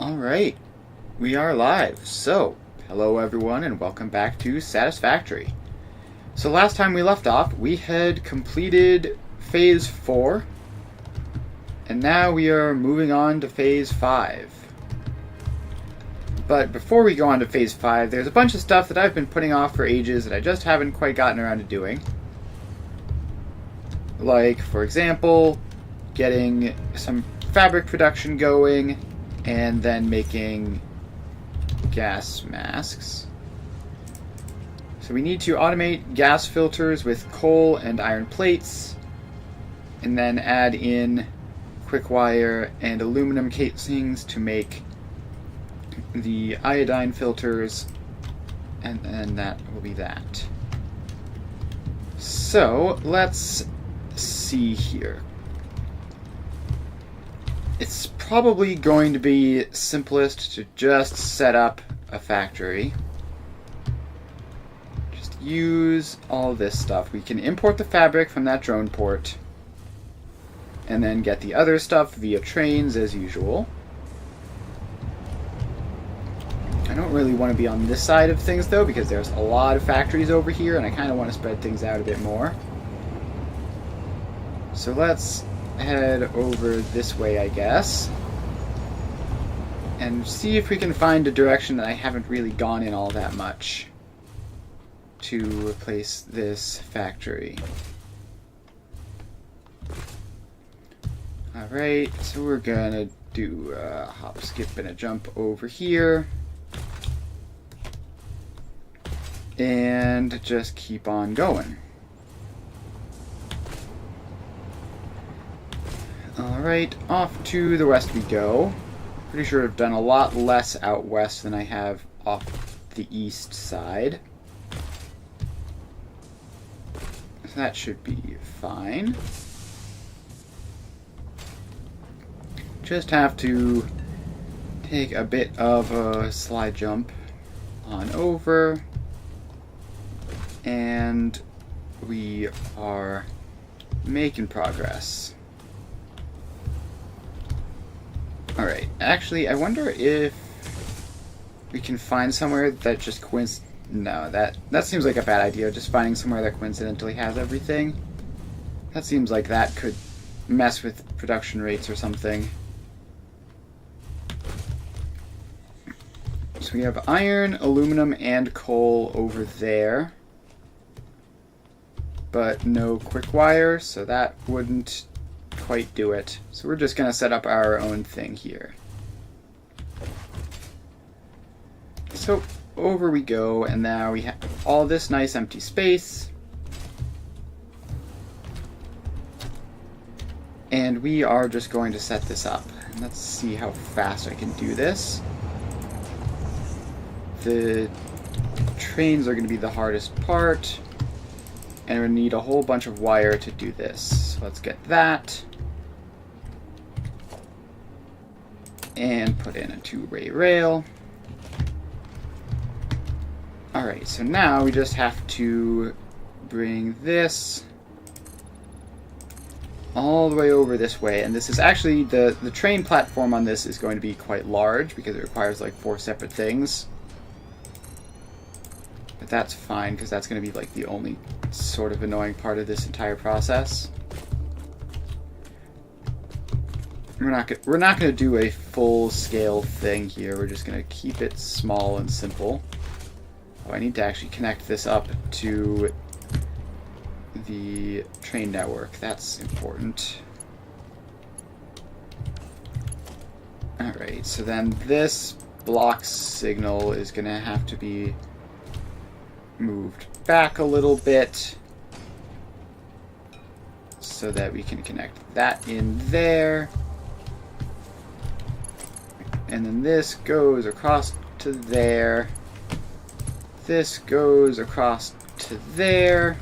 Alright, we are live. So, hello everyone and welcome back to Satisfactory. So last time we left off, we had completed Phase 4, and now we are moving on to Phase 5. But before we go on to Phase 5, there's a bunch of stuff that I've been putting off for ages that I just haven't quite gotten around to doing. Like, for example, getting some fabric production going, and then making gas masks. So we need to automate gas filters with coal and iron plates, and then add in quick wire and aluminum casings to make the iodine filters, and then that will be that. So let's see here. It's probably going to be simplest to just set up a factory. Just use all this stuff. We can import the fabric from that drone port, and then get the other stuff via trains as usual. I don't really want to be on this side of things though, because there's a lot of factories over here and I kind of want to spread things out a bit more. So let's head over this way, I guess, and see if we can find a direction that I haven't really gone in all that much to replace this factory. Alright, so we're gonna do a hop, skip, and a jump over here, and just keep on going. Alright, off to the west we go. Pretty sure I've done a lot less out west than I have off the east side. So that should be fine. Just have to take a bit of a slide jump on over, and we are making progress. Alright, actually, I wonder if we can find somewhere that just No, that seems like a bad idea, just finding somewhere that coincidentally has everything. That seems like that could mess with production rates or something. So we have iron, aluminum, and coal over there, but no quick wire, so that wouldn't quite do it. So we're just going to set up our own thing here. So over we go, and now we have all this nice empty space. And we are just going to set this up. And let's see how fast I can do this. The trains are going to be the hardest part, and we're going to need a whole bunch of wire to do this. So let's get that. And put in a two-way rail. Alright, so now we just have to bring this all the way over this way. And this is actually, the train platform on this is going to be quite large because it requires like 4 separate things. But that's fine, because that's going to be like the only sort of annoying part of this entire process. We're not going to do a full-scale thing here. We're just going to keep it small and simple. Oh, I need to actually connect this up to the train network. That's important. Alright, so then this block signal is going to have to be moved back a little bit so that we can connect that in there. And then this goes across to there. This goes across to there.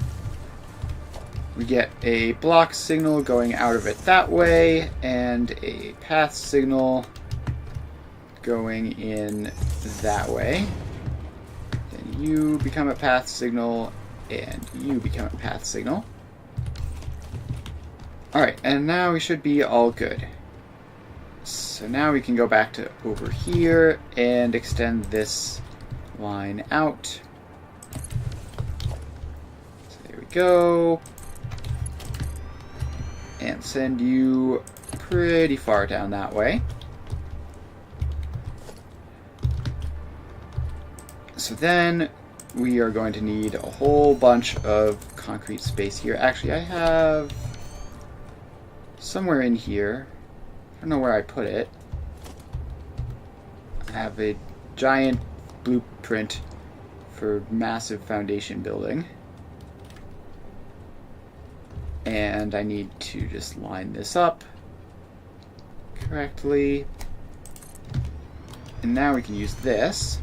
We get a block signal going out of it that way, and a path signal going in that way. Then you become a path signal, and you become a path signal. Alright, and now we should be all good. So now we can go back to over here and extend this line out. So there we go. And send you pretty far down that way. So then we are going to need a whole bunch of concrete space here. Actually, I have somewhere in here, I don't know where I put it, I have a giant blueprint for massive foundation building. And I need to just line this up correctly. And now we can use this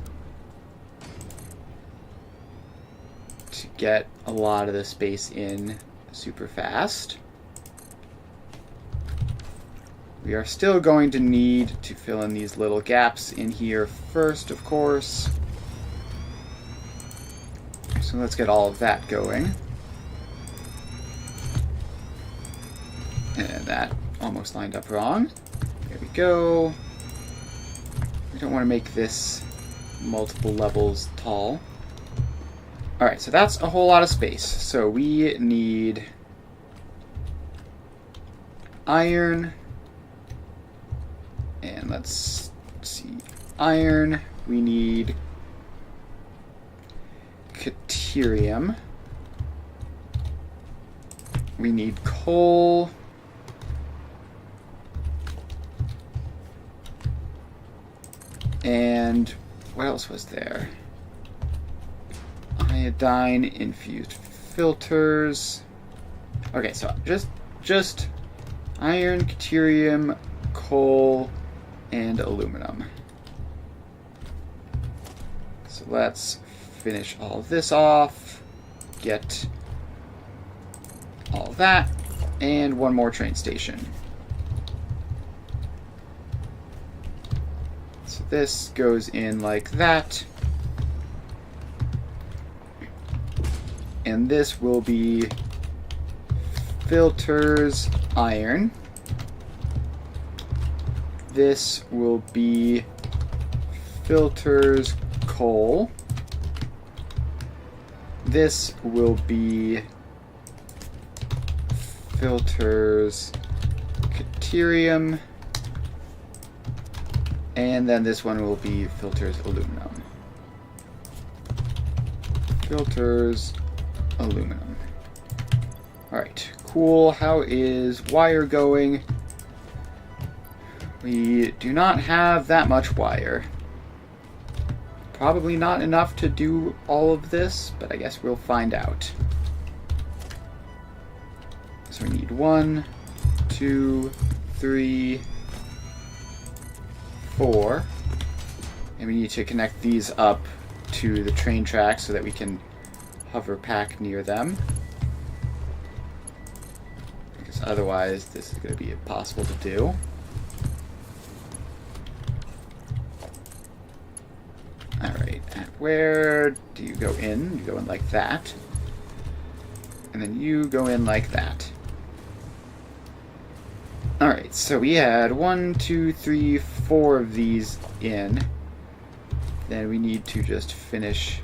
to get a lot of the space in super fast. We are still going to need to fill in these little gaps in here first, of course. So let's get all of that going. And that almost lined up wrong. There we go. We don't want to make this multiple levels tall. Alright, so that's a whole lot of space. So we need iron. And let's see. Iron. We need Caterium. We need coal. And what else was there? Iodine infused filters. Okay, so just iron, Caterium, coal, and aluminum. So let's finish all of this off. Get all that, and one more train station. So this goes in like that. And this will be filters iron. This will be filters coal. This will be filters Caterium. And then this one will be filters aluminum. Filters aluminum. Alright, cool. How is wire going? We do not have that much wire. Probably not enough to do all of this, but I guess we'll find out. So we need 1, 2, 3, 4. And we need to connect these up to the train tracks so that we can hover pack near them. Because otherwise this is going to be impossible to do. Alright, and where do you go in? You go in like that. And then you go in like that. Alright, so we had 1, 2, 3, 4 of these in. Then we need to just finish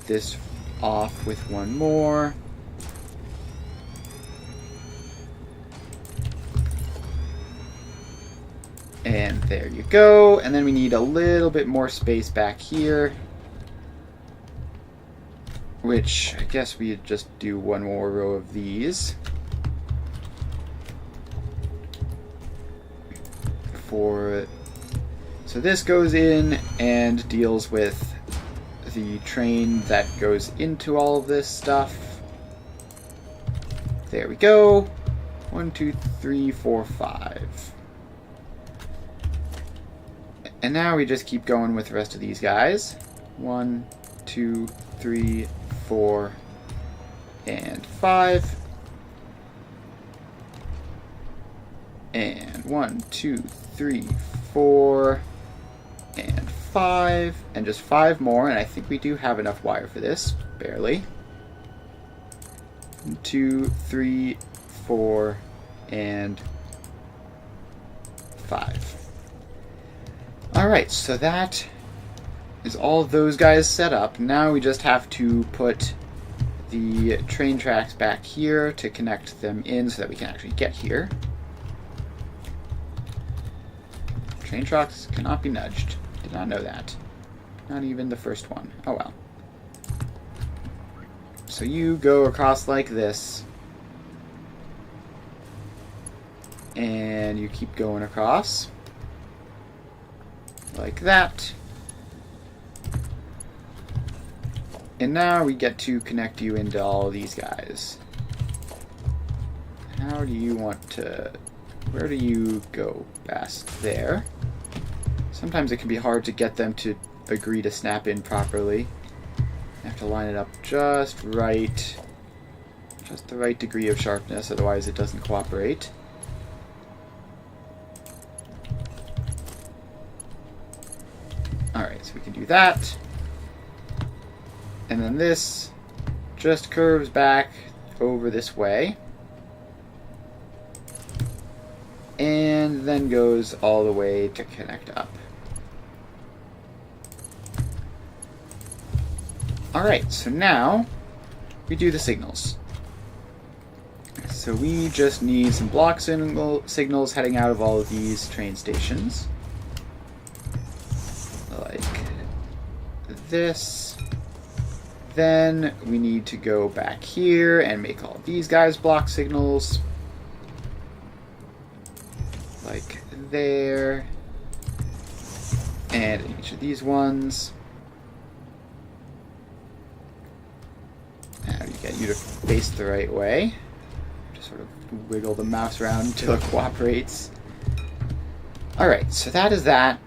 this off with one more. And there you go. And then we need a little bit more space back here, which I guess we just do one more row of these. So this goes in and deals with the train that goes into all of this stuff. There we go. 1, 2, 3, 4, 5. And now we just keep going with the rest of these guys. 1, 2, 3, 4, and 5. And 1, 2, 3, 4, and 5. And just 5 more, and I think we do have enough wire for this. Barely. 1, 2, 3, 4, and 5. Alright, so that is all of those guys set up. Now we just have to put the train tracks back here to connect them in so that we can actually get here. Train tracks cannot be nudged. Did not know that. Not even the first one. Oh well. So you go across like this. And you keep going across. Like that. And now we get to connect you into all these guys. How do you want to... Where do you go best? There. Sometimes it can be hard to get them to agree to snap in properly. You have to line it up just right. Just the right degree of sharpness, otherwise it doesn't cooperate. Alright, so we can do that. And then this just curves back over this way. And then goes all the way to connect up. Alright, so now we do the signals. So we just need some block signals heading out of all of these train stations. Like this. Then we need to go back here and make all these guys block signals. Like there. And each of these ones. How do you get you to face the right way? Just sort of wiggle the mouse around until it cooperates. Alright, so that is that.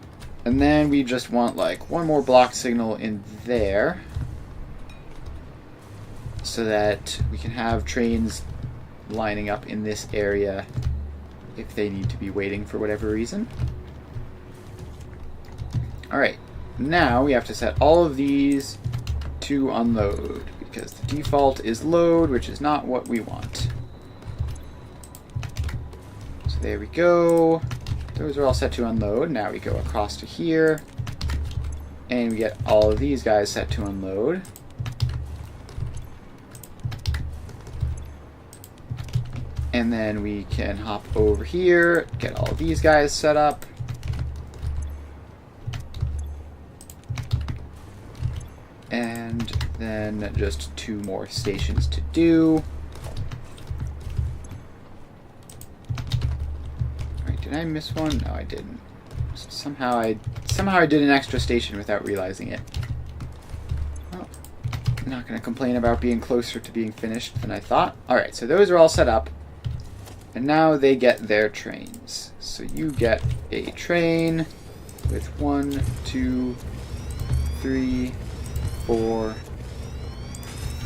And then we just want like one more block signal in there. So that we can have trains lining up in this area if they need to be waiting for whatever reason. Alright, now we have to set all of these to unload, because the default is load, which is not what we want. So there we go. Those are all set to unload. Now we go across to here, and we get all of these guys set to unload. And then we can hop over here, get all these guys set up. And then just 2 more stations to do. Alright, did I miss one? No, I didn't. Somehow I did an extra station without realizing it. Well, I'm not going to complain about being closer to being finished than I thought. Alright, so those are all set up. And now they get their trains. So you get a train with 1, 2, 3, 4,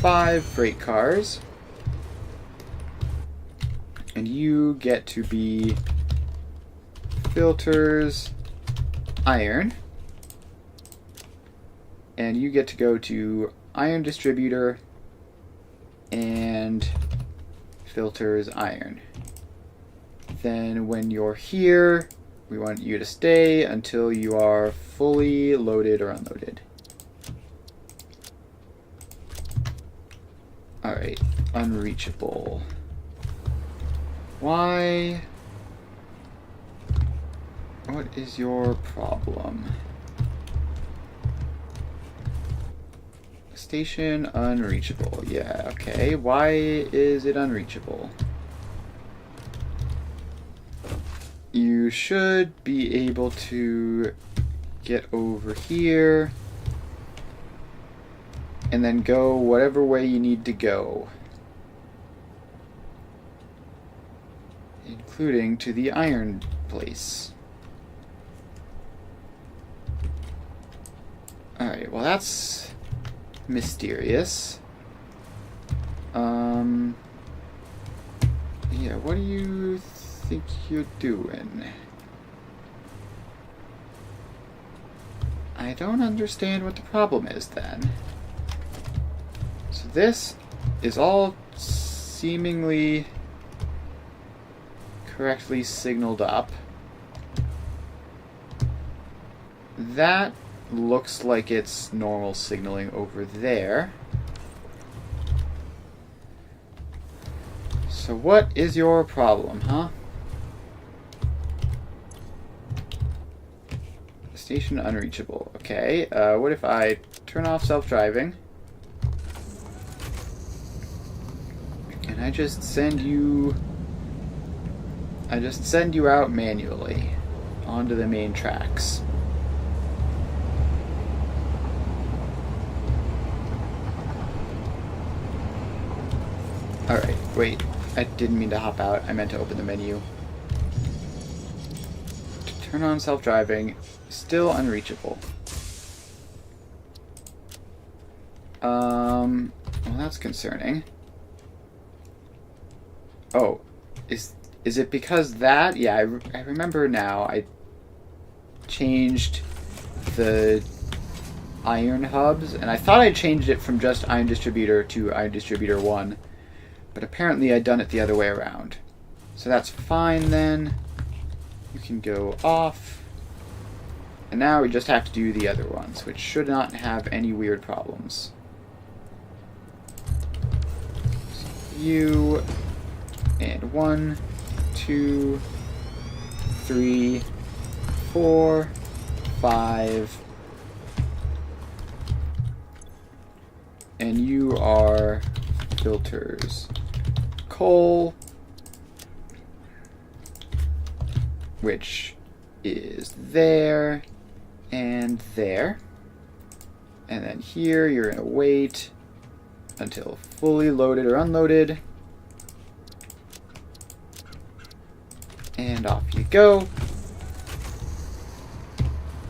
5 freight cars. And you get to be filters iron. And you get to go to iron distributor and filters iron. Then when you're here, we want you to stay until you are fully loaded or unloaded. Alright, unreachable. Why? What is your problem? Station unreachable. Yeah, okay. Why is it unreachable? You should be able to get over here and then go whatever way you need to go, including to the iron place. Alright, well that's mysterious. Yeah, what do you think you're doing? I don't understand what the problem is then. So this is all seemingly correctly signaled up. that looks like it's normal signaling over there. So what is your problem, huh? Station unreachable. Okay, what if I turn off self-driving? And I just send you out manually onto the main tracks. Alright, wait. I didn't mean to hop out. I meant to open the menu. To turn on self-driving. Still unreachable. Well, that's concerning. Oh, is it because that? Yeah, I remember now. I changed the iron hubs, and I thought I changed it from just iron distributor to iron distributor 1, but apparently I'd done it the other way around. So that's fine then. You can go off. And now we just have to do the other ones, which should not have any weird problems. So you, and 1, 2, 3, 4, 5, and you are filters coal, which is there and there. And then here you're going to wait until fully loaded or unloaded. And off you go.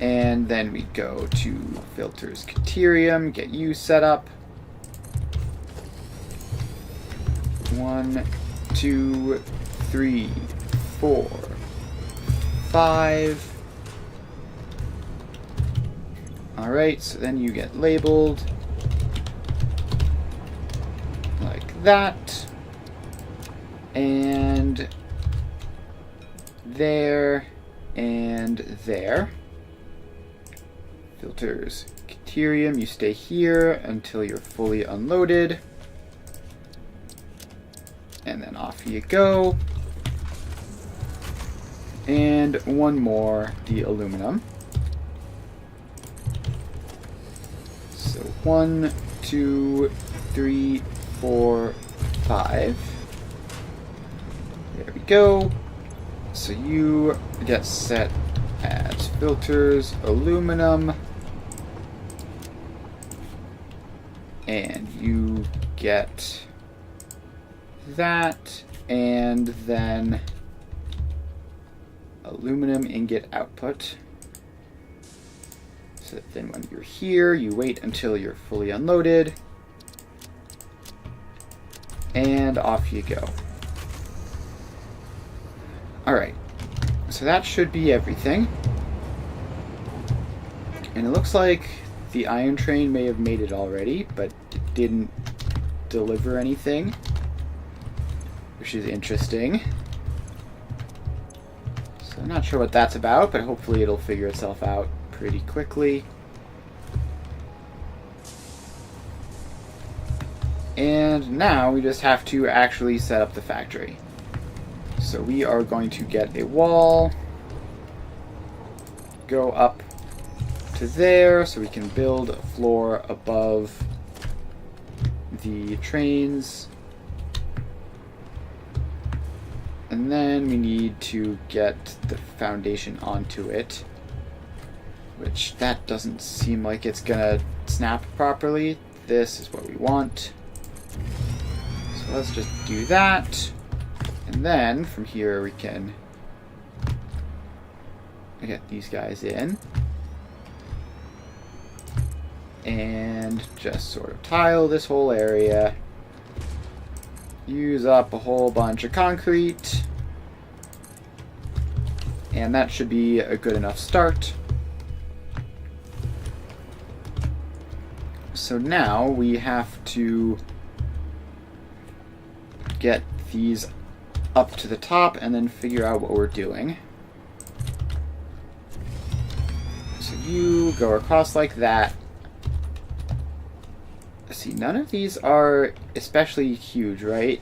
And then we go to filters Caterium, get you set up. 1, 2, 3, 4, 5. Alright, so then you get labeled like that. And there and there. Filters Caterium, you stay here until you're fully unloaded. And then off you go. And one more, the aluminum. So 1, 2, 3, 4, 5. There we go. So you get set as filters aluminum. And you get that, and then aluminum ingot output. So that then when you're here, you wait until you're fully unloaded, and off you go. Alright, so that should be everything. And it looks like the iron train may have made it already, but it didn't deliver anything, which is interesting. So I'm not sure what that's about, but hopefully it'll figure itself out pretty quickly. And now we just have to actually set up the factory. So we are going to get a wall, go up to there so we can build a floor above the trains. And then we need to get the foundation onto it, which that doesn't seem like it's gonna snap properly. This is what we want. So let's just do that. And then from here we can get these guys in. And just sort of tile this whole area. Use up a whole bunch of concrete. And that should be a good enough start. So now we have to get these up to the top and then figure out what we're doing. So you go across like that. See, none of these are especially huge, right?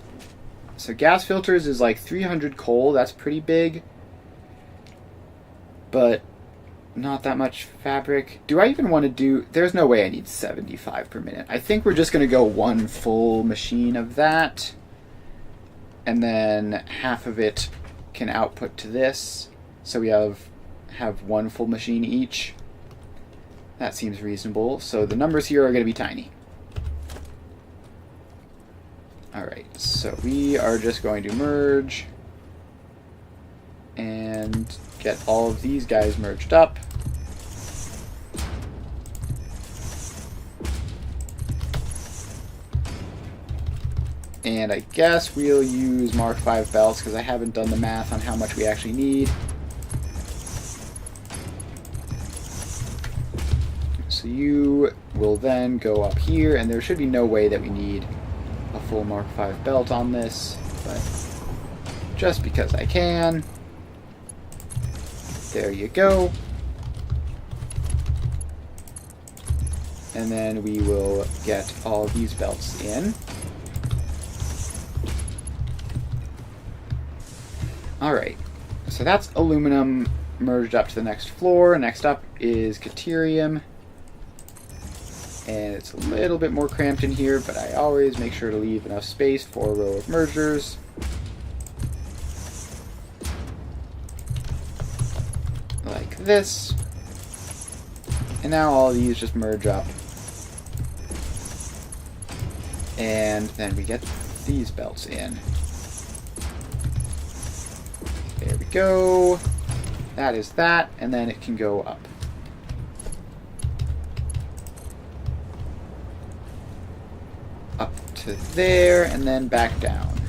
So gas filters is like 300 coal. That's pretty big. But not that much fabric. Do I even want to do... There's no way I need 75 per minute. I think we're just going to go one full machine of that. And then half of it can output to this. So we have one full machine each. That seems reasonable. So the numbers here are going to be tiny. Alright, so we are just going to merge and get all of these guys merged up. And I guess we'll use Mark 5 belts because I haven't done the math on how much we actually need. So you will then go up here, and there should be no way that we need a full Mark 5 belt on this, but just because I can. There you go. And then we will get all these belts in. Alright, so that's aluminum merged up to the next floor. Next up is Caterium. And it's a little bit more cramped in here, but I always make sure to leave enough space for a row of mergers. Like this. And now all of these just merge up. And then we get these belts in. There we go. That is that, and then it can go up. Up to there, and then back down.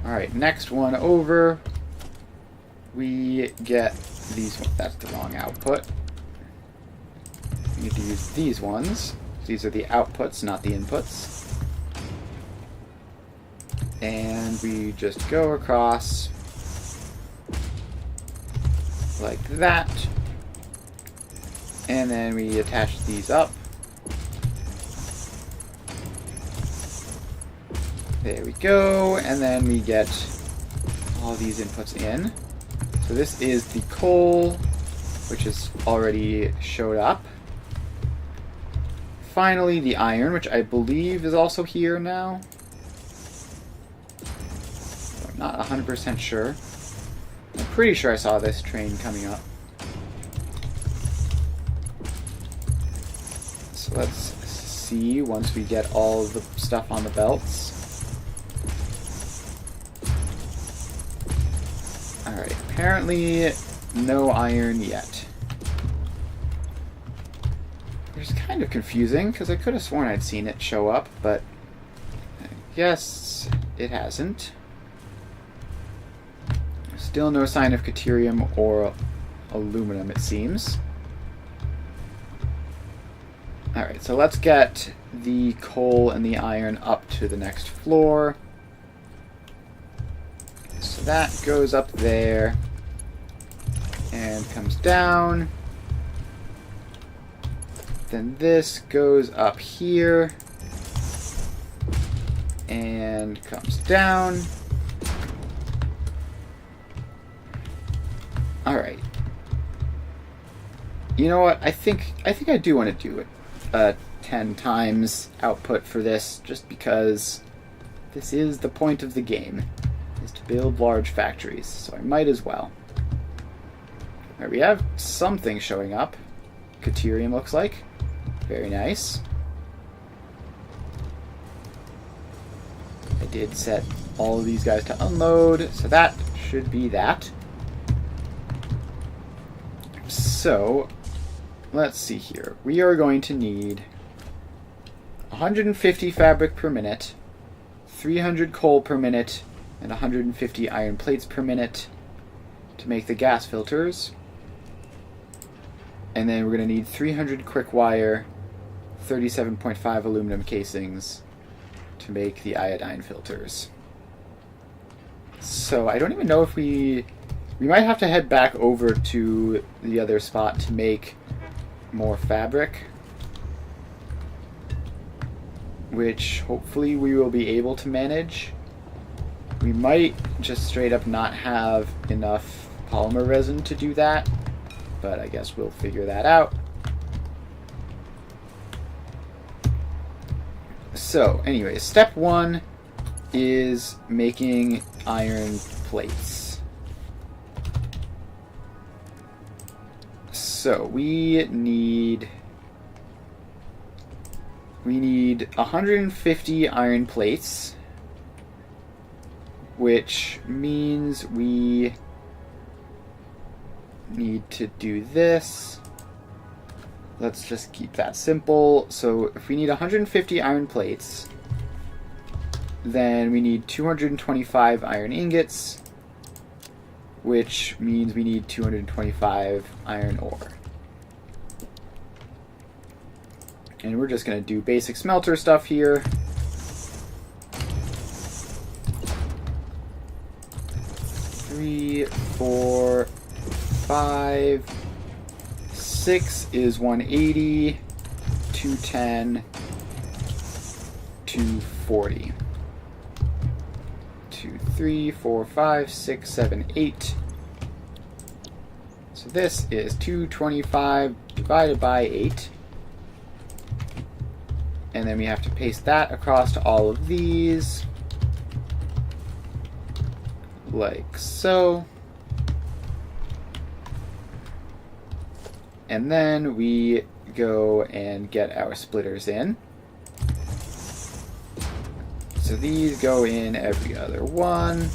Alright, next one over. We get these ones. That's the wrong output. We need to use these ones. These are the outputs, not the inputs. And we just go across like that. And then we attach these up. There we go. And then we get all these inputs in. So this is the coal, which has already showed up. Finally, the iron, which I believe is also here now. I'm not 100% sure. I'm pretty sure I saw this train coming up. So let's see once we get all of the stuff on the belts. Alright, apparently no iron yet. It's kind of confusing, because I could have sworn I'd seen it show up, but I guess it hasn't. Still no sign of Caterium or aluminum, it seems. Alright, so let's get the coal and the iron up to the next floor. So that goes up there and comes down. Then this goes up here and comes down. Alright. You know what? I think I do want to do it 10 times output for this, just because this is the point of the game, is to build large factories, so I might as well. Alright, we have something showing up. Caterium looks like. Very nice. I did set all of these guys to unload, so that should be that. So, let's see here. We are going to need 150 fabric per minute, 300 coal per minute, and 150 iron plates per minute to make the gas filters. And then we're going to need 300 quick wire, 37.5 aluminum casings to make the iodine filters. So I don't even know if we We might have to head back over to the other spot to make more fabric, which hopefully we will be able to manage. We might just straight up not have enough polymer resin to do that, but I guess we'll figure that out. So, anyways, step 1 is making iron plates. So, we need 150 iron plates, which means we need to do this. Let's just keep that simple. So if we need 150 iron plates, then we need 225 iron ingots, which means we need 225 iron ore. And we're just going to do basic smelter stuff here. 3, 4, 5, 6 is 180, 210, 240. 2, 3, 4, 5, 6, 7, 8. So this is 225 divided by 8. And then we have to paste that across to all of these, like so. And then we go and get our splitters in. So these go in every other one.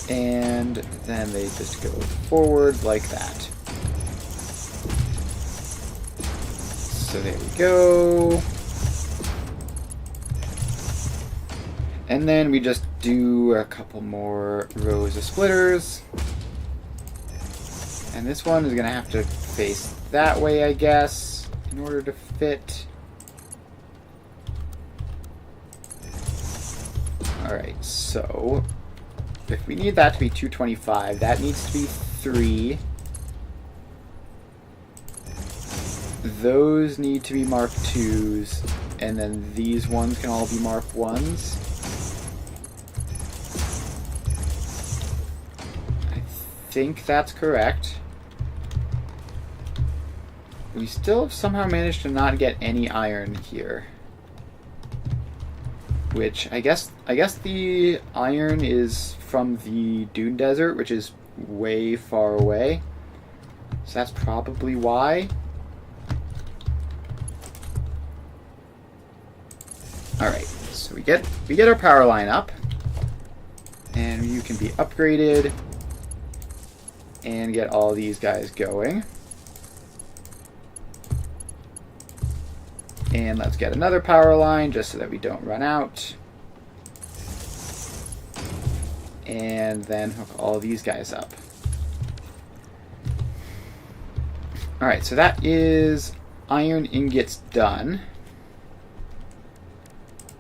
And then they just go forward like that. So there we go. And then we just do a couple more rows of splitters. And this one is going to have to face that way, I guess, in order to fit. Alright, so if we need that to be 225, that needs to be 3. Those need to be Mark 2s, and then these ones can all be Mark 1s. I think that's correct. We still have somehow managed to not get any iron here. Which, I guess the iron is from the Dune Desert, which is way far away. So that's probably why. Alright, so we get our power line up. And you can be upgraded and get all these guys going. And let's get another power line just so that we don't run out. And then hook all these guys up. Alright, so that is iron ingots done.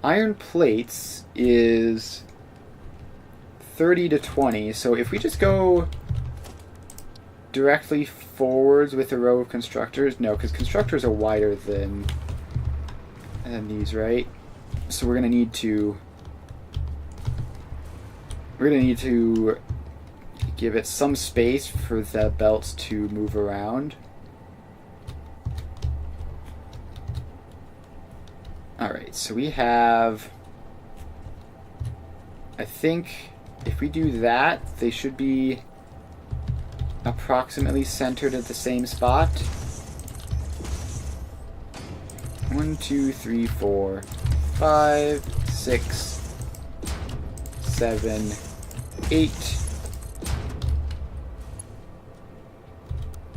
Iron plates is 30 to 20, so if we just go directly forwards with a row of constructors, no, because constructors are wider than these, right? So we're gonna need to give it some space for the belts to move around. Alright, so we have, I think if we do that, they should be approximately centered at the same spot. 1, 2, 3, 4, 5, 6, 7, 8.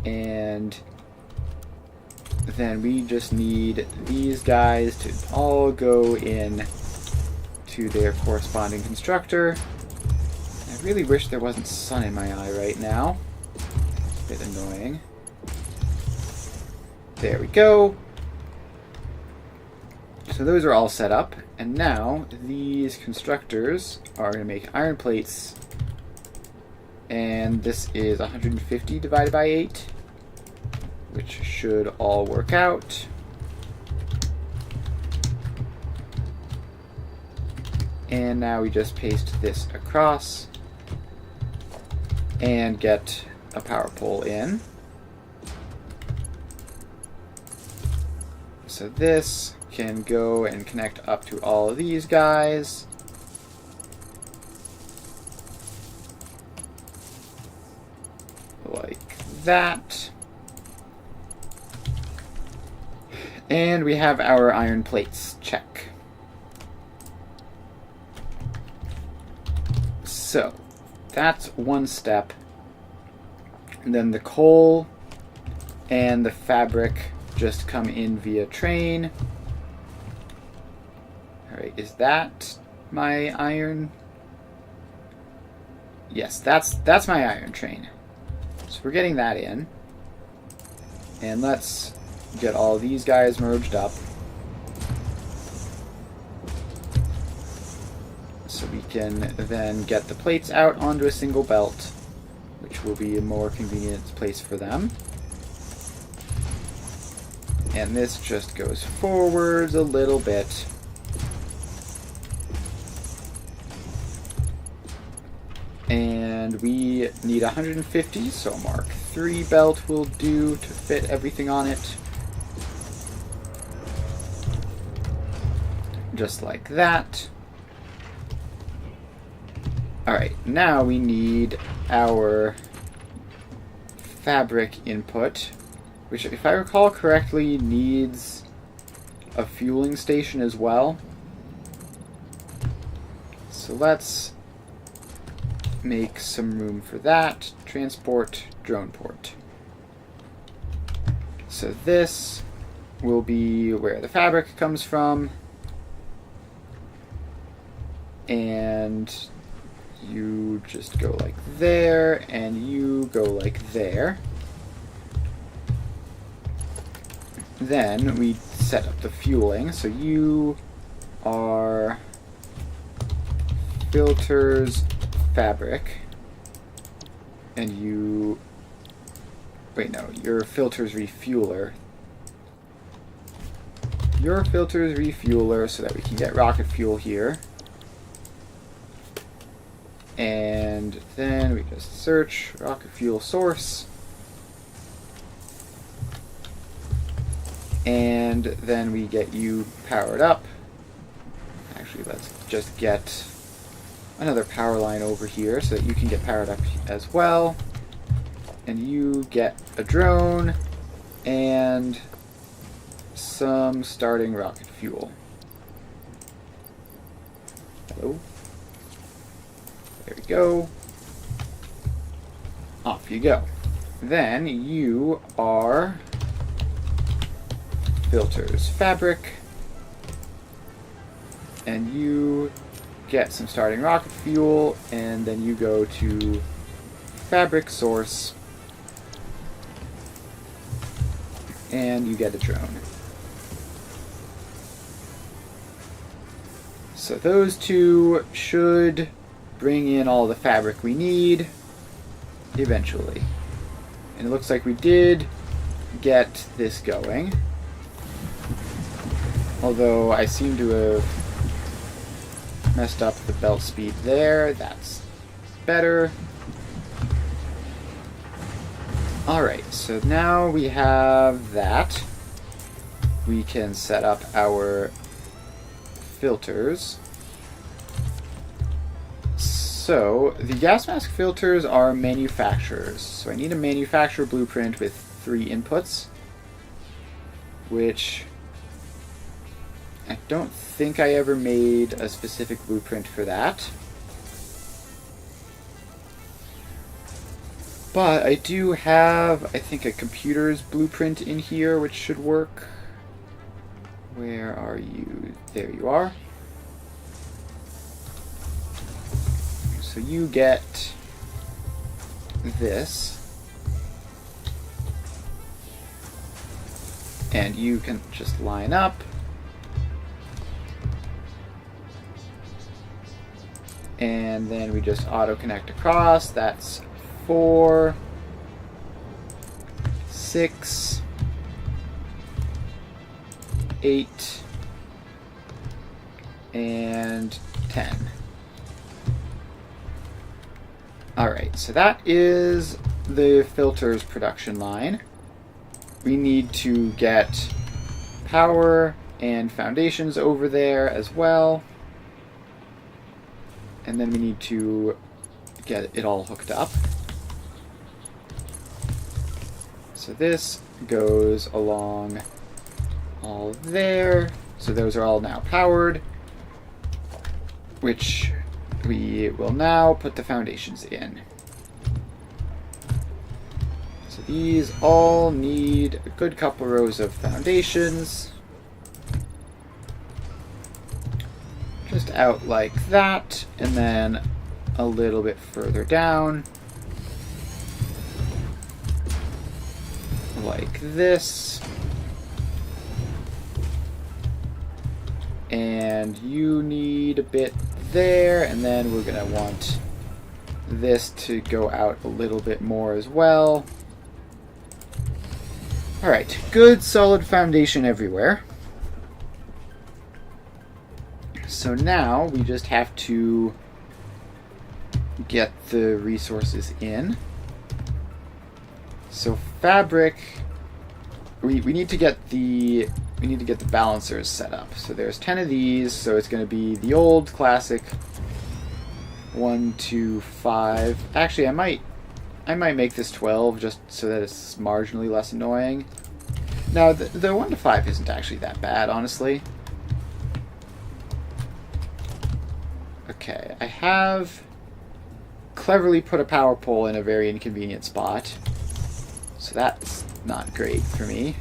And then we just need these guys to all go in to their corresponding constructor. I really wish there wasn't sun in my eye right now. It's a bit annoying. There we go. So those are all set up, and now these constructors are going to make iron plates And this is 150 divided by 8, which should all work out. And now we just paste this across and get a power pole in. So this can go and connect up to all of these guys. Like that. And we have our iron plates. Check. So, that's one step. And then the coal and the fabric just come in via train. Alright, is that my iron? Yes, that's my iron train. So we're getting that in. And let's get all these guys merged up. So we can then get the plates out onto a single belt, which will be a more convenient place for them. And this just goes forwards a little bit. And we need 150, so Mark III belt will do to fit everything on it. Just like that. Alright, now we need our fabric input, which, if I recall correctly, needs a fueling station as well. So let's make some room for that. Transport drone port. So this will be where the fabric comes from. And you just go like there, and you go like there. Then we set up the fueling. So you are filters fabric, and you wait, no, your filters refueler. Your filters refueler, so that we can get rocket fuel here. And then we just search rocket fuel source. And then we get you powered up. Actually, let's just get another power line over here so that you can get powered up as well. And you get a drone and some starting rocket fuel. Hello? There we go. Off you go. Then you are filters fabric, and you get some starting rocket fuel, and then you go to fabric source and you get a drone. So those two should bring in all the fabric we need eventually. And it looks like we did get this going. Although I seem to have messed up the belt speed there. That's better. Alright, so now we have that. We can set up our filters. So, the gas mask filters are manufacturers. So I need a manufacturer blueprint with 3 inputs, which I don't think I ever made a specific blueprint for that. But I do have, I think, a computer's blueprint in here, which should work. Where are you? There you are. So you get this. And you can just line up. And then we just auto connect across. That's 4, 6, 8, and 10. Alright, so that is the filters production line. We need to get power and foundations over there as well. And then we need to get it all hooked up. So this goes along all there. So those are all now powered, which we will now put the foundations in. So these all need a good couple rows of foundations. Just out like that, and then a little bit further down. Like this. And you need a bit there, and then we're going to want this to go out a little bit more as well. Alright, good solid foundation everywhere. So now we just have to get the resources in. So fabric, we need to get the balancers set up. So there's 10 of these, so it's going to be the old classic 1, 2, 5. Actually, I might make this 12 just so that it's marginally less annoying. Now, the 1 to 5 isn't actually that bad, honestly. Okay, I have cleverly put a power pole in a very inconvenient spot. So that's not great for me.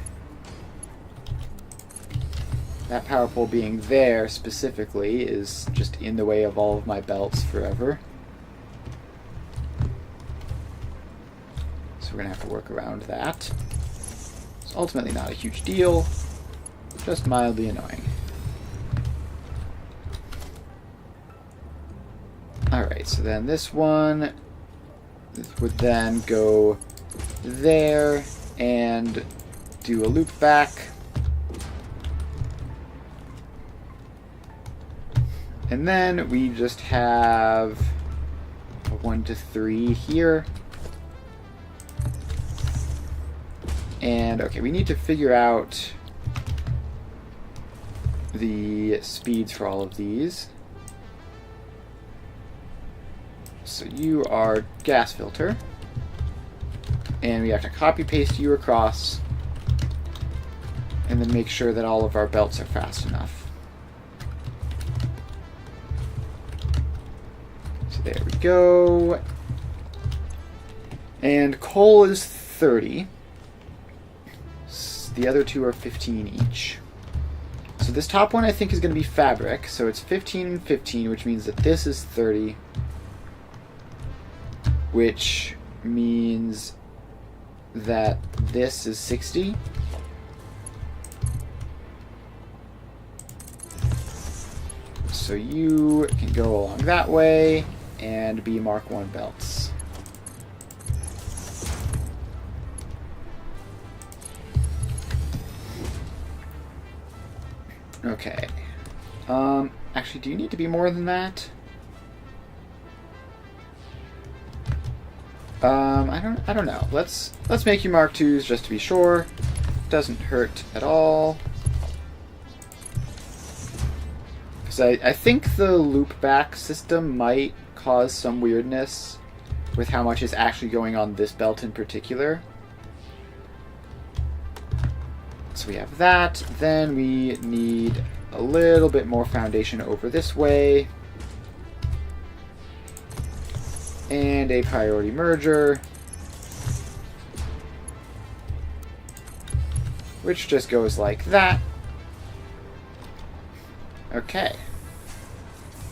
That power pole being there specifically is just in the way of all of my belts forever. So we're going to have to work around that. It's ultimately not a huge deal, just mildly annoying. Alright, so then this one would then go there and do a loop back. And then we just have a 1 to 3 here. And okay, we need to figure out the speeds for all of these. So you are gas filter. And we have to copy paste you across and then make sure that all of our belts are fast enough. So there we go. And coal is 30. The other two are 15 each. So this top one I think is going to be fabric. So it's 15 and 15, which means that this is 30. Which means that this is 60. So you can go along that way and be Mark 1 belts. Okay. Actually, do you need to be more than that? I don't know. Let's make you Mark 2s just to be sure. Doesn't hurt at all. Because I think the loop back system might cause some weirdness with how much is actually going on this belt in particular. So we have that. Then we need a little bit more foundation over this way. And a priority merger, which just goes like that. Okay.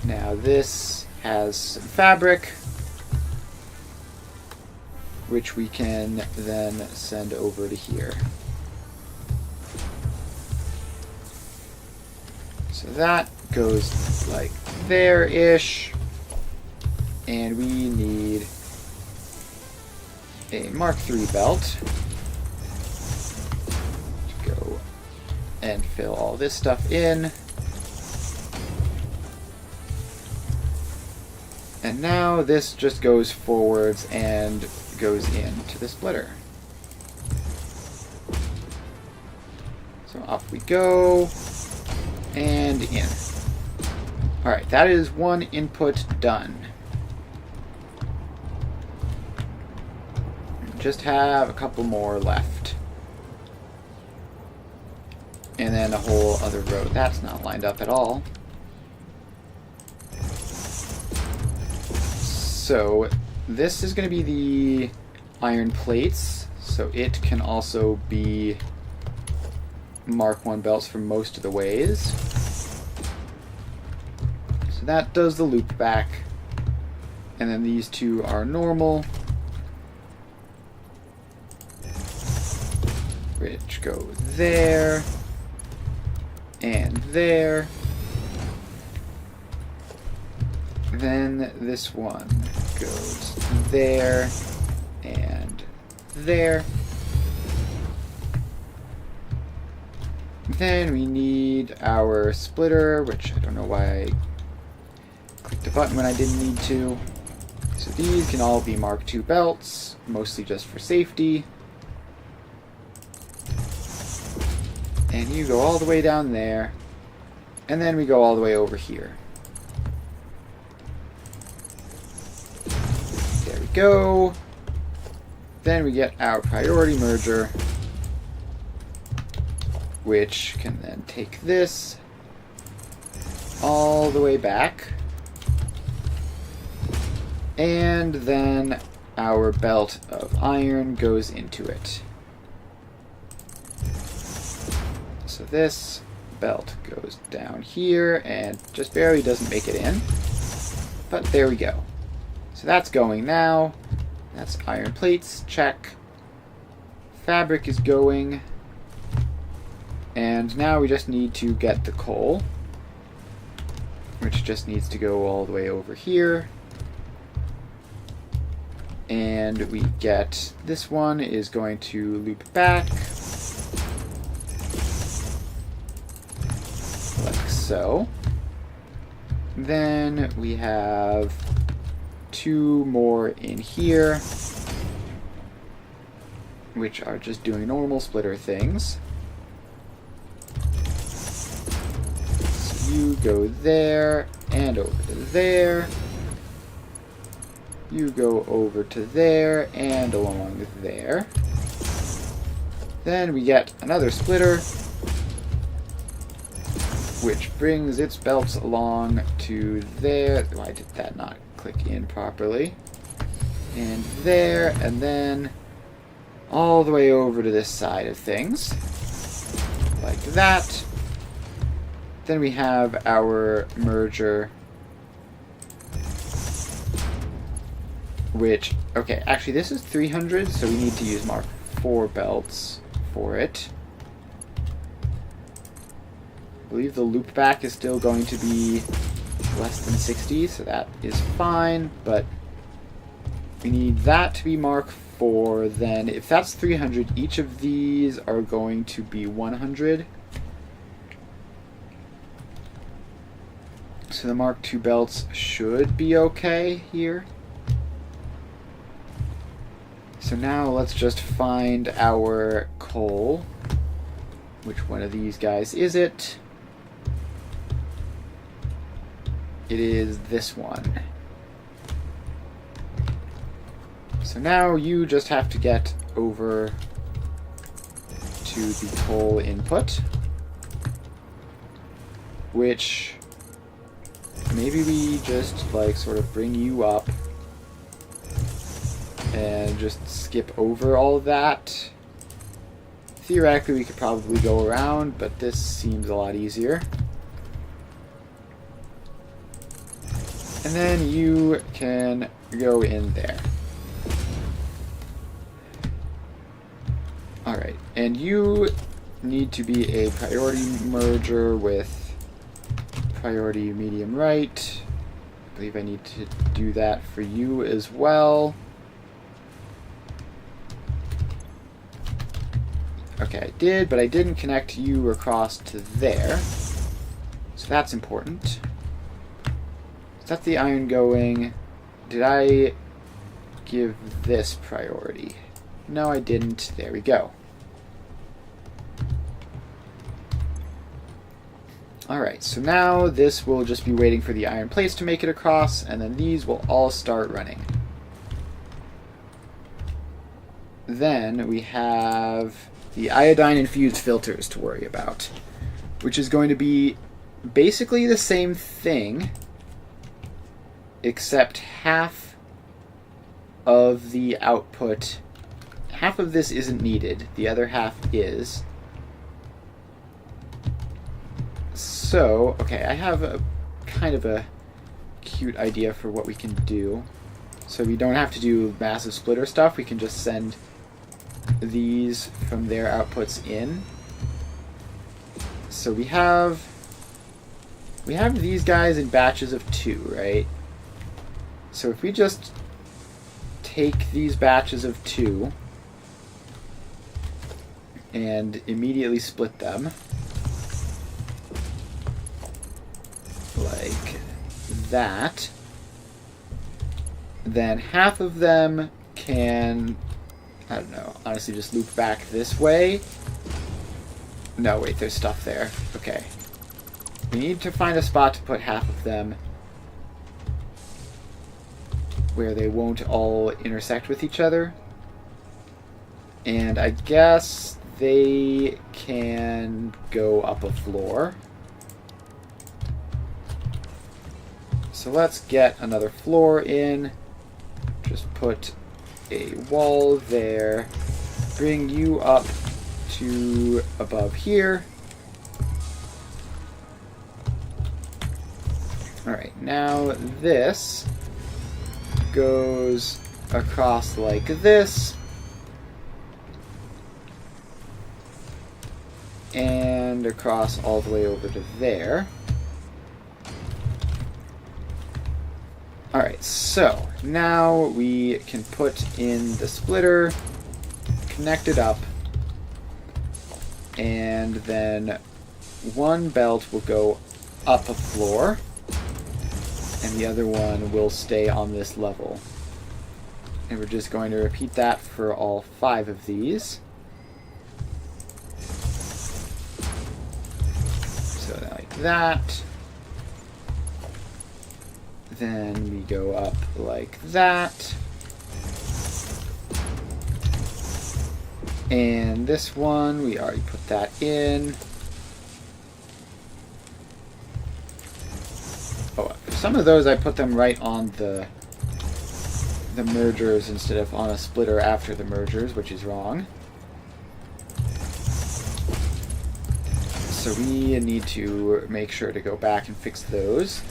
Now this has some fabric, which we can then send over to here. So that goes like there-ish. And we need a Mark III belt. Go and fill all this stuff in. And now this just goes forwards and goes into the splitter. So off we go, and in. Alright, that is one input done. Just have a couple more left. And then a whole other row. That's not lined up at all. So this is going to be the iron plates, so it can also be Mark I belts for most of the ways. So that does the loop back, and then these two are normal, which go there and there. Then this one goes there and there. Then we need our splitter, which I don't know why I clicked a button when I didn't need to. So these can all be Mark II belts, mostly just for safety. And you go all the way down there, and then we go all the way over here. There we go. Then we get our priority merger, which can then take this all the way back. And then our belt of iron goes into it. So this belt goes down here and just barely doesn't make it in. But there we go. So that's going now. That's iron plates, check. Fabric is going. And now we just need to get the coal, which just needs to go all the way over here. And we get this one is going to loop back, like so. Then we have two more in here, which are just doing normal splitter things. So you go there and over to there. You go over to there and along there. Then we get another splitter, which brings its belts along to there. Why did that not click in properly? And there, and then all the way over to this side of things, like that. Then we have our merger, which, okay, actually this is 300, so we need to use Mark IV belts for it. I believe the loop back is still going to be less than 60, so that is fine, but we need that to be Mark IV. Then if that's 300, each of these are going to be 100. So the Mark II belts should be okay here. So now let's just find our coal. Which one of these guys is it? It is this one. So now you just have to get over to the coal input, which maybe we just like sort of bring you up and just skip over all of that. Theoretically, we could probably go around, but this seems a lot easier. And then you can go in there. Alright, and you need to be a priority merger with priority medium right. I believe I need to do that for you as well. Okay, I did, but I didn't connect you across to there. So that's important. Is that the iron going? Did I give this priority? No, I didn't. There we go. Alright, so now this will just be waiting for the iron plates to make it across, and then these will all start running. Then we have the iodine-infused filters to worry about, which is going to be basically the same thing, except half of the output, half of this isn't needed, the other half is. So, okay, I have a kind of a cute idea for what we can do. So we don't have to do massive splitter stuff, we can just send these from their outputs in. So we have these guys in batches of 2, right? So if we just take these batches of 2 and immediately split them like that, then half of them can, I don't know, honestly just loop back this way. No, wait, there's stuff there. Okay. We need to find a spot to put half of them where they won't all intersect with each other. And I guess they can go up a floor. So let's get another floor in. Just put a wall there. Bring you up to above here. Alright, now this goes across like this. And across all the way over to there. Alright, so now we can put in the splitter, connect it up, and then one belt will go up a floor, and the other one will stay on this level. And we're just going to repeat that for all 5 of these. So like that. Then we go up like that. And this one, we already put that in. Oh, for some of those I put them right on the mergers instead of on a splitter after the mergers, which is wrong. So we need to make sure to go back and fix those.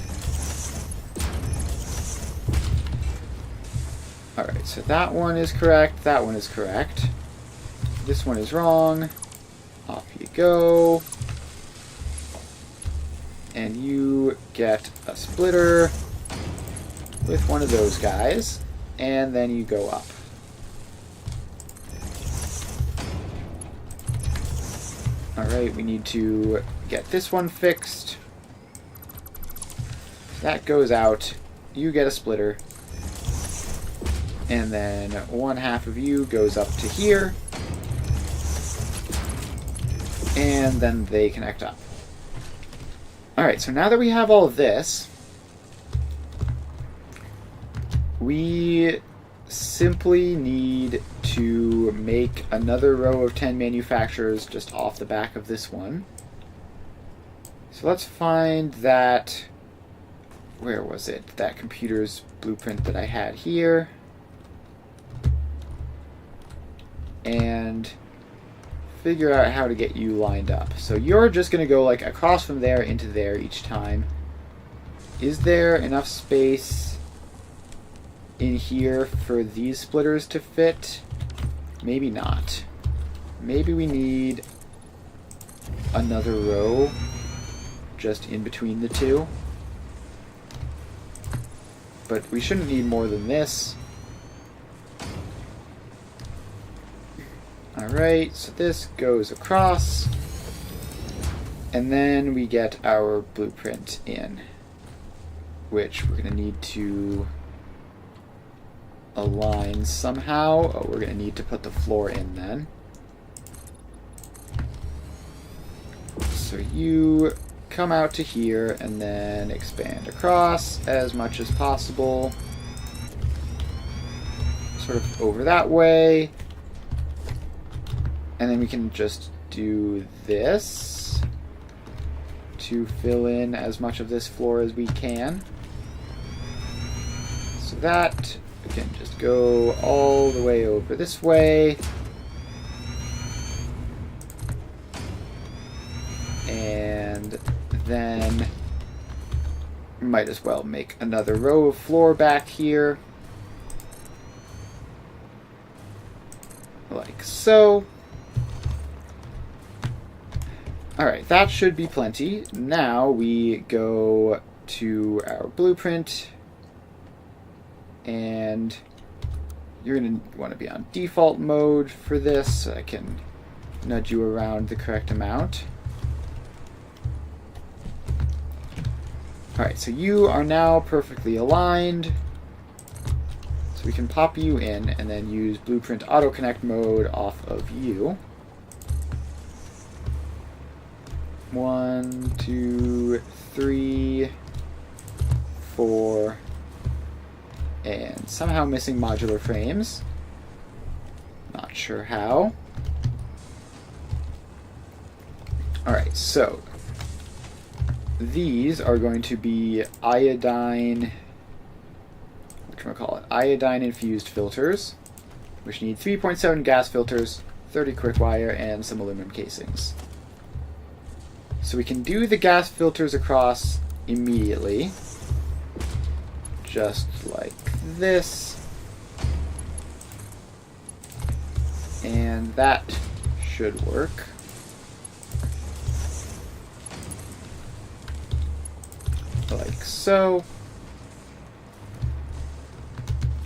Alright, so that one is correct, that one is correct. This one is wrong. Off you go. And you get a splitter with one of those guys. And then you go up. Alright, we need to get this one fixed. That goes out. You get a splitter. And then one half of you goes up to here. And then they connect up. Alright, so now that we have all of this, we simply need to make another row of 10 manufacturers just off the back of this one. So let's find that, where was it? That computer's blueprint that I had here. And figure out how to get you lined up. So you're just going to go like across from there into there each time. Is there enough space in here for these splitters to fit? Maybe not. Maybe we need another row just in between the two. But we shouldn't need more than this. Alright, so this goes across. And then we get our blueprint in, which we're going to need to align somehow. Oh, we're going to need to put the floor in then. So you come out to here and then expand across as much as possible. Sort of over that way. And then we can just do this to fill in as much of this floor as we can. So that we can just go all the way over this way. And then might as well make another row of floor back here. Like so. Alright, that should be plenty. Now we go to our blueprint. And you're going to want to be on default mode for this, so I can nudge you around the correct amount. Alright, so you are now perfectly aligned. So we can pop you in and then use Blueprint Auto Connect mode off of you. 1, 2, 3, 4, and somehow missing modular frames. Not sure how. Alright, so these are going to be iodine, iodine infused filters, which need 3.7 gas filters, 30 quick wire, and some aluminum casings. So we can do the gas filters across immediately, just like this, and that should work. Like so.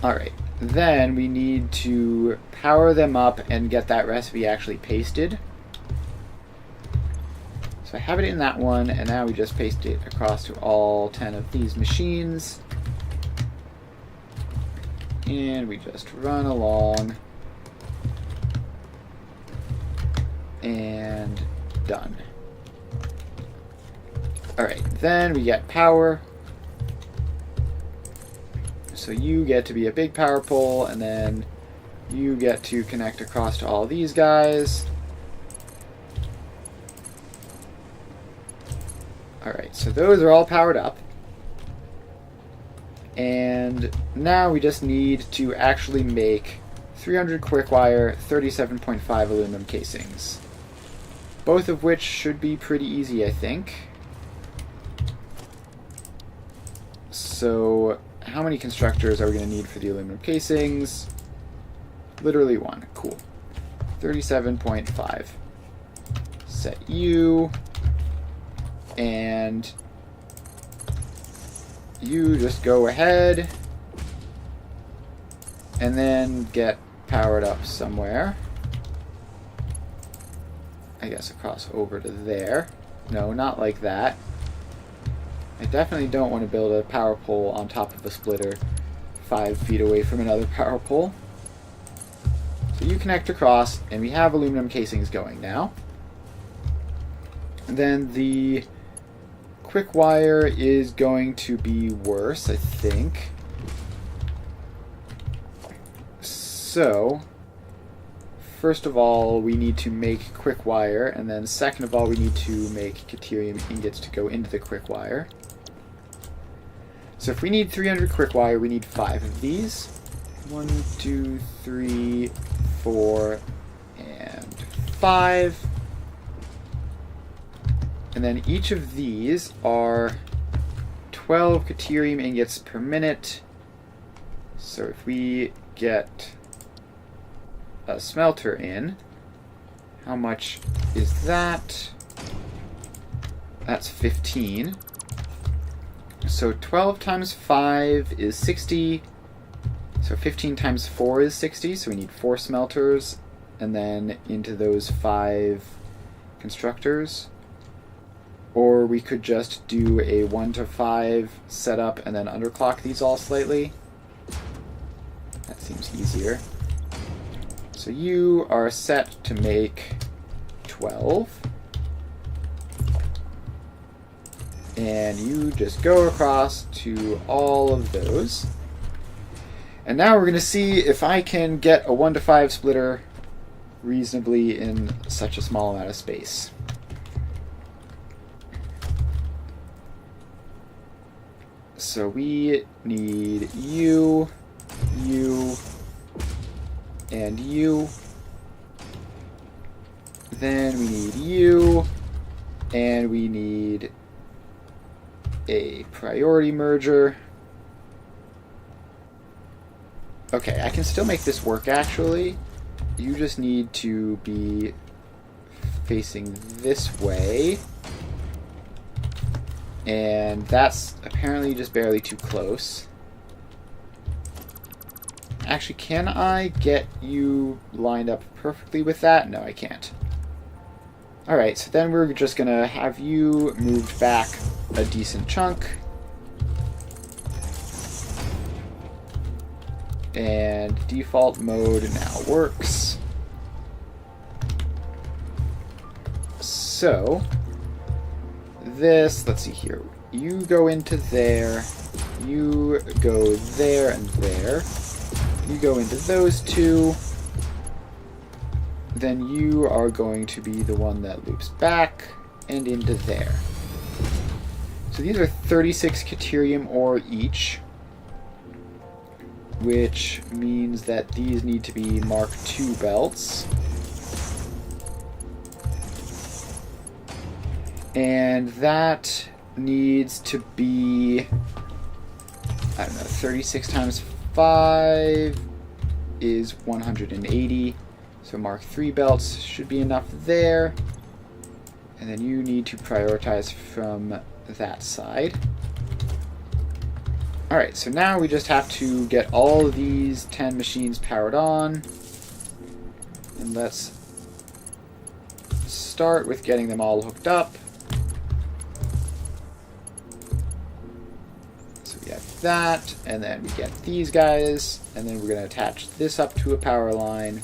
Alright, then we need to power them up and get that recipe actually pasted. So I have it in that one, and now we just paste it across to all 10 of these machines. And we just run along. And done. Alright, then we get power. So you get to be a big power pole, and then you get to connect across to all these guys. Alright, so those are all powered up. And now we just need to actually make 300 quick wire, 37.5 aluminum casings. Both of which should be pretty easy, I think. So how many constructors are we going to need for the aluminum casings? Literally one. Cool. 37.5. Set you. And you just go ahead and then get powered up somewhere. I guess across over to there. No, not like that. I definitely don't want to build a power pole on top of a splitter 5 feet away from another power pole. So you connect across, and we have aluminum casings going now. And then the quick wire is going to be worse, I think. So, first of all, we need to make quick wire, and then second of all, we need to make deuterium ingots to go into the quick wire. So if we need 300 quick wire, we need 5 of these. 1, 2, 3, 4, and 5. And then each of these are 12 deuterium ingots per minute. So if we get a smelter in, how much is that? That's 15. So 12 times 5 is 60. So 15 times 4 is 60. So we need 4 smelters. and then into those 5 constructors. Or we could just do a 1 to 5 setup and then underclock these all slightly. That seems easier. So you are set to make 12. And you just go across to all of those. And now we're going to see if I can get a 1 to 5 splitter reasonably in such a small amount of space. So we need you, you, and you. Then we need you, and we need a priority merger. Okay, I can still make this work actually. You just need to be facing this way. And that's apparently just barely too close. Actually, can I get you lined up perfectly with that? No, I can't. Alright, so then we're just going to have you moved back a decent chunk. And default mode now works. So, this, let's see here. You go into there. You go there and there. You go into those 2. Then you are going to be the one that loops back and into there. So these are 36 Caterium ore each, which means that these need to be Mark II belts. And that needs to be, I don't know, 36 times 5 is 180. So Mark III belts should be enough there. And then you need to prioritize from that side. Alright, so now we just have to get all of these 10 machines powered on. And let's start with getting them all hooked up. So we have that, and then we get these guys, and then we're going to attach this up to a power line.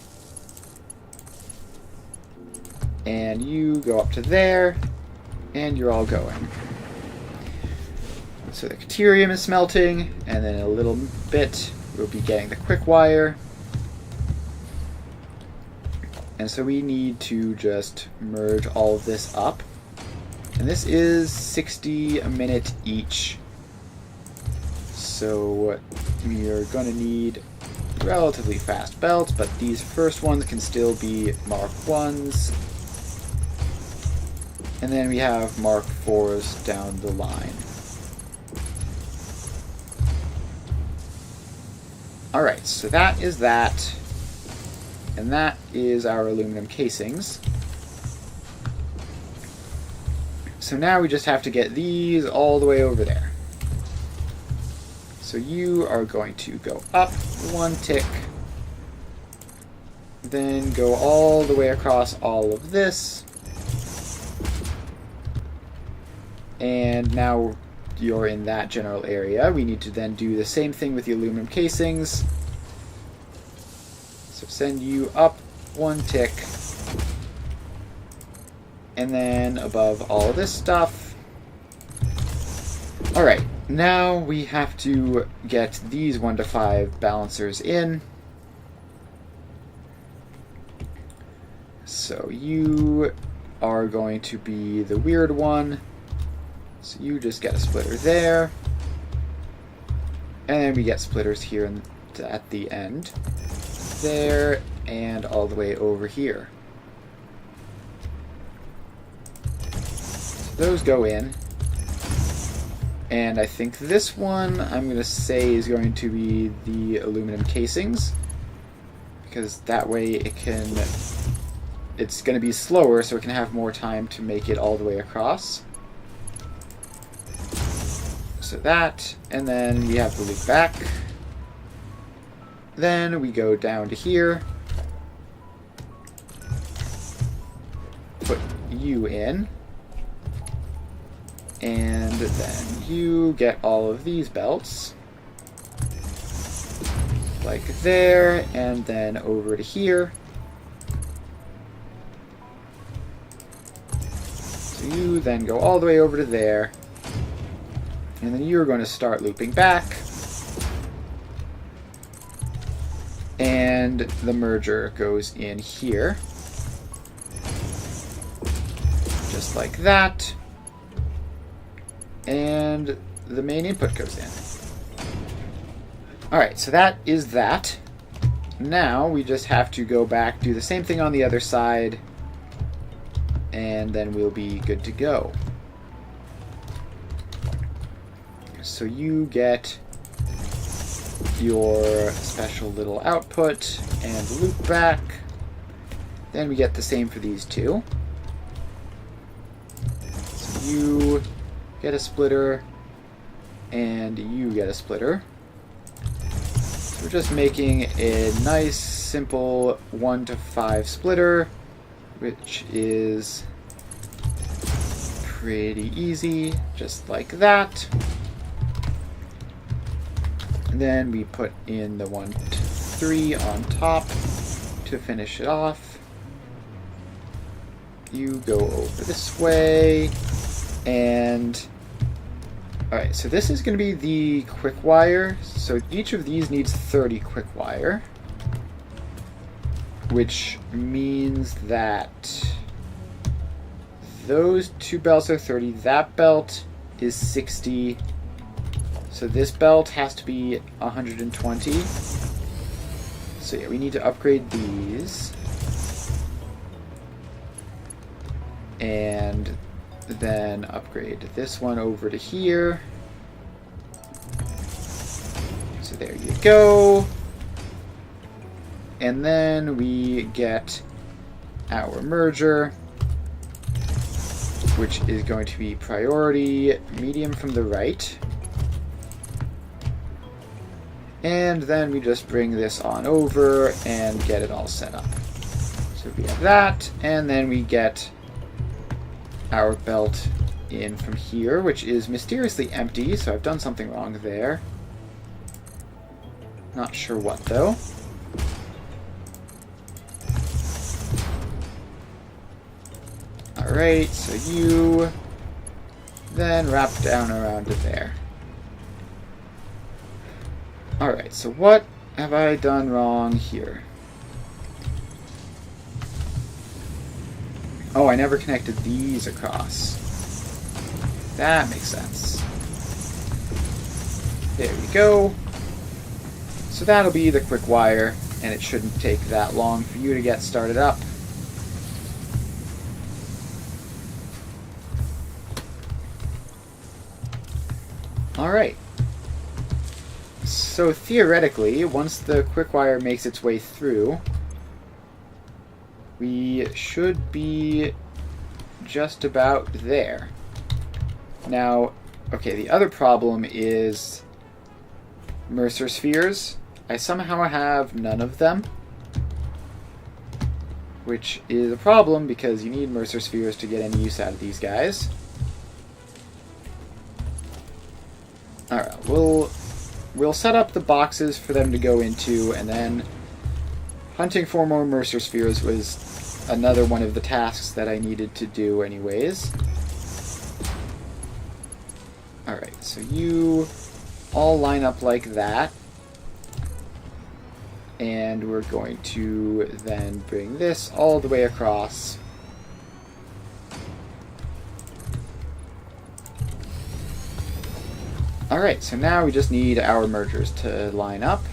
And you go up to there, and you're all going. So the Caterium is smelting, and then in a little bit we'll be getting the quick wire. And so we need to just merge all of this up. And this is 60 a minute each. So we are going to need relatively fast belts, but these first ones can still be Mark 1s. And then we have Mark 4s down the line. Alright, so that is that. And that is our aluminum casings. So now we just have to get these all the way over there. So you are going to go up 1 tick. Then go all the way across all of this. And now you're in that general area. We need to then do the same thing with the aluminum casings. So send you up 1 tick. And then above all this stuff. Alright, now we have to get these 1 to 5 balancers in. So you are going to be the weird one. So you just get a splitter there. And then we get splitters here at the end. There, and all the way over here. So those go in. And I think this one, I'm going to say, is going to be the aluminum casings. Because that way it's going to be slower, so it can have more time to make it all the way across. So that, and then we have the loop back. Then we go down to here. you in. And then you get all of these belts. Like there, and then over to here. So you then go all the way over to there. And then you're going to start looping back. And the merger goes in here. Just like that. And the main input goes in. Alright, so that is that. Now we just have to go back, do the same thing on the other side, and then we'll be good to go. So you get your special little output and loop back. Then we get the same for these two. So you get a splitter, and you get a splitter. So we're just making a nice, simple 1 to 5 splitter, which is pretty easy, just like that. And then we put in the 1 to 3 on top to finish it off. You go over this way, and alright, so this is going to be the quick wire. So each of these needs 30 quick wire, which means that those two belts are 30. That belt is 60. So this belt has to be 120. So yeah, we need to upgrade these. And then upgrade this one over to here. So there you go. And then we get our merger, which is going to be priority medium from the right. And then we just bring this on over and get it all set up. So we have that, and then we get our belt in from here, which is mysteriously empty, so I've done something wrong there. Not sure what, though. Alright, so you then wrap down around to there. Alright, so what have I done wrong here? Oh, I never connected these across. That makes sense. There we go. So that'll be the quick wire, and it shouldn't take that long for you to get started up. Alright. So theoretically, once the quick wire makes its way through, we should be just about there. Now, okay, the other problem is Mercer spheres. I somehow have none of them, which is a problem because you need Mercer spheres to get any use out of these guys. Alright, we'll set up the boxes for them to go into, and then hunting for more Mercer spheres was another one of the tasks that I needed to do anyways. Alright, so you all line up like that. And we're going to then bring this all the way across. Alright, so now we just need our mergers to line up.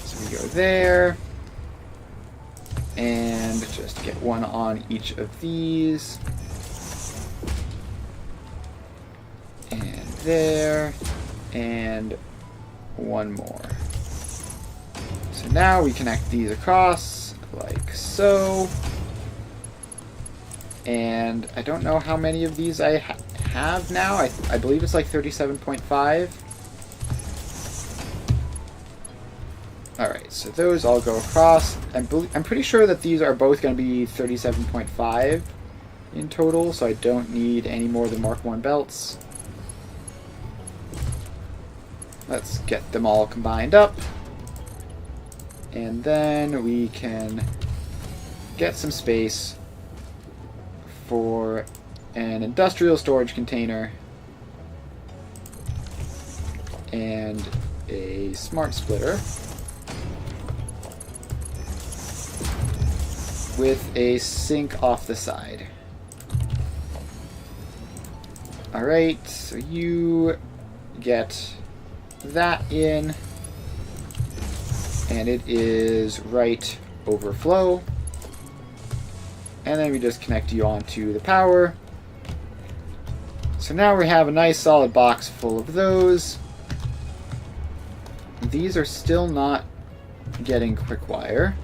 So we go there. And just get one on each of these. And there. And one more. So now we connect these across, like so. And I don't know how many of these I have now. I believe it's like 37.5. Alright, so those all go across. I'm pretty sure that these are both going to be 37.5 in total, so I don't need any more than Mark 1 belts. Let's get them all combined up. And then we can get some space for an industrial storage container and a smart splitter with a sink off the side. Alright, so you get that in, and it is right overflow. And then we just connect you onto the power. So now we have a nice solid box full of those. These are still not getting quick wire,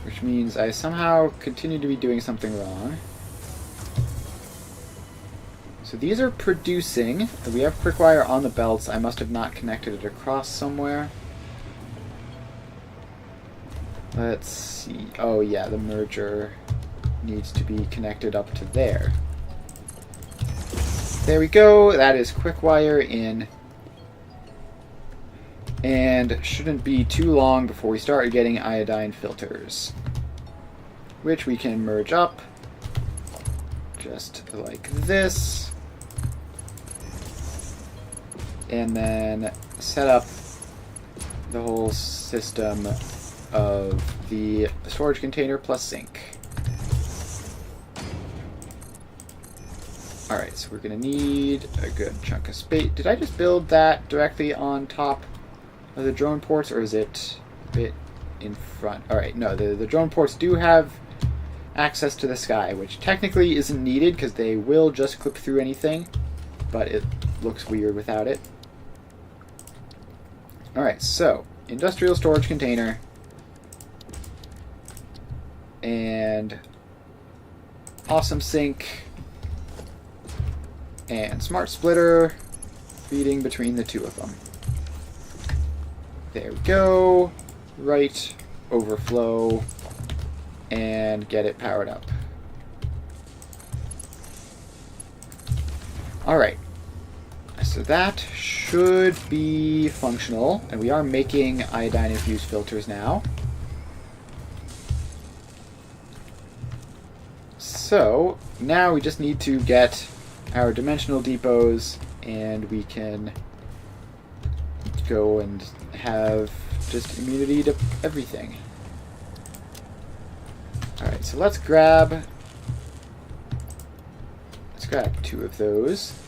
which means I somehow continue to be doing something wrong. So these are producing. We have quick wire on the belts. I must have not connected it across somewhere. Let's see. Oh yeah, the merger needs to be connected up to there. There we go. That is quick wire in. And shouldn't be too long before we start getting iodine filters, which we can merge up just like this. And then set up the whole system of the storage container plus sink. Alright, so we're going to need a good chunk of space. Did I just build that directly on top of the drone ports, or is it a bit in front? Alright, no, the drone ports do have access to the sky, which technically isn't needed because they will just clip through anything, but it looks weird without it. Alright, so industrial storage container and awesome sink and smart splitter feeding between the two of them. There we go. Right overflow and get it powered up. Alright. So that should be functional, and we are making iodine infused filters now. So now we just need to get our dimensional depots, and we can go and have just immunity to everything. Alright, so let's grab two of those.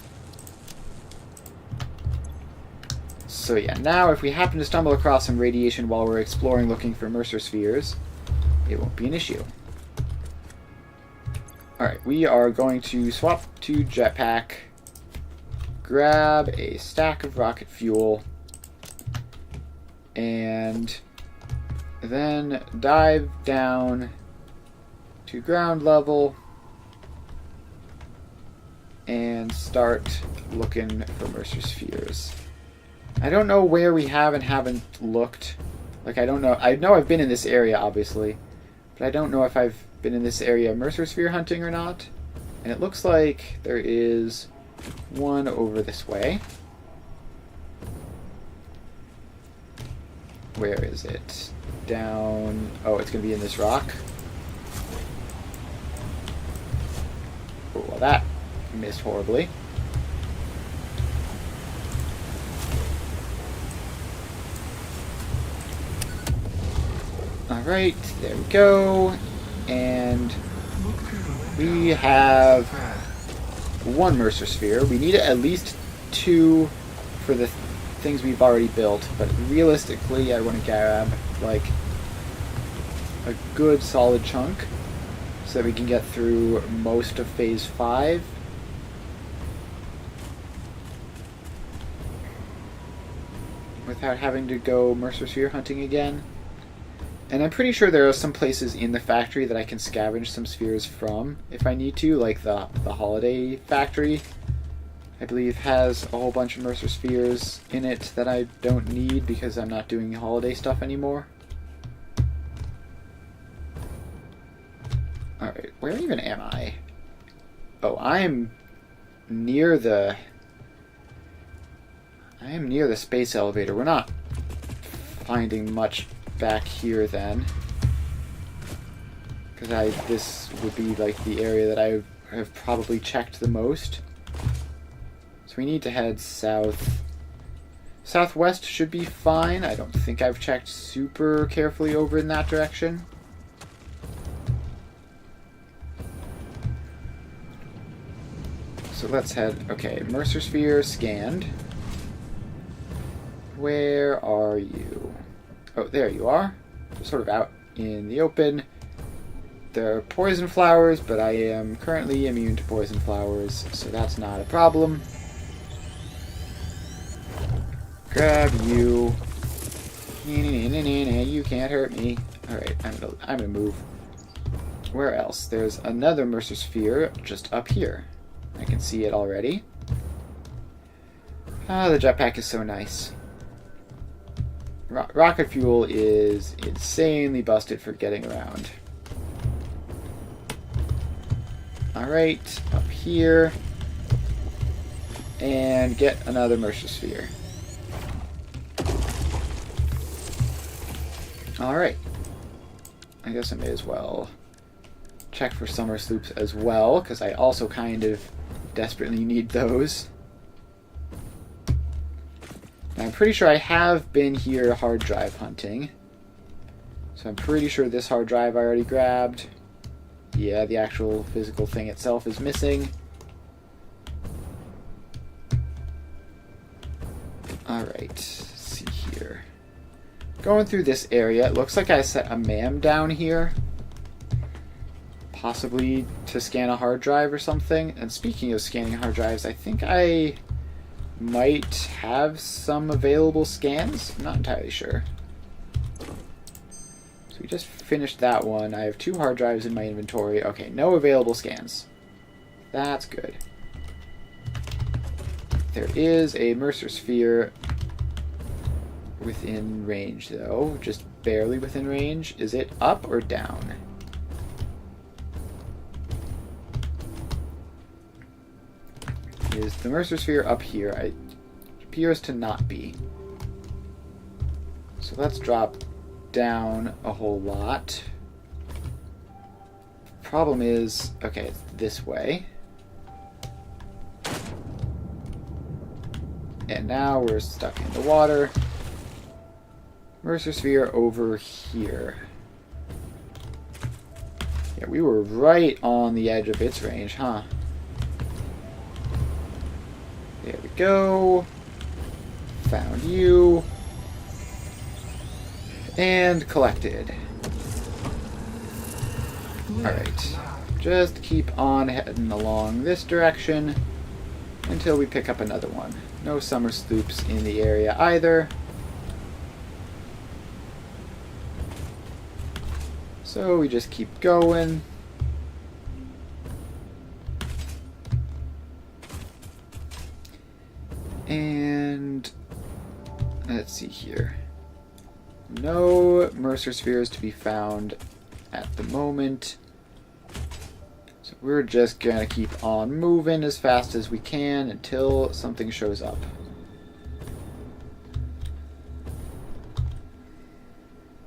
So yeah, now if we happen to stumble across some radiation while we're exploring looking for Mercer spheres, it won't be an issue. Alright, we are going to swap to jetpack, grab a stack of rocket fuel, and then dive down to ground level and start looking for Mercer spheres. I don't know where we have and haven't looked. Like, I don't know. I know I've been in this area, obviously, but I don't know if I've been in this area Mercer sphere hunting or not. And it looks like there is one over this way. Where is it? Down... Oh, it's going to be in this rock. Oh, well, that missed horribly. Alright, there we go. And we have one Mercer sphere. We need at least two for the things we've already built, but realistically I want to grab like a good solid chunk so that we can get through most of phase 5. Without having to go Mercer sphere hunting again. And I'm pretty sure there are some places in the factory that I can scavenge some spheres from if I need to, like the holiday factory. I believe has a whole bunch of Mercer Spheres in it that I don't need because I'm not doing holiday stuff anymore. Alright, where even am I? Oh, I'm near the space elevator. We're not finding much back here then. Because this would be like the area that I have probably checked the most. So we need to head south. Southwest should be fine. I don't think I've checked super carefully over in that direction. So let's head... Okay, Mercer Sphere scanned. Where are you? Oh, there you are. Just sort of out in the open. There are poison flowers, but I am currently immune to poison flowers, so that's not a problem. Grab you. You can't hurt me. Alright, I'm gonna move. Where else? There's another Mercer Sphere just up here. I can see it already. Ah, the jetpack is so nice. Rocket fuel is insanely busted for getting around. Alright, up here. And get another Mercer Sphere. Alright. I guess I may as well check for summer sloops as well, because I also kind of desperately need those. Now, I'm pretty sure I have been here hard drive hunting. So I'm pretty sure this hard drive I already grabbed. Yeah, the actual physical thing itself is missing. Alright, let's see here. Going through this area, it looks like I set a MAM down here. Possibly to scan a hard drive or something. And speaking of scanning hard drives, I think I might have some available scans. I'm not entirely sure. So we just finished that one. I have 2 hard drives in my inventory. Okay, no available scans. That's good. There is a Mercer Sphere within range, though. Just barely within range. Is it up or down? Is the Mercer Sphere up here? It appears to not be. So let's drop down a whole lot. Problem is, okay, it's this way. And now we're stuck in the water. Mercer Sphere over here. Yeah, we were right on the edge of its range, huh? There we go. Found you. And collected. Alright. Just keep on heading along this direction until we pick up another one. No summer sloops in the area either. So we just keep going. And let's see here. No Mercer Spheres to be found at the moment. So we're just gonna keep on moving as fast as we can until something shows up.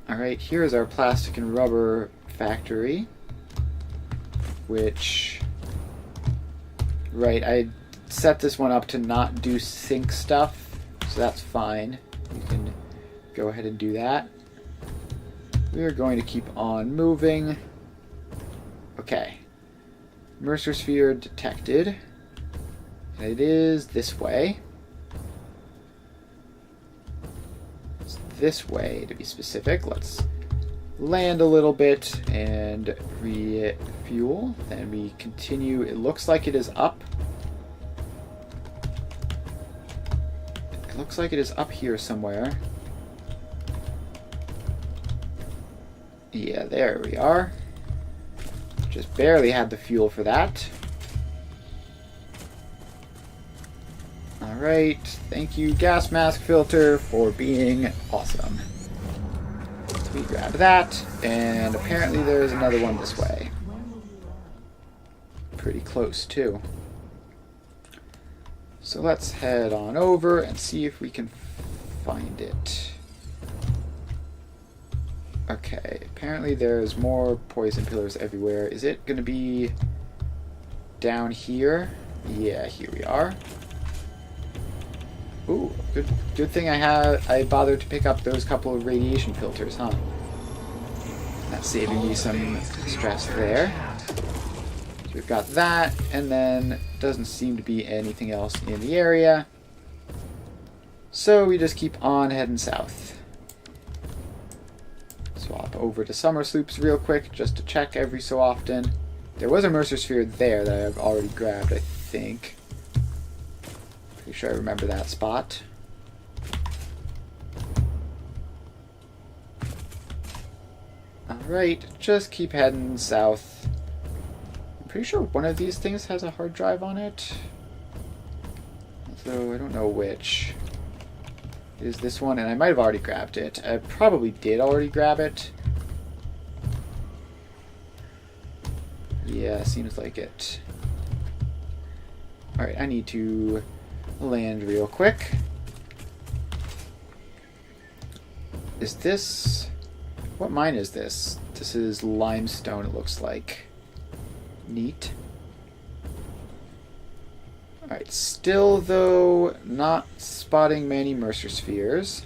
Alright, here's our plastic and rubber factory. Which... Right, I set this one up to not do sync stuff, so that's fine. You can go ahead and do that. We are going to keep on moving. Okay. Mercer Sphere detected. And it is this way. It's this way, to be specific. Let's land a little bit and refuel. Then we continue. It looks like it is up. It looks like it is up here somewhere. Yeah, there we are. Just barely had the fuel for that. Alright, thank you, gas mask filter, for being awesome. So we grab that, and apparently there's another one this way. Pretty close, too. So let's head on over and see if we can find it. Okay, apparently there's more poison pillars everywhere. Is it going to be down here? Yeah, here we are. Ooh, good thing I bothered to pick up those couple of radiation filters, huh? That's saving me some stress there. So we've got that, and then doesn't seem to be anything else in the area. So we just keep on heading south. Swap over to summer sloops real quick, just to check every so often. There was a Mercer Sphere there that I've already grabbed, I think. Pretty sure I remember that spot. Alright, just keep heading south. I'm pretty sure one of these things has a hard drive on it. Although I don't know which. It is this one, and I might have already grabbed it. I probably did already grab it. Yeah, seems like it. Alright, I need to land real quick. Is this... What mine is this? This is limestone, it looks like. Neat. Alright, still, though, not spotting many Mercer Spheres.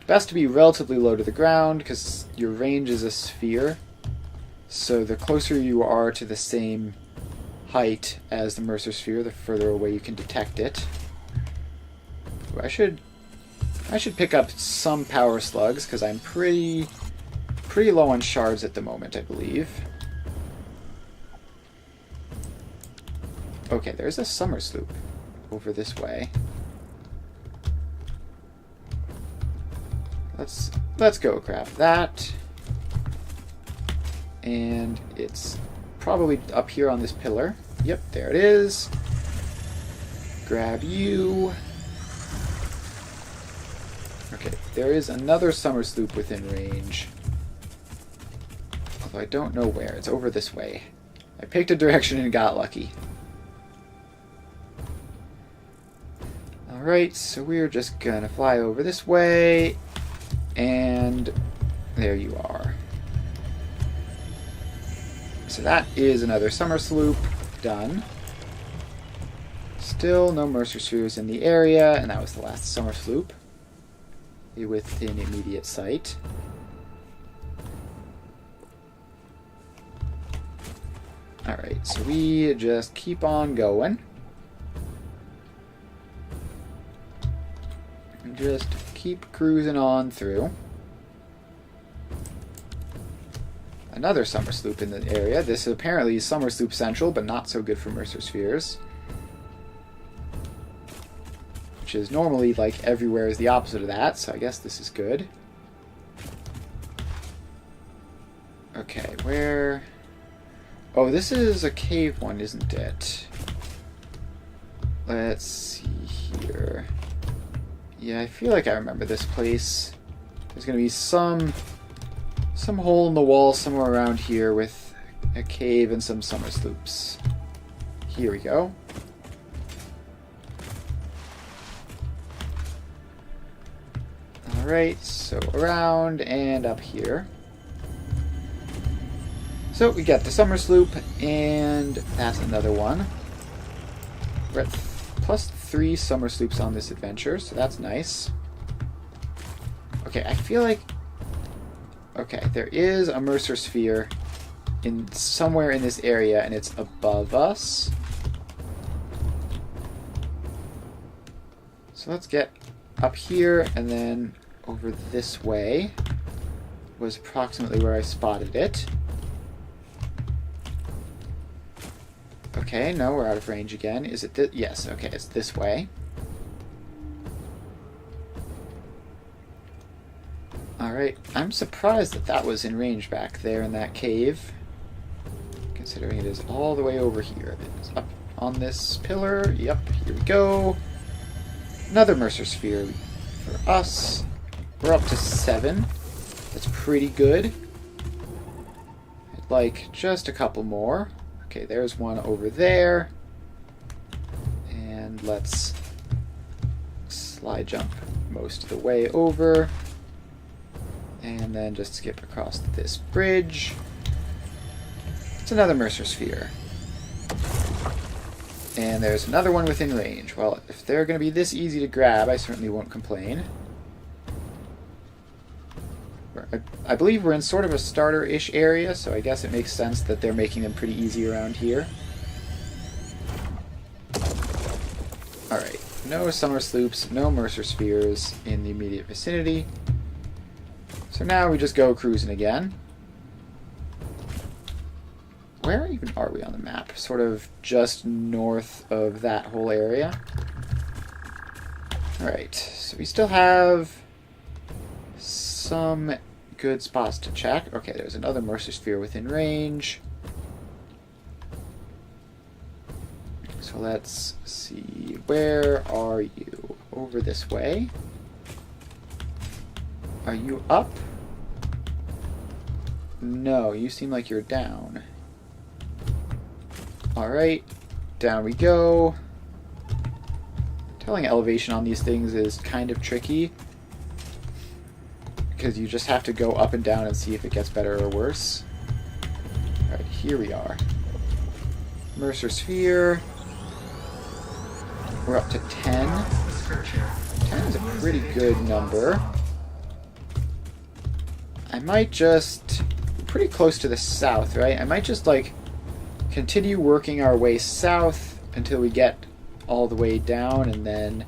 Best to be relatively low to the ground, because your range is a sphere. So the closer you are to the same height as the Mercer Sphere, the further away you can detect it. Ooh, I should pick up some power slugs, because I'm pretty low on shards at the moment, I believe. Okay, there's a summer sloop over this way. Let's go grab that. And it's probably up here on this pillar. Yep, there it is. Grab you. Okay, there is another summer sloop within range. Although I don't know where. It's over this way. I picked a direction and got lucky. Alright, so we're just gonna fly over this way. And there you are. So that is another summer sloop. Done. Still no Mercer Spheres in the area, and that was the last summer sloop. Within immediate sight. Alright, so we just keep on going. And just keep cruising on through. Another summer sloop in the area. This is apparently summer sloop central, but not so good for Mercer Spheres. Which is normally, like, everywhere is the opposite of that, so I guess this is good. Okay, where... Oh, this is a cave one, isn't it? Let's see here. Yeah, I feel like I remember this place. There's gonna be some hole in the wall somewhere around here with a cave and some summer sloops. Here we go. Alright, so around and up here. So we got the summer sloop, and that's another one. We're at plus 3 summer sloops on this adventure, so that's nice. Okay, I feel like... Okay, there is a Mercer Sphere in somewhere in this area, and it's above us. So let's get up here, and then over this way was approximately where I spotted it. Okay, no, we're out of range again. Is it yes, okay, it's this way. Alright, I'm surprised that that was in range back there in that cave, considering it is all the way over here. It's up on this pillar. Yep, here we go. Another Mercer Sphere for us. We're up to 7. That's pretty good. I'd like just a couple more. Okay, there's one over there. And let's slide jump most of the way over. And then just skip across this bridge. It's another Mercer Sphere. And there's another one within range. Well, if they're going to be this easy to grab, I certainly won't complain. I believe we're in sort of a starter-ish area, so I guess it makes sense that they're making them pretty easy around here. Alright, no Summer Sloops, no Mercer Spheres in the immediate vicinity. So now we just go cruising again. Where even are we on the map? Sort of just north of that whole area. Alright, so we still have some good spots to check. Okay, there's another Mercer Sphere within range. So let's see. Where are you? Over this way. Are you up? No, you seem like you're down. Alright, down we go. Telling elevation on these things is kind of tricky, because you just have to go up and down and see if it gets better or worse. Alright, here we are. Mercer Sphere. We're up to 10. 10 is a pretty good number. I might just... pretty close to the south, right? I might just, like, continue working our way south until we get all the way down, and then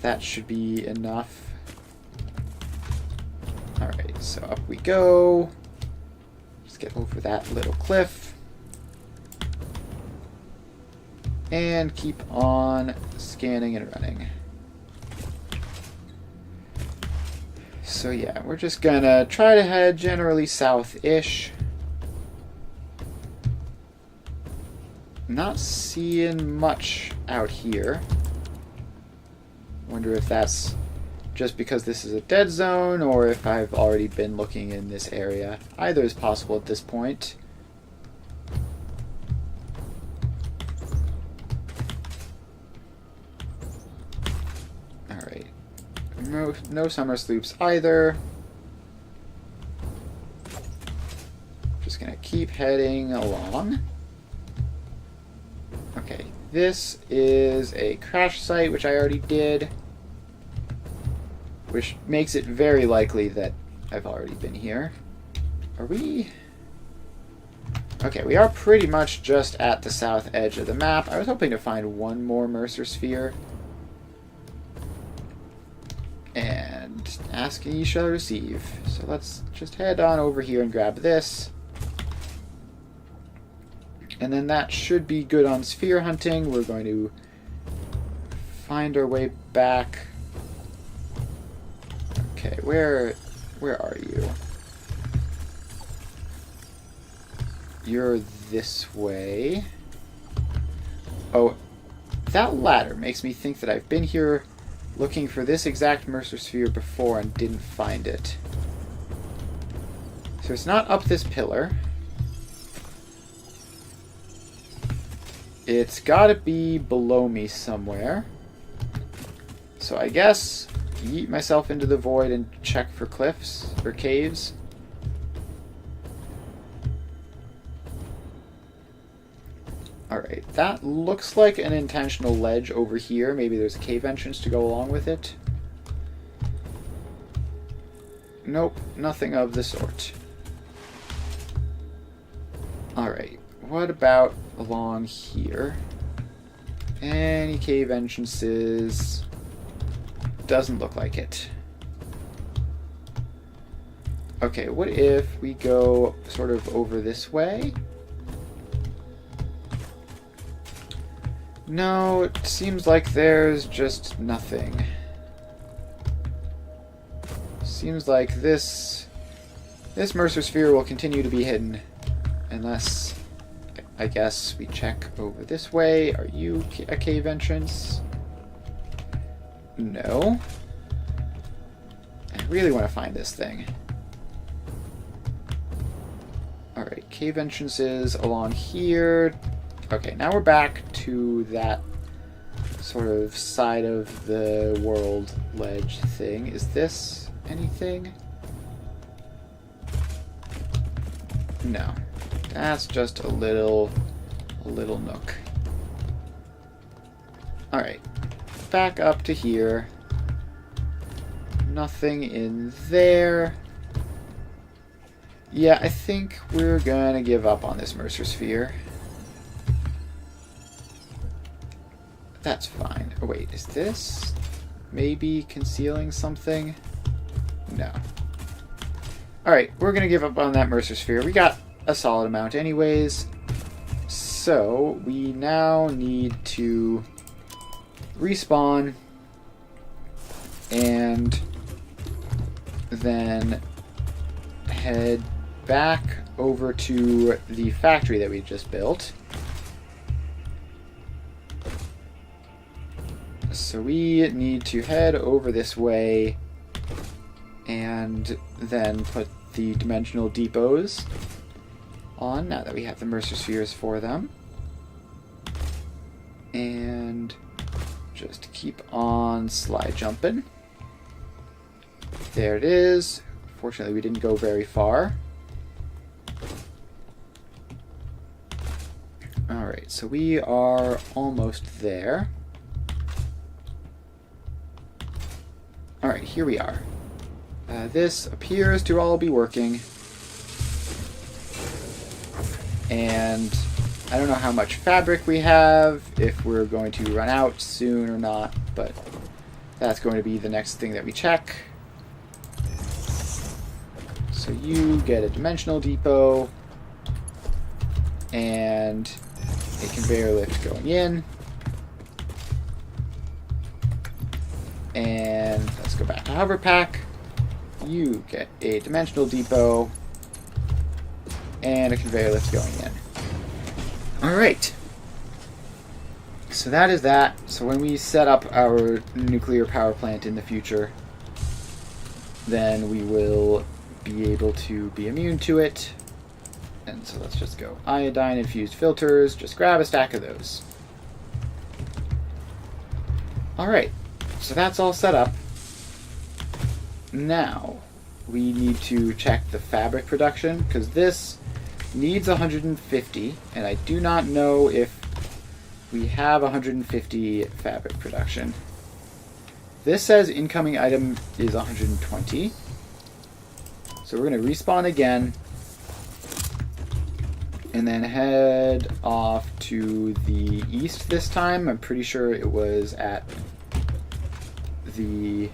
that should be enough. Alright, so up we go. Just get over that little cliff. And keep on scanning and running. So yeah, we're just gonna try to head generally south-ish. Not seeing much out here. Wonder if that's just because this is a dead zone, or if I've already been looking in this area. Either is possible at this point. Alright. No Summer Sloops either. Just gonna keep heading along. Okay, this is a crash site, which I already did, which makes it very likely that I've already been here. Are we? Okay, we are pretty much just at the south edge of the map. I was hoping to find one more Mercer Sphere. And asking ye shall receive. So let's just head on over here and grab this. And then that should be good on sphere hunting. We're going to find our way back. Okay, where are you? You're this way. Oh, that ladder makes me think that I've been here looking for this exact Mercer Sphere before and didn't find it. So it's not up this pillar. It's gotta be below me somewhere. So I guess yeet myself into the void and check for cliffs or caves. Alright, that looks like an intentional ledge over here. Maybe there's a cave entrance to go along with it. Nope, nothing of the sort. Alright, what about along here? Any cave entrances? Doesn't look like it. Okay, what if we go sort of over this way? No, it seems like there's just nothing. Seems like this Mercer Sphere will continue to be hidden unless I guess we check over this way. Are you a cave entrance? No. I really want to find this thing. Alright, cave entrances along here. Okay, now we're back to that sort of side of the world ledge thing. Is this anything? No. That's just a little nook. Alright. Back up to here. Nothing in there. Yeah, I think we're gonna give up on this Mercer Sphere. That's fine. Oh wait, is this maybe concealing something? No. Alright, we're gonna give up on that Mercer Sphere. We got a solid amount anyways. So, we now need to respawn and then head back over to the factory that we just built. So we need to head over this way and then put the dimensional depots on now that we have the Mercer Spheres for them. And just keep on slide jumping. There it is. Fortunately, we didn't go very far. Alright, so we are almost there. Alright, here we are. This appears to all be working. And I don't know how much fabric we have, if we're going to run out soon or not, but that's going to be the next thing that we check. So you get a dimensional depot and a conveyor lift going in. And let's go back to hover pack. You get a dimensional depot and a conveyor lift going in. Alright. So that is that. So when we set up our nuclear power plant in the future, then we will be able to be immune to it. And so let's just go iodine infused filters. Just grab a stack of those. Alright. So that's all set up. Now, we need to check the fabric production, because this needs 150, and I do not know if we have 150 fabric production. This says incoming item is 120. So we're going to respawn again, and then head off to the east this time. I'm pretty sure it was at the...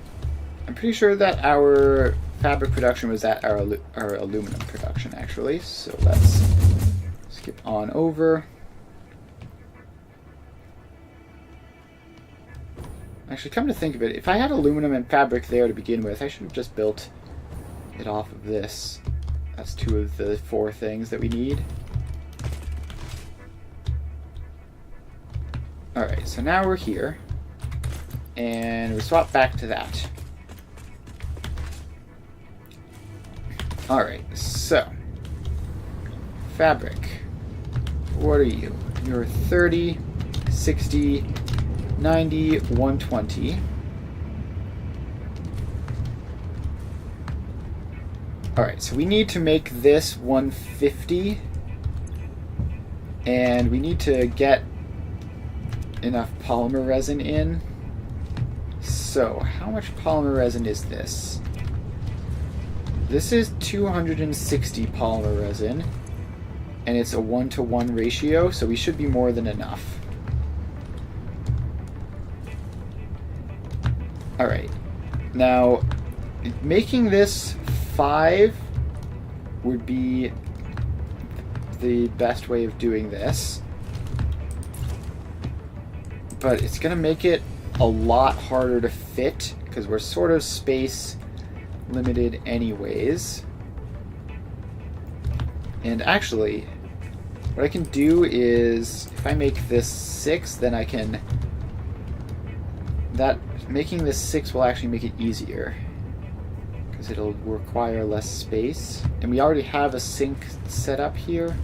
I'm pretty sure that our fabric production was at our aluminum production, actually. So let's skip on over. Actually, come to think of it, if I had aluminum and fabric there to begin with, I should have just built it off of this. That's 2 of the 4 things that we need. Alright, so now we're here. And we swap back to that. Alright, so fabric. What are you? You're 30, 60, 90, 120. Alright, so we need to make this 150. And we need to get enough polymer resin in. So, how much polymer resin is this? This is 260 polymer resin, and it's a 1-to-1 ratio, so we should be more than enough. Alright, now, making this 5 would be the best way of doing this, but it's going to make it a lot harder to fit, because we're sort of space limited anyways. And actually, What I can do is, if I make this 6, then I can... Making this 6 will actually make it easier. Because it'll require less space. And we already have a sink set up here.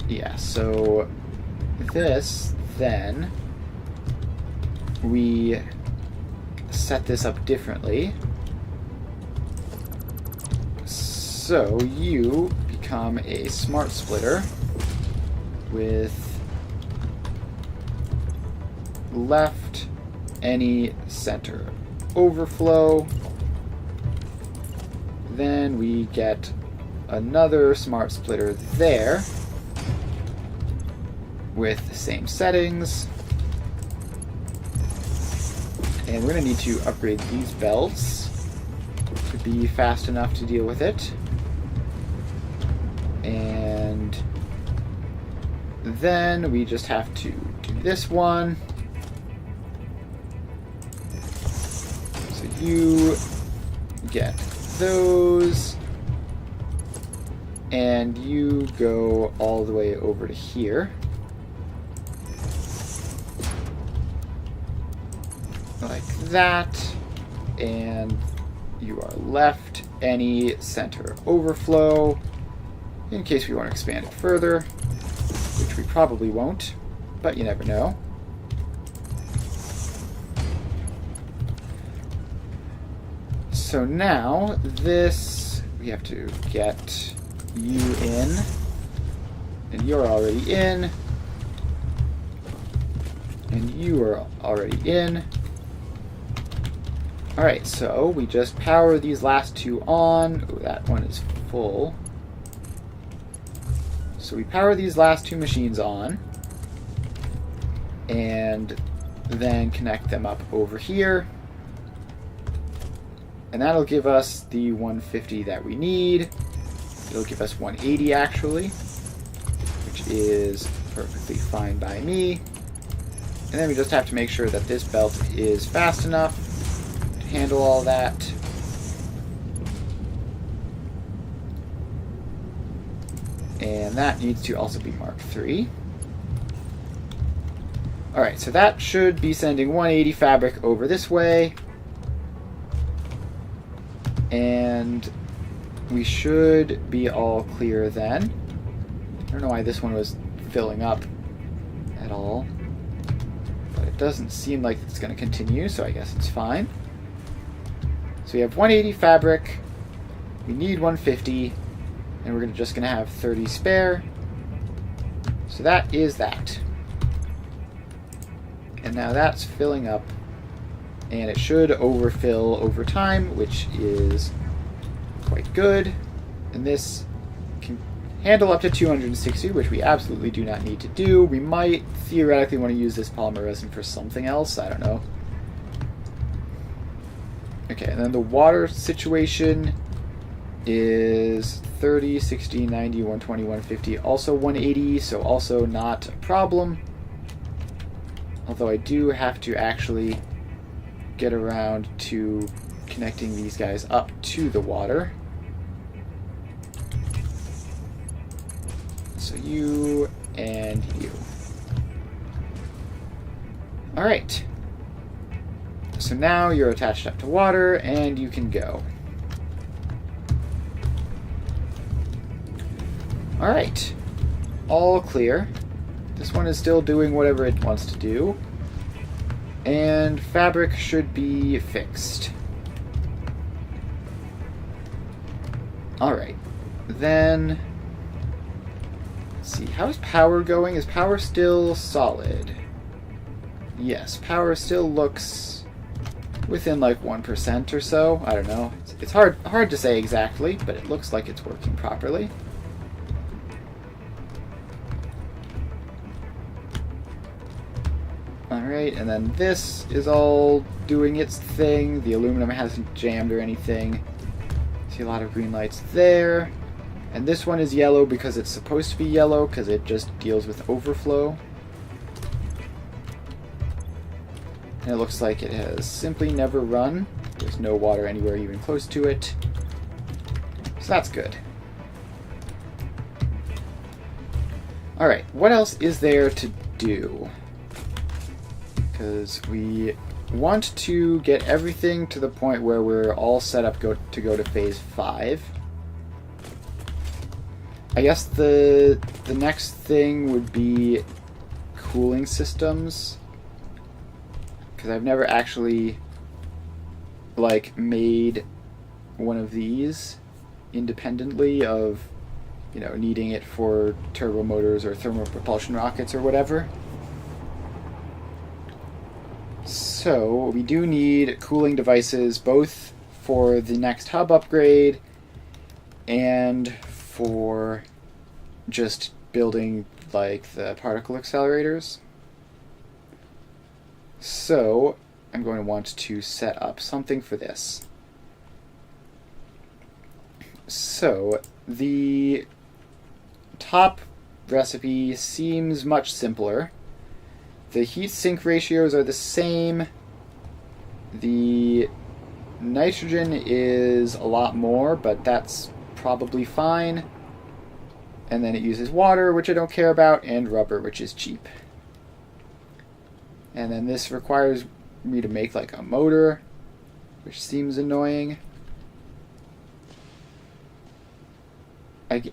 Yeah, so this, then, we set this up differently. So you become a smart splitter with left any center overflow. Then we get another smart splitter there with the same settings. And we're going to need to upgrade these belts to be fast enough to deal with it. And then we just have to do this one. So you get those. And you go all the way over to here. Like that. And you are left any center overflow in case we want to expand it further, which we probably won't, but you never know. So now this, we have to get you in, and you're already in, and you are already in. Alright, so we just power these last two on. Oh, that one is full. So we power these last two machines on, and then connect them up over here. And that'll give us the 150 that we need. It'll give us 180 actually, which is perfectly fine by me. And then we just have to make sure that this belt is fast enough to handle all that. And that needs to also be Mark III. Alright, so that should be sending 180 fabric over this way. And we should be all clear then. I don't know why this one was filling up at all. But it doesn't seem like it's going to continue, so I guess it's fine. So we have 180 fabric. We need 150. And we're just going to have 30 spare. So that is that. And now that's filling up. And it should overfill over time, which is quite good. And this can handle up to 260, which we absolutely do not need to do. We might theoretically want to use this polymer resin for something else. I don't know. Okay, and then the water situation is 30, 60, 90, 120, 150, also 180, so also not a problem. Although I do have to actually get around to connecting these guys up to the water. So you and you. Alright. So now you're attached up to water and you can go. Alright, all clear. This one is still doing whatever it wants to do. And fabric should be fixed. Alright, then... Let's see, how's power going? Is power still solid? Yes, power still looks within like 1% or so. I don't know. It's hard to say exactly, but it looks like it's working properly. Alright, and then this is all doing its thing. The aluminum hasn't jammed or anything. See a lot of green lights there. And this one is yellow because it's supposed to be yellow because it just deals with overflow. And it looks like it has simply never run. There's no water anywhere even close to it. So that's good. Alright, what else is there to do? Because we want to get everything to the point where we're all set up to go to phase 5. I guess the next thing would be cooling systems, because I've never actually like made one of these independently of, you know, needing it for turbo motors or thermal propulsion rockets or whatever. So we do need cooling devices both for the next hub upgrade and for just building like the particle accelerators. So I'm going to want to set up something for this. So the top recipe seems much simpler. The heat sink ratios are the same. The nitrogen is a lot more, but that's probably fine. And then it uses water, which I don't care about, and rubber, which is cheap. And then this requires me to make like a motor, which seems annoying.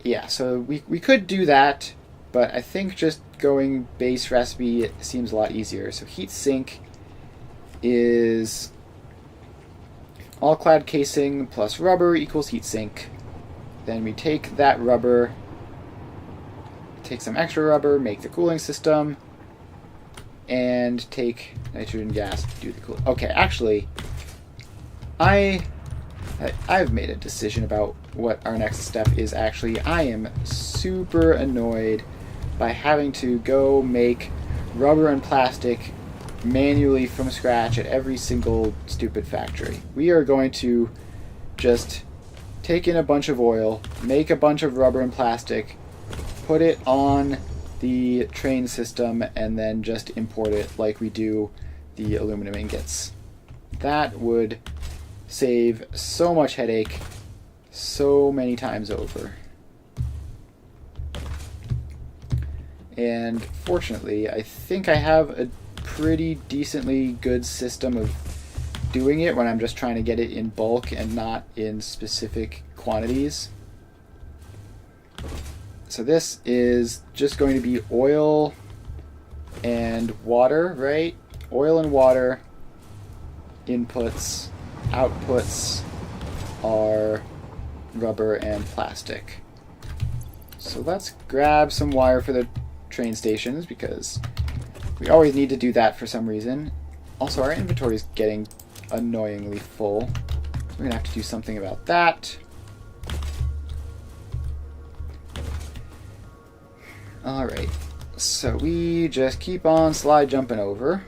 Yeah, so we could do that, but I think just going base recipe seems a lot easier. So heat sink is all clad casing plus rubber equals heat sink. Then we take that rubber, take some extra rubber, make the cooling system, and take nitrogen gas to do the cooling. Okay, actually, I've made a decision about what our next step is actually. I am super annoyed by having to go make rubber and plastic manually from scratch at every single stupid factory. We are going to just take in a bunch of oil, make a bunch of rubber and plastic, put it on the train system, and then just import it like we do the aluminum ingots. That would save so much headache so many times over. And fortunately, I think I have a pretty decently good system of doing it when I'm just trying to get it in bulk and not in specific quantities. So this is just going to be oil and water, right? Oil and water inputs. Outputs are rubber and plastic. So let's grab some wire for the train stations, because we always need to do that for some reason. Also, our inventory is getting annoyingly full, so we're going to have to do something about that. Alright, so we just keep on slide jumping over.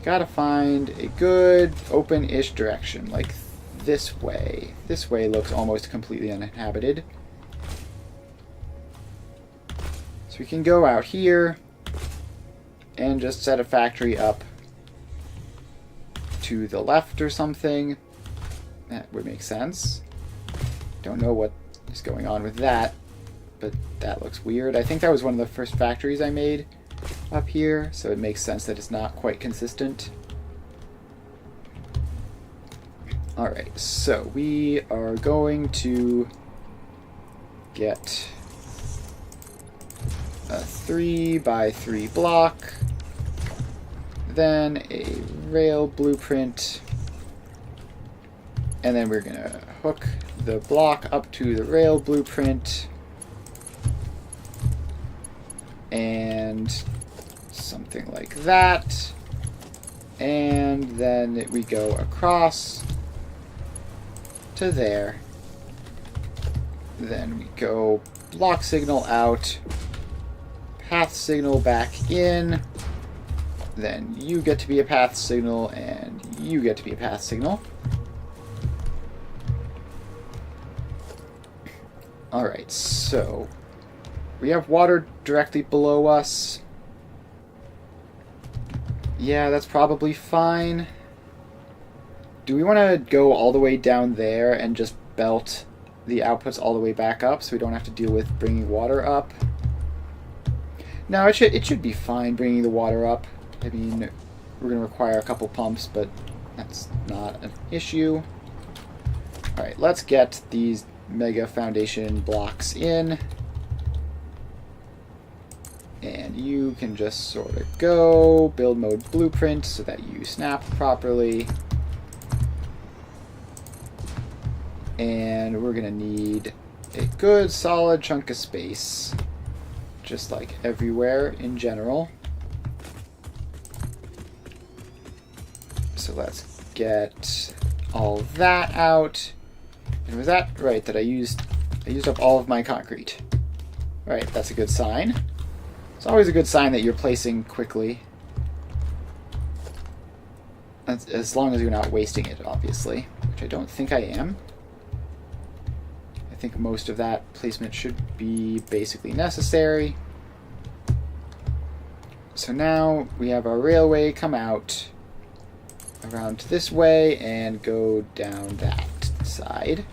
Gotta find a good open-ish direction, like this way. This way looks almost completely uninhabited. So we can go out here and just set a factory up to the left or something. That would make sense. Don't know what is going on with that, but that looks weird. I think that was one of the first factories I made up here, so it makes sense that it's not quite consistent. Alright, so we are going to get a 3x3 block, then a rail blueprint, and then we're going to hook the block up to the rail blueprint, and something like that, and then we go across to there. Then we go block signal out, path signal back in, then you get to be a path signal, and you get to be a path signal. Alright, so we have water directly below us. Yeah, that's probably fine. Do we want to go all the way down there and just belt the outputs all the way back up so we don't have to deal with bringing water up. Now, it should be fine bringing the water up. I mean, we're going to require a couple pumps, but that's not an issue. Alright, let's get these mega foundation blocks in. And you can just sort of go build mode blueprint so that you snap properly. And we're going to need a good solid chunk of space, just like everywhere in general. So let's get all that out. And was that right that I used up all of my concrete? Right, that's a good sign. It's always a good sign that you're placing quickly. As long as you're not wasting it, obviously, which I don't think I am. I think most of that placement should be basically necessary. So now we have our railway come out around this way and go down that side.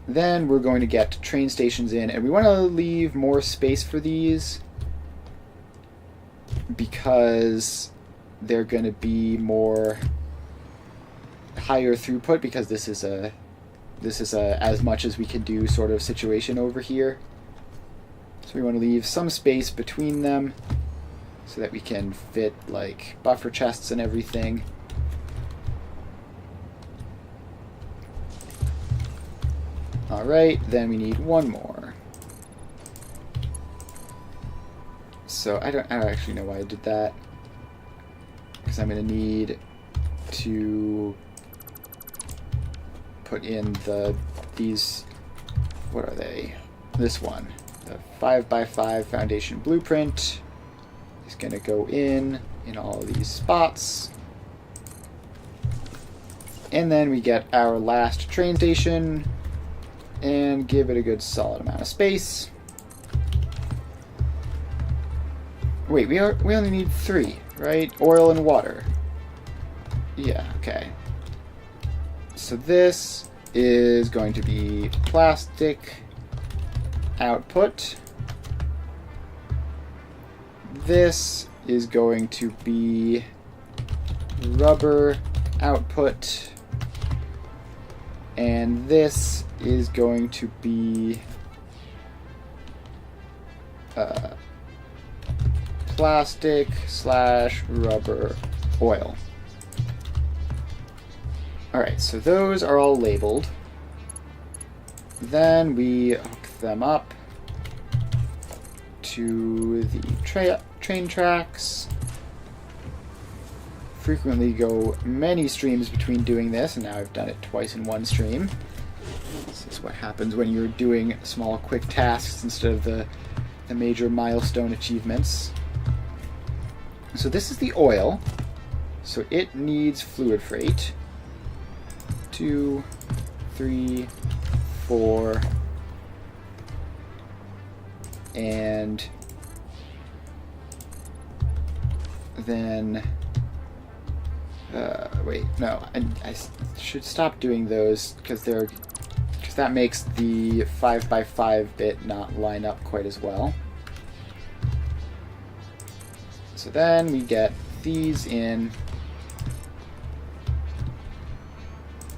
Then we're going to get train stations in, and we want to leave more space for these because they're going to be more higher throughput, because this is a as much as we can do sort of situation over here. So we want to leave some space between them so that we can fit like buffer chests and everything. Alright, then we need one more. So I don't actually know why I did that, because I'm going to need to put in these, what are they? This one, the 5x5 foundation blueprint is going to go in all these spots. And then we get our last train station and give it a good solid amount of space. Wait, we only need 3, right? Oil and water. Yeah, okay. So this is going to be plastic output. This is going to be rubber output. And this is going to be plastic/rubber oil. Alright, so those are all labeled. Then we hook them up to the train tracks. Frequently go many streams between doing this, and now I've done it twice in one stream. This is what happens when you're doing small quick tasks instead of the major milestone achievements. So this is the oil, so it needs fluid freight. 2, 3, 4, and then wait, no, I should stop doing those because that makes the 5x5 bit not line up quite as well. So then we get these in,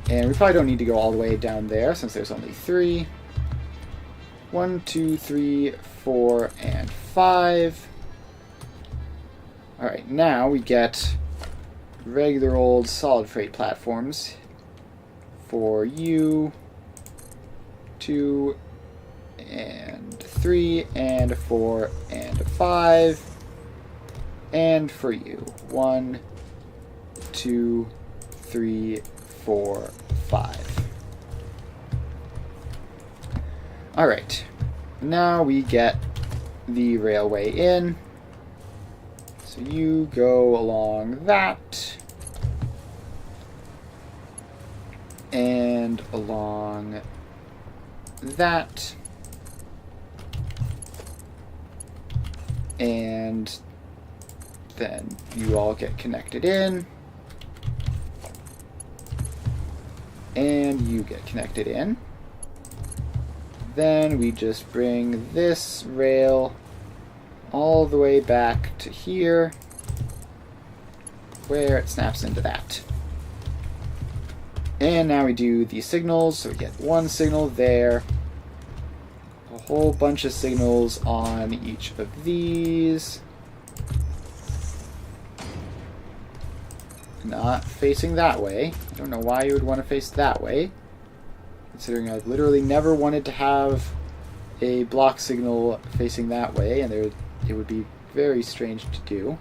and we probably don't need to go all the way down there since there's only 3. 1, 2, 3, 4, and 5. Alright, now we get regular old solid freight platforms for you, 2, and 3, and 4, and 5, and for you, 1, 2, 3, 4, 5. Alright, now we get the railway in. So you go along that, and along that, and then you all get connected in. and you get connected in. Then we just bring this rail all the way back to here, where it snaps into that. And now we do the signals, so we get one signal there, a whole bunch of signals on each of these. Not facing that way. I don't know why you would want to face that way, considering I've literally never wanted to have a block signal facing that way, and it would be very strange to do.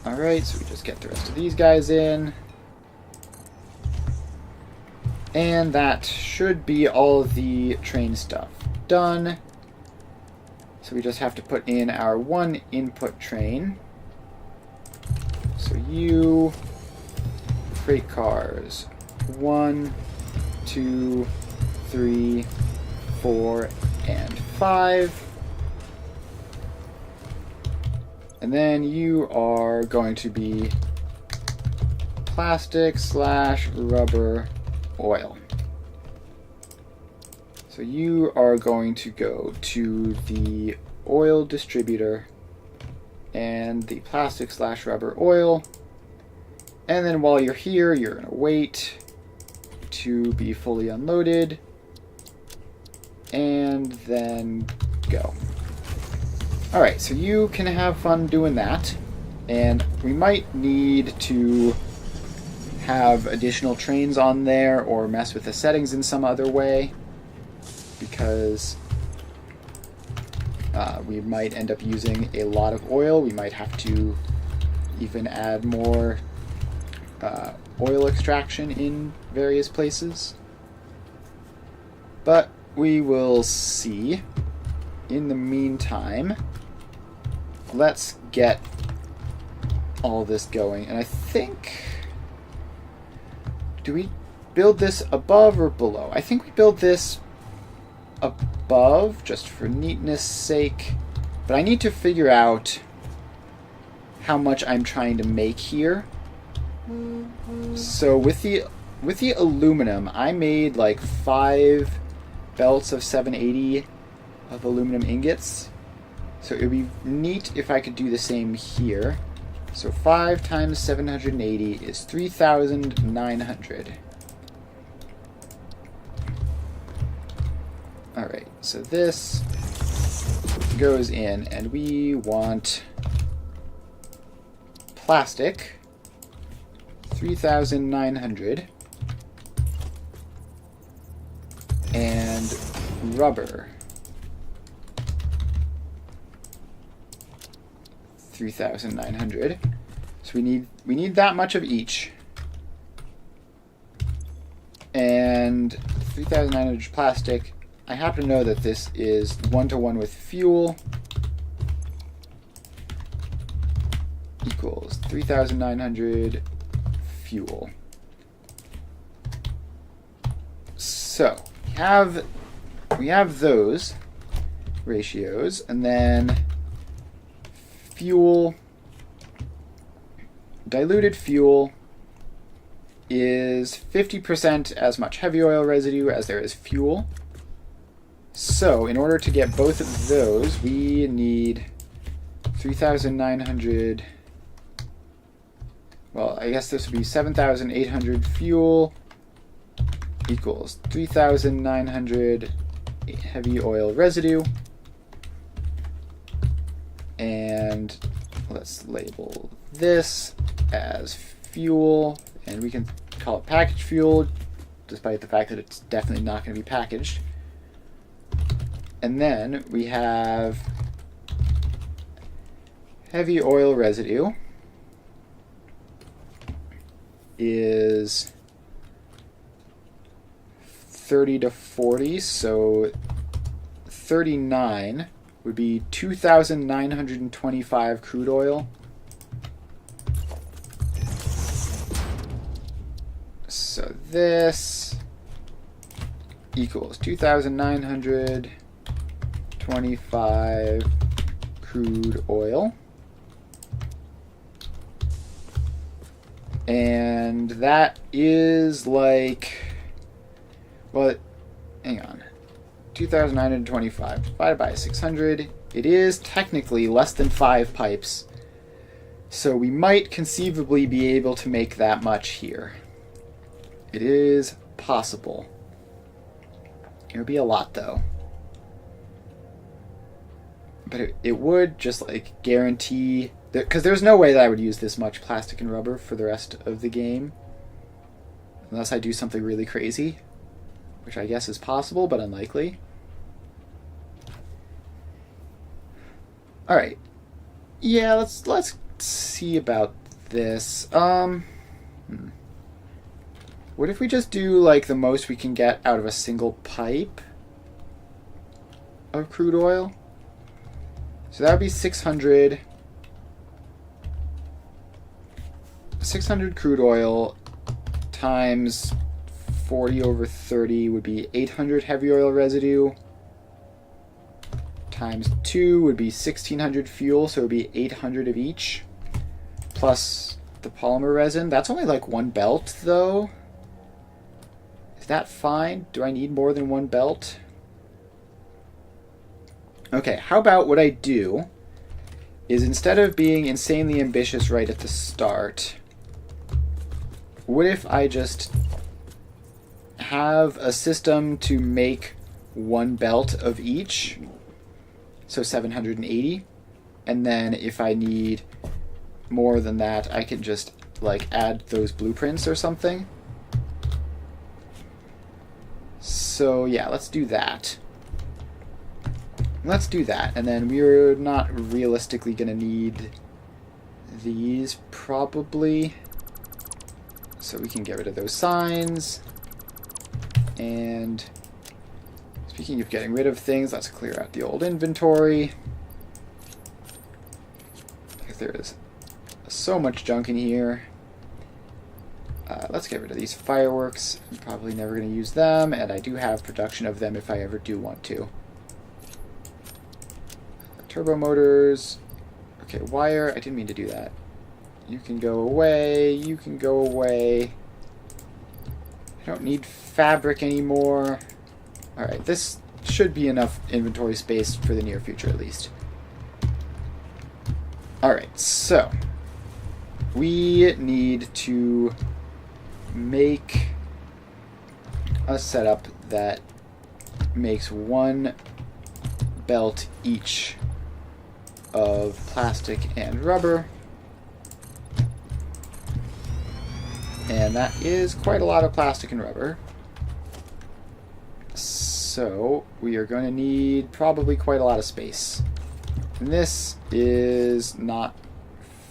Alright, so we just get the rest of these guys in. And that should be all of the train stuff done. So we just have to put in our one input train. So you, freight cars, 1, 2, 3, 4, and 5. And then you are going to be plastic/rubber oil. So you are going to go to the oil distributor and the plastic/rubber oil. And then while you're here, you're going to wait to be fully unloaded and then go. Alright, so you can have fun doing that, and we might need to have additional trains on there or mess with the settings in some other way, because we might end up using a lot of oil. We might have to even add more oil extraction in various places. But we will see. In the meantime, let's get all this going. And I think... do we build this above or below? I think we build this above, just for neatness sake. But I need to figure out how much I'm trying to make here. So with the aluminum, I made like 5 belts of 780 of aluminum ingots. So it would be neat if I could do the same here. So 5 times 780 is 3,900. Alright, so this goes in, and we want plastic, 3,900, and rubber, 3,900. So we need that much of each. And 3,900 plastic. I happen to know that this is 1-to-1 with fuel. Equals 3,900 fuel. So we have those ratios, and then fuel, diluted fuel is 50% as much heavy oil residue as there is fuel. So in order to get both of those, we need 3,900, well, I guess this would be 7,800 fuel equals 3,900 heavy oil residue. And let's label this as fuel, and we can call it packaged fuel, despite the fact that it's definitely not going to be packaged. And then we have heavy oil residue is 30 to 40, so 39 would be 2,925 crude oil. So this equals 2,925 crude oil. And And that is like, well, hang on, 2,925 divided by 600. It is technically less than 5 pipes, so we might conceivably be able to make that much here. It is possible. It would be a lot, though. But it would just, like, guarantee... Because there's no way that I would use this much plastic and rubber for the rest of the game. Unless I do something really crazy. Which I guess is possible, but unlikely. Alright. Yeah, let's see about this. What if we just do, like, the most we can get out of a single pipe of crude oil? So that would be 600. 600 crude oil times 40 over 30 would be 800 heavy oil residue. Times 2 would be 1600 fuel, so it would be 800 of each. Plus the polymer resin. That's only like one belt, though. Is that fine? Do I need more than one belt? Okay, how about what I do is, instead of being insanely ambitious right at the start, what if I just have a system to make one belt of each? So 780. And then if I need more than that, I can just, like, add those blueprints or something. So yeah, let's do that. Let's do that, and then we're not realistically going to need these, probably. So we can get rid of those signs. And speaking of getting rid of things, let's clear out the old inventory. Because there is so much junk in here. Let's get rid of these fireworks. I'm probably never going to use them, and I do have production of them if I ever do want to. Turbo motors. Okay, wire. I didn't mean to do that. You can go away. You can go away. I don't need fabric anymore. Alright, this should be enough inventory space for the near future, at least. Alright, so we need to make a setup that makes one belt each of plastic and rubber. And that is quite a lot of plastic and rubber. So we are going to need probably quite a lot of space. And this is not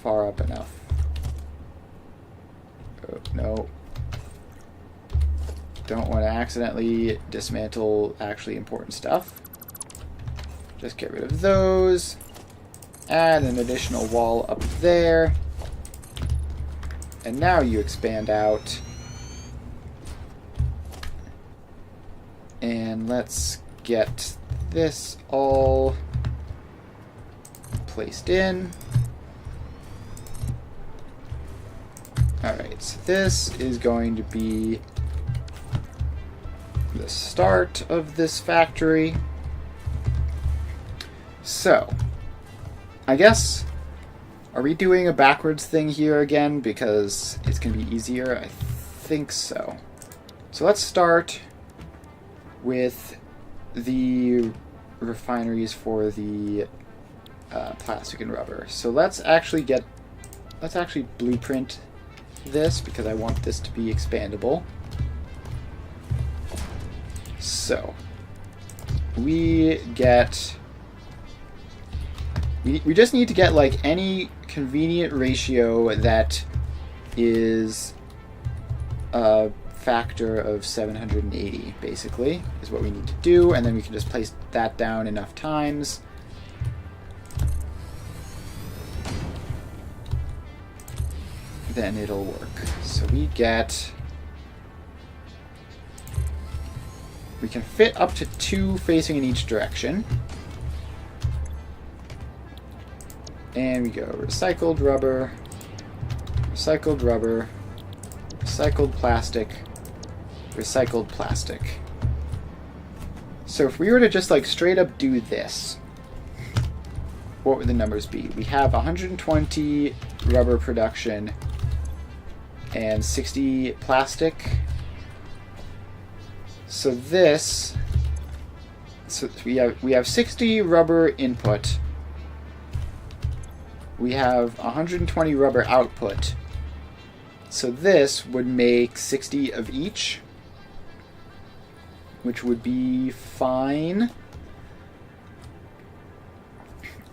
far up enough. Oh, no. Don't want to accidentally dismantle actually important stuff. Just get rid of those. Add an additional wall up there. And now you expand out. And let's get this all placed in. Alright, so this is going to be the start of this factory. So, I guess, are we doing a backwards thing here again because it's going to be easier? I think so. So let's start with the refineries for the plastic and rubber. So let's actually blueprint this because I want this to be expandable. So we just need to get like any convenient ratio that is a factor of 780, basically, is what we need to do, and then we can just place that down enough times. Then it'll work. So we can fit up to 2 facing in each direction. And we go recycled rubber, recycled plastic, recycled plastic. So if we were to just like straight up do this, what would the numbers be? We have 120 rubber production and 60 plastic. So this, we have 60 rubber input. We have 120 rubber output. So this would make 60 of each, which would be fine.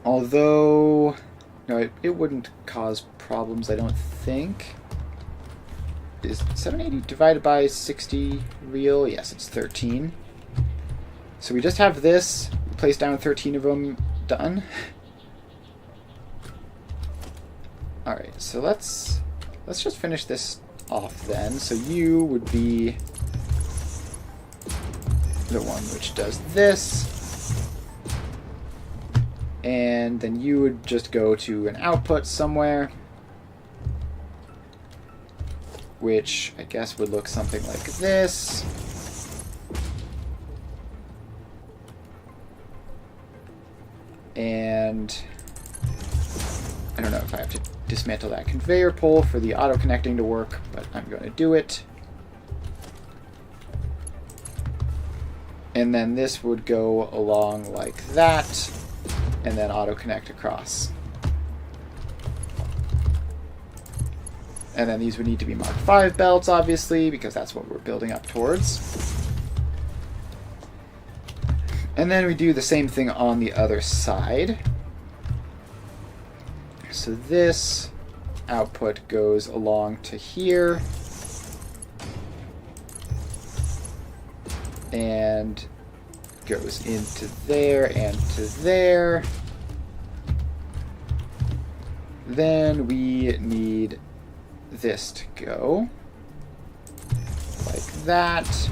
Although, no, it wouldn't cause problems, I don't think. Is 780 divided by 60 real? Yes, it's 13. So we just have this, place down 13 of them, done. Alright, so let's just finish this off then. So you would be the one which does this. And then you would just go to an output somewhere, which I guess would look something like this. And I don't know if I have to dismantle that conveyor pole for the auto-connecting to work, but I'm going to do it. And then this would go along like that, and then auto-connect across. And then these would need to be Mark 5 belts, obviously, because that's what we're building up towards. And then we do the same thing on the other side. So this output goes along to here. And goes into there and to there. Then we need this to go like that,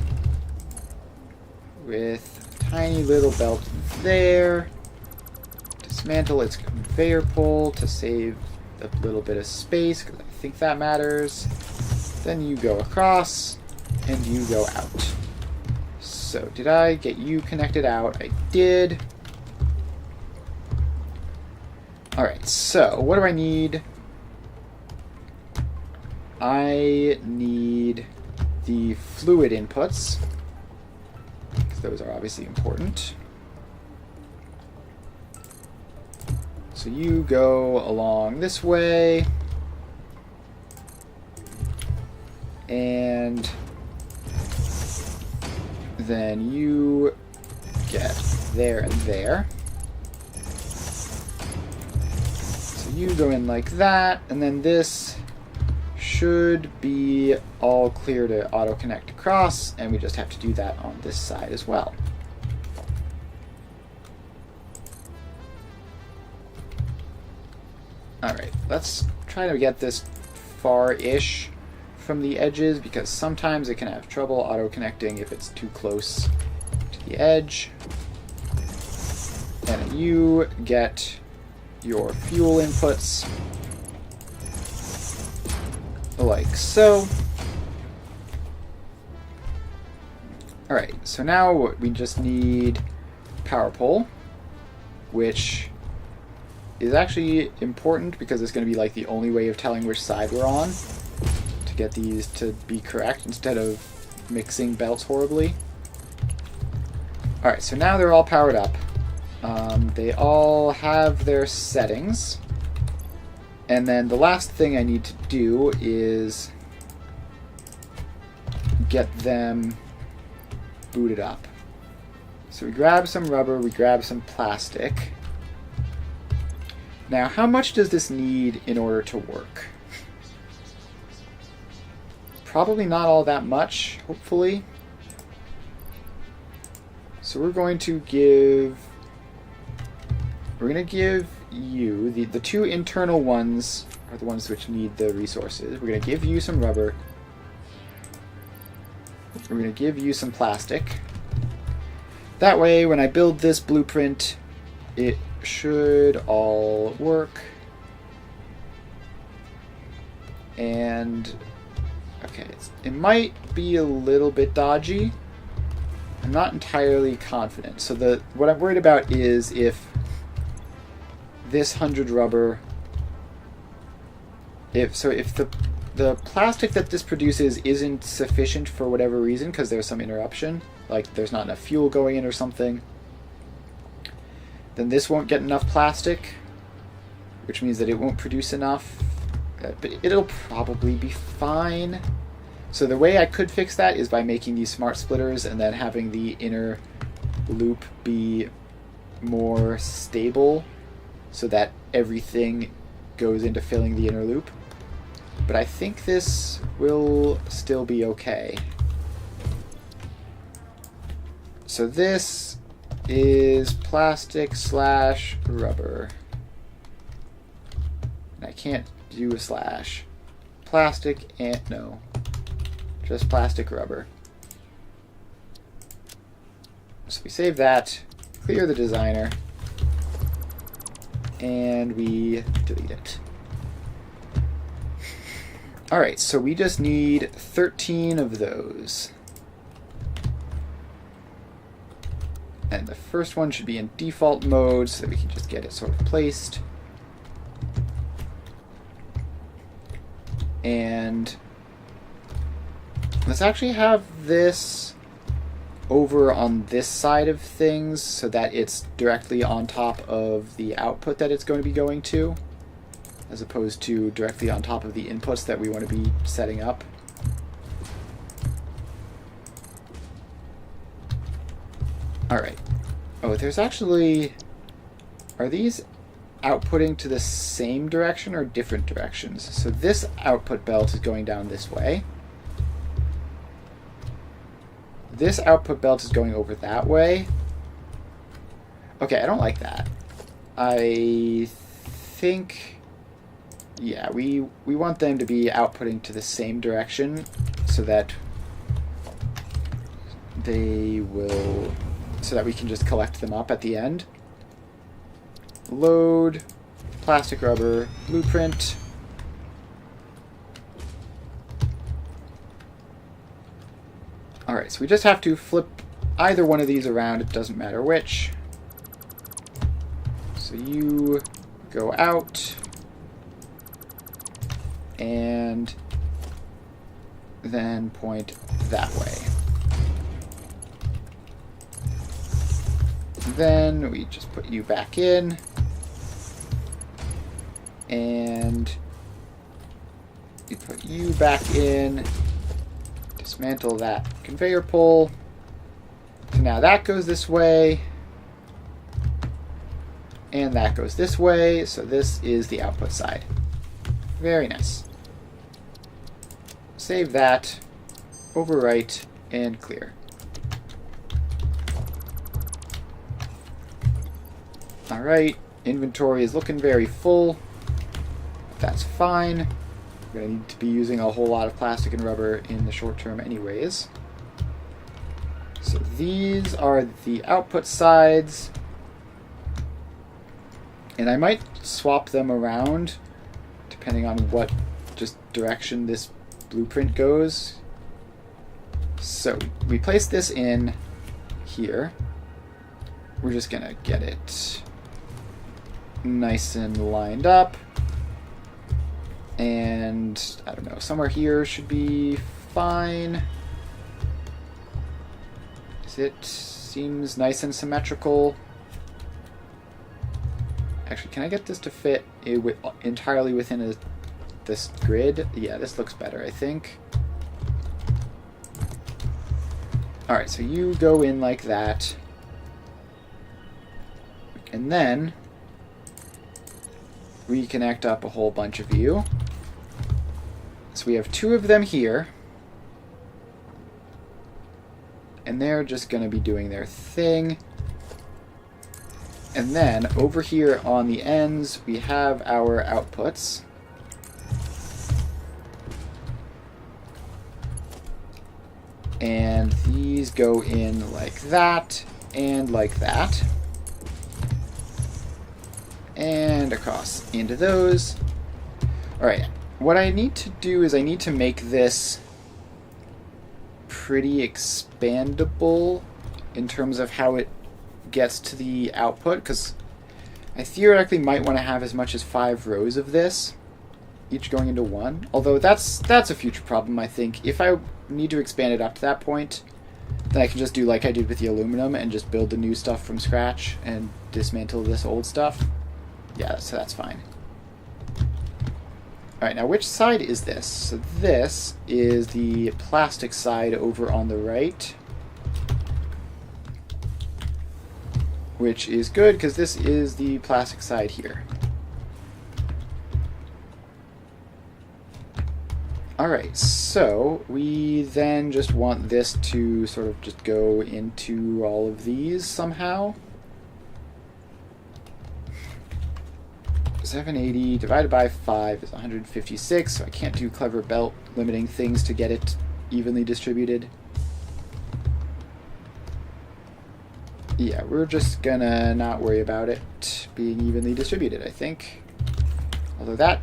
with a tiny little belt there. Dismantle its conveyor pole to save a little bit of space, because I think that matters. Then you go across and you go out. So did I get you connected out? I did. Alright, so what do I need? I need the fluid inputs, because those are obviously important. So you go along this way, and then you get there and there. So you go in like that, and then this should be all clear to auto-connect across, and we just have to do that on this side as well. Alright, let's try to get this far-ish from the edges, because sometimes it can have trouble auto-connecting if it's too close to the edge. And then you get your fuel inputs like so. Alright, so now we just need power pole, which is actually important because it's going to be like the only way of telling which side we're on, to get these to be correct instead of mixing belts horribly. Alright, so now they're all powered up. They all have their settings. And then the last thing I need to do is get them booted up. So we grab some rubber, we grab some plastic. Now, how much does this need in order to work? Probably not all that much, hopefully. So we're going to give you, the two internal ones are the ones which need the resources. We're going to give you some rubber. We're going to give you some plastic. That way, when I build this blueprint, it should all work. And, Okay, it might be a little bit dodgy. I'm not entirely confident. So what I'm worried about is if this 100 rubber, if the plastic that this produces isn't sufficient for whatever reason, because there's some interruption, like there's not enough fuel going in or something, then this won't get enough plastic, which means that it won't produce enough, but it'll probably be fine. So the way I could fix that is by making these smart splitters and then having the inner loop be more stable so that everything goes into filling the inner loop. But I think this will still be okay. So this is plastic / rubber. And I can't do a slash. Plastic and no. Just plastic rubber. So we save that, clear the designer, and we delete it. Alright, so we just need 13 of those. And the first one should be in default mode so that we can just get it sort of placed. And let's actually have this over on this side of things so that it's directly on top of the output that it's going to be going to, as opposed to directly on top of the inputs that we want to be setting up. Alright. Oh, there's actually... Are these outputting to the same direction or different directions? So this output belt is going down this way. This output belt is going over that way. Okay, I don't like that. I think... Yeah, we want them to be outputting to the same direction so that they will... so that we can just collect them up at the end. Load, plastic rubber, blueprint. Alright, so we just have to flip either one of these around, it doesn't matter which. So you go out, and then point that way. Then we just put you back in, and we put you back in, dismantle that conveyor pole. So now that goes this way, and that goes this way, so this is the output side. Very nice. Save that, overwrite, and clear. Alright, inventory is looking very full. That's fine. We're going to need to be using a whole lot of plastic and rubber in the short term anyways. So these are the output sides. And I might swap them around depending on what just direction this blueprint goes. So we place this in here. We're just going to get it nice and lined up. And I don't know, somewhere here should be fine. It seems nice and symmetrical. Actually, can I get this to fit entirely within this grid? Yeah, this looks better, I think. Alright, so you go in like that. And then we connect up a whole bunch of you. So we have 2 of them here. And they're just going to be doing their thing. And then over here on the ends, we have our outputs. And these go in like that and like that. And across into those. Alright, what I need to do is I need to make this pretty expandable in terms of how it gets to the output, because I theoretically might want to have as much as 5 rows of this, each going into one. Although that's a future problem, I think. If I need to expand it up to that point, then I can just do like I did with the aluminum and just build the new stuff from scratch and dismantle this old stuff. Yeah, so that's fine. Alright, now which side is this? So this is the plastic side over on the right. Which is good, because this is the plastic side here. Alright, so we then just want this to sort of just go into all of these somehow. 780 divided by 5 is 156, so I can't do clever belt limiting things to get it evenly distributed. Yeah, we're just gonna not worry about it being evenly distributed, I think. Although that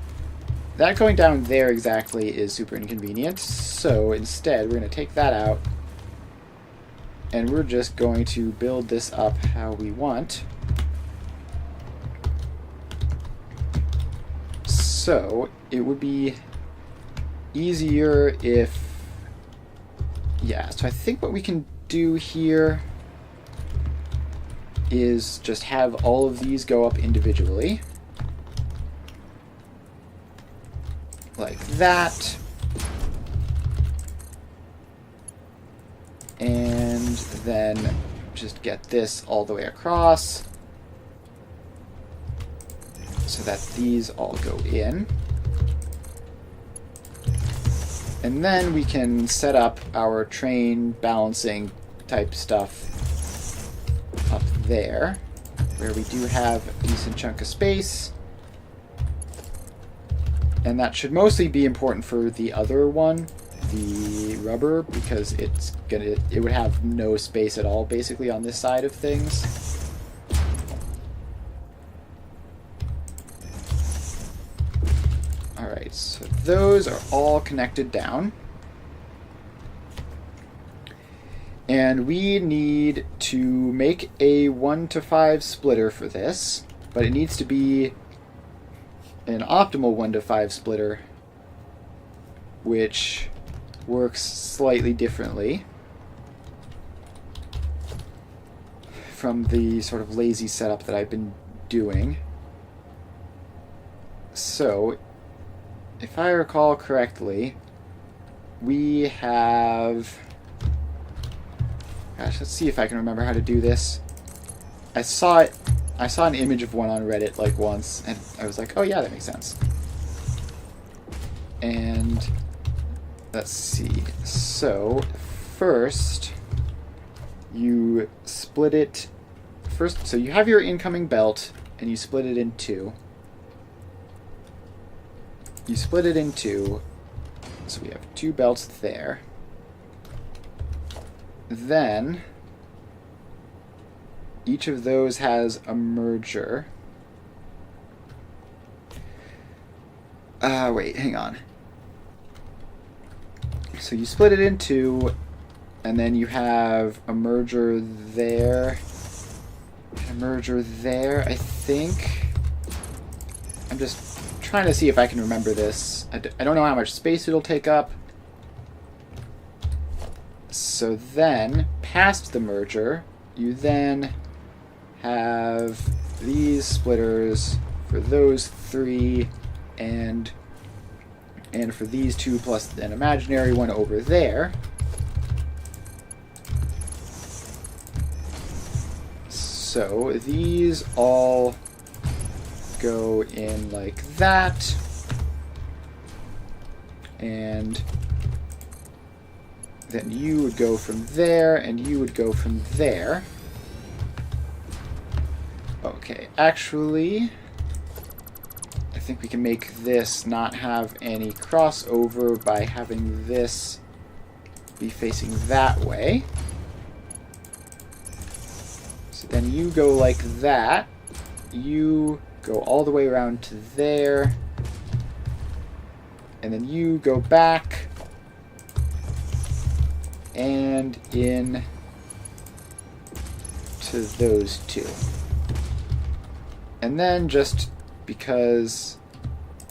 going down there exactly is super inconvenient, so instead we're gonna take that out, and we're just going to build this up how we want. So it would be easier if... Yeah, so I think what we can do here is just have all of these go up individually. Like that. And then just get this all the way across, so that these all go in. And then we can set up our train balancing type stuff up there, where we do have a decent chunk of space. And that should mostly be important for the other one, the rubber, because it would have no space at all basically on this side of things. Alright, so those are all connected down. And we need to make a 1-to-5 splitter for this, but it needs to be an optimal 1-to-5 splitter, which works slightly differently from the sort of lazy setup that I've been doing. So, if I recall correctly, we have... Gosh, let's see if I can remember how to do this. I saw an image of one on Reddit like once, and I was like, oh yeah, that makes sense. And let's see. So first, you split it. First, so you have your incoming belt, and you split it in two. You split it in two, so we have 2 belts there. Then each of those has a merger. Wait, hang on. So you split it in 2, and then you have a merger there, and a merger there, I think. I'm just trying to see if I can remember this. I don't know how much space it'll take up. So then, past the merger, you then have these splitters for those 3, and for these 2 plus an imaginary one over there. So these all go in like that, and then you would go from there, and you would go from there. Okay, actually, I think we can make this not have any crossover by having this be facing that way. So then you go like that. You go all the way around to there. And then you go back. and in to those two. And then, just because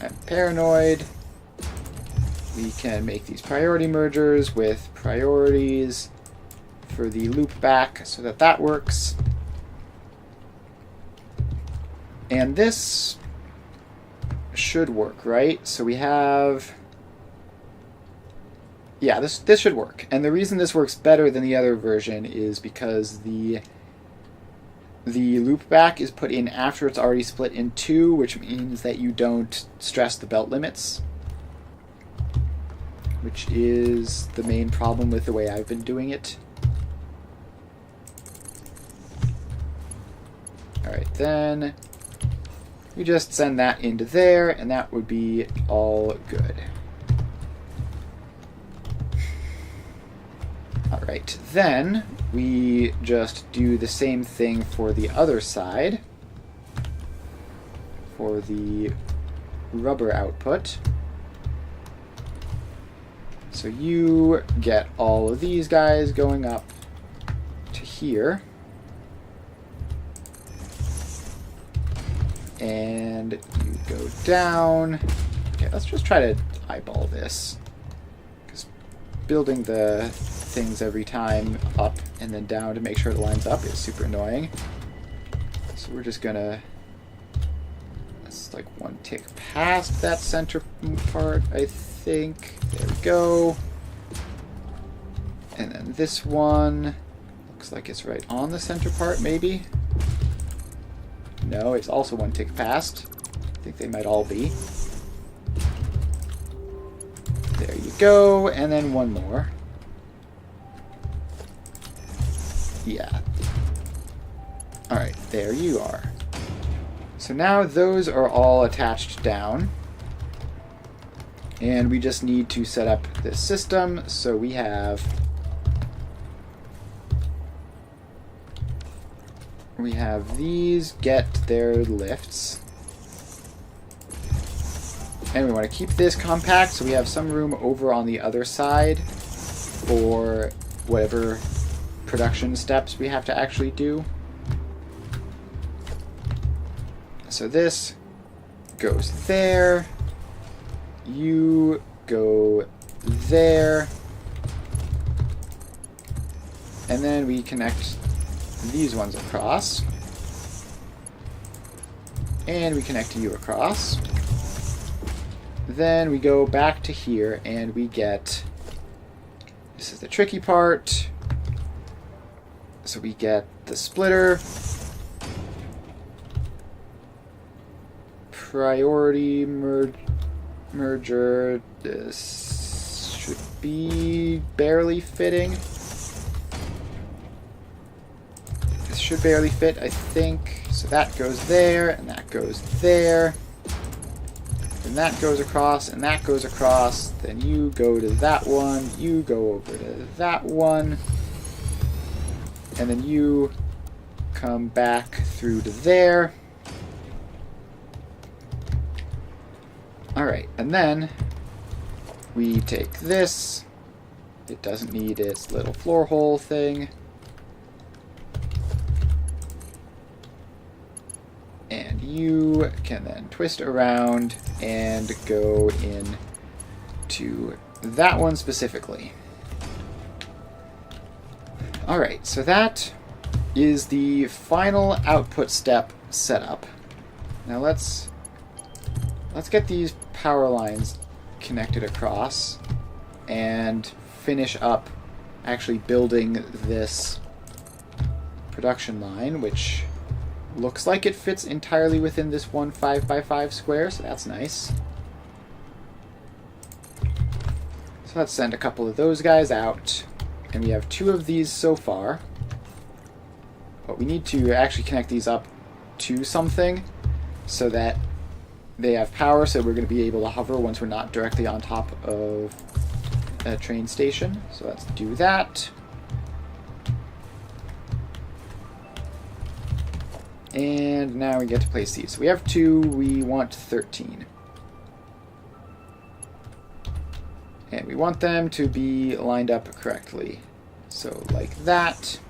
I'm paranoid, we can make these priority mergers with priorities for the loop back so that that works. And this should work, right? So we have... Yeah, this should work. And the reason this works better than the other version is because the loop back is put in after it's already split in two, which means that you don't stress the belt limits, which is the main problem with the way I've been doing it. Alright, then we just send that into there, and that would be all good. Alright, then we just do the same thing for the other side, for the rubber output. So you get all of these guys going up to here. And you go down. Okay, let's just try to eyeball this, because building the things every time up and then down to make sure it lines up is super annoying. So we're just gonna, that's like one tick past that center part, I think. There we go. And then this one looks like it's right on the center part, maybe. No, it's also one tick past. I think they might all be. There you go, and then one more. Yeah. Alright, there you are. So now those are all attached down. And we just need to set up this system. So we have these get their lifts. And we want to keep this compact, so we have some room over on the other side for whatever production steps we have to actually do. So this goes there. You go there. And then we connect these ones across. And we connect you across. Then we go back to here and we get, this is the tricky part. So we get the splitter, priority merger. This should be barely fitting. This should barely fit, I think. So that goes there, and that goes there. And that goes across, and that goes across. Then you go to that one, you go over to that one. And then you come back through to there. Alright, and then we take this. It doesn't need its little floor hole thing. And you can then twist around and go in to that one specifically. Alright, so that is the final output step set up. Now let's get these power lines connected across and finish up actually building this production line, which looks like it fits entirely within this one 5x5 square, so that's nice. So let's send a couple of those guys out. And we have 2 of these so far. But we need to actually connect these up to something so that they have power, so we're going to be able to hover once we're not directly on top of a train station. So let's do that. And now we get to place these. So we have 2, we want 13. And we want them to be lined up correctly. So like that.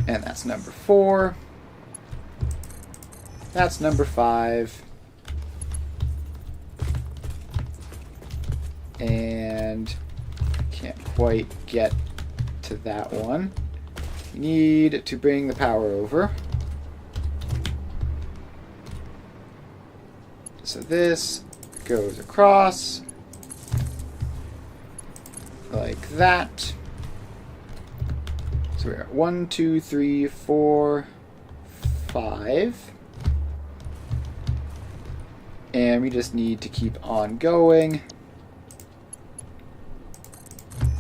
And that's number 4. That's number 5. And can't quite get to that one. We need to bring the power over. So this goes across like that. So we're at 1, 2, 3, 4, 5. And we just need to keep on going.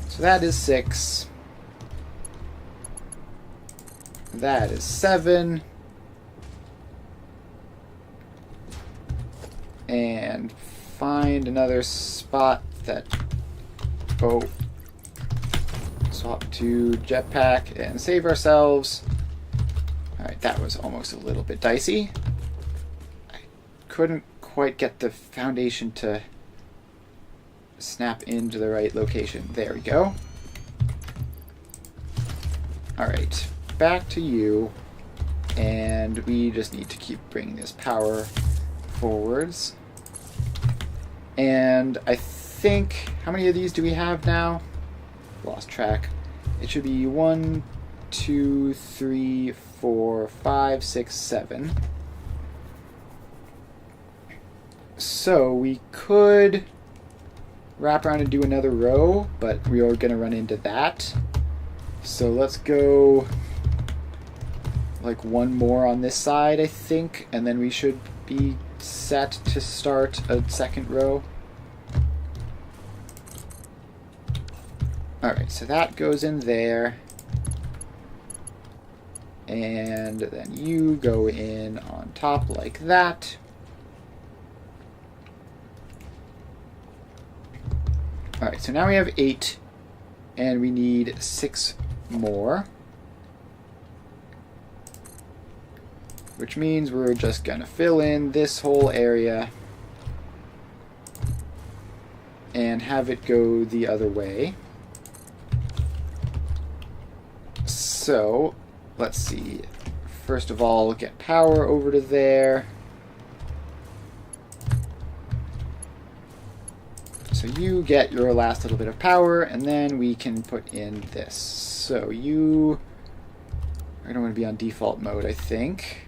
So that is 6. That is 7. And find another spot that... Oh. Swap to jetpack and save ourselves. Alright, that was almost a little bit dicey. I couldn't quite get the foundation to snap into the right location. There we go. Alright, back to you. And we just need to keep bringing this power forwards. And I think... How many of these do we have now? Lost track. It should be 1, 2, 3, 4, 5, 6, 7. So we could wrap around and do another row, but we are going to run into that. So let's go like one more on this side, I think, and then we should be set to start a second row. Alright, so that goes in there. And then you go in on top like that. Alright, so now we have 8. And we need 6 more. Which means we're just gonna fill in this whole area. And have it go the other way. So, let's see. First of all, get power over to there. So you get your last little bit of power, and then we can put in this. So you are going to be on default mode, I think.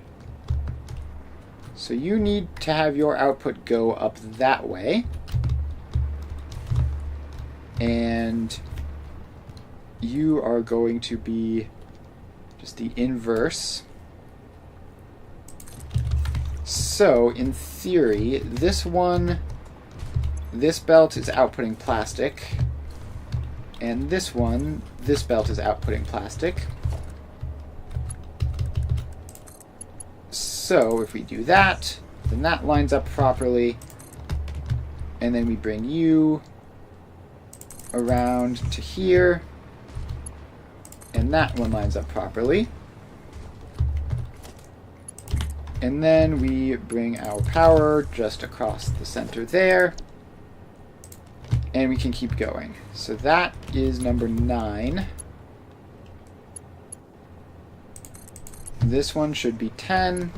So you need to have your output go up that way. And you are going to be just the inverse. So, in theory, this one, this belt is outputting plastic, and this one, this belt is outputting plastic. So, if we do that, then that lines up properly, and then we bring you around to here, and that one lines up properly. And then we bring our power just across the center there. And we can keep going. So that is number 9. This one should be 10.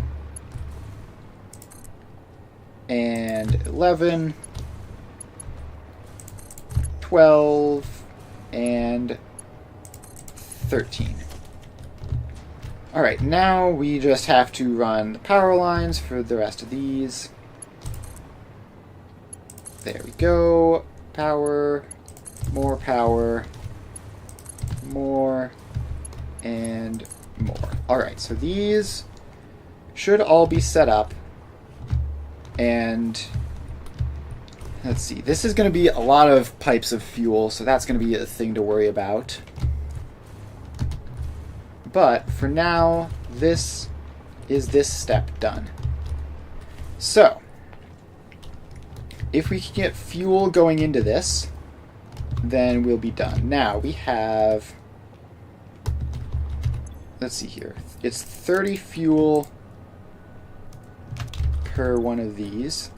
And 11. 12. And 13. Alright, now we just have to run the power lines for the rest of these. There we go. Power, more, and more. Alright, so these should all be set up. And let's see, this is going to be a lot of pipes of fuel, so that's going to be a thing to worry about. But for now, this is this step done. So, if we can get fuel going into this, then we'll be done. Now, we have, let's see here, it's 30 fuel per one of these.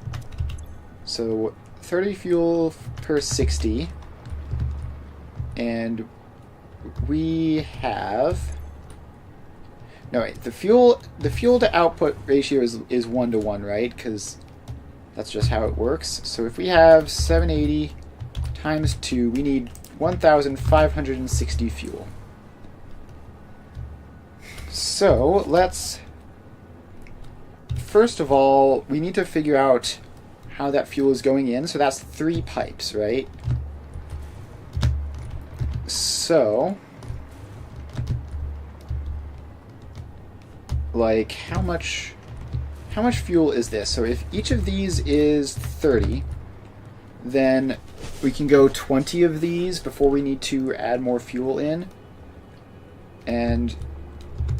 So, 30 fuel per 60. And we have... No, wait, the fuel to output ratio is 1 to 1, right? Because that's just how it works. So if we have 780 times 2, we need 1,560 fuel. So let's... First of all, we need to figure out how that fuel is going in. So that's 3 pipes, right? So, like, how much fuel is this? So if each of these is 30, then we can go 20 of these before we need to add more fuel in. And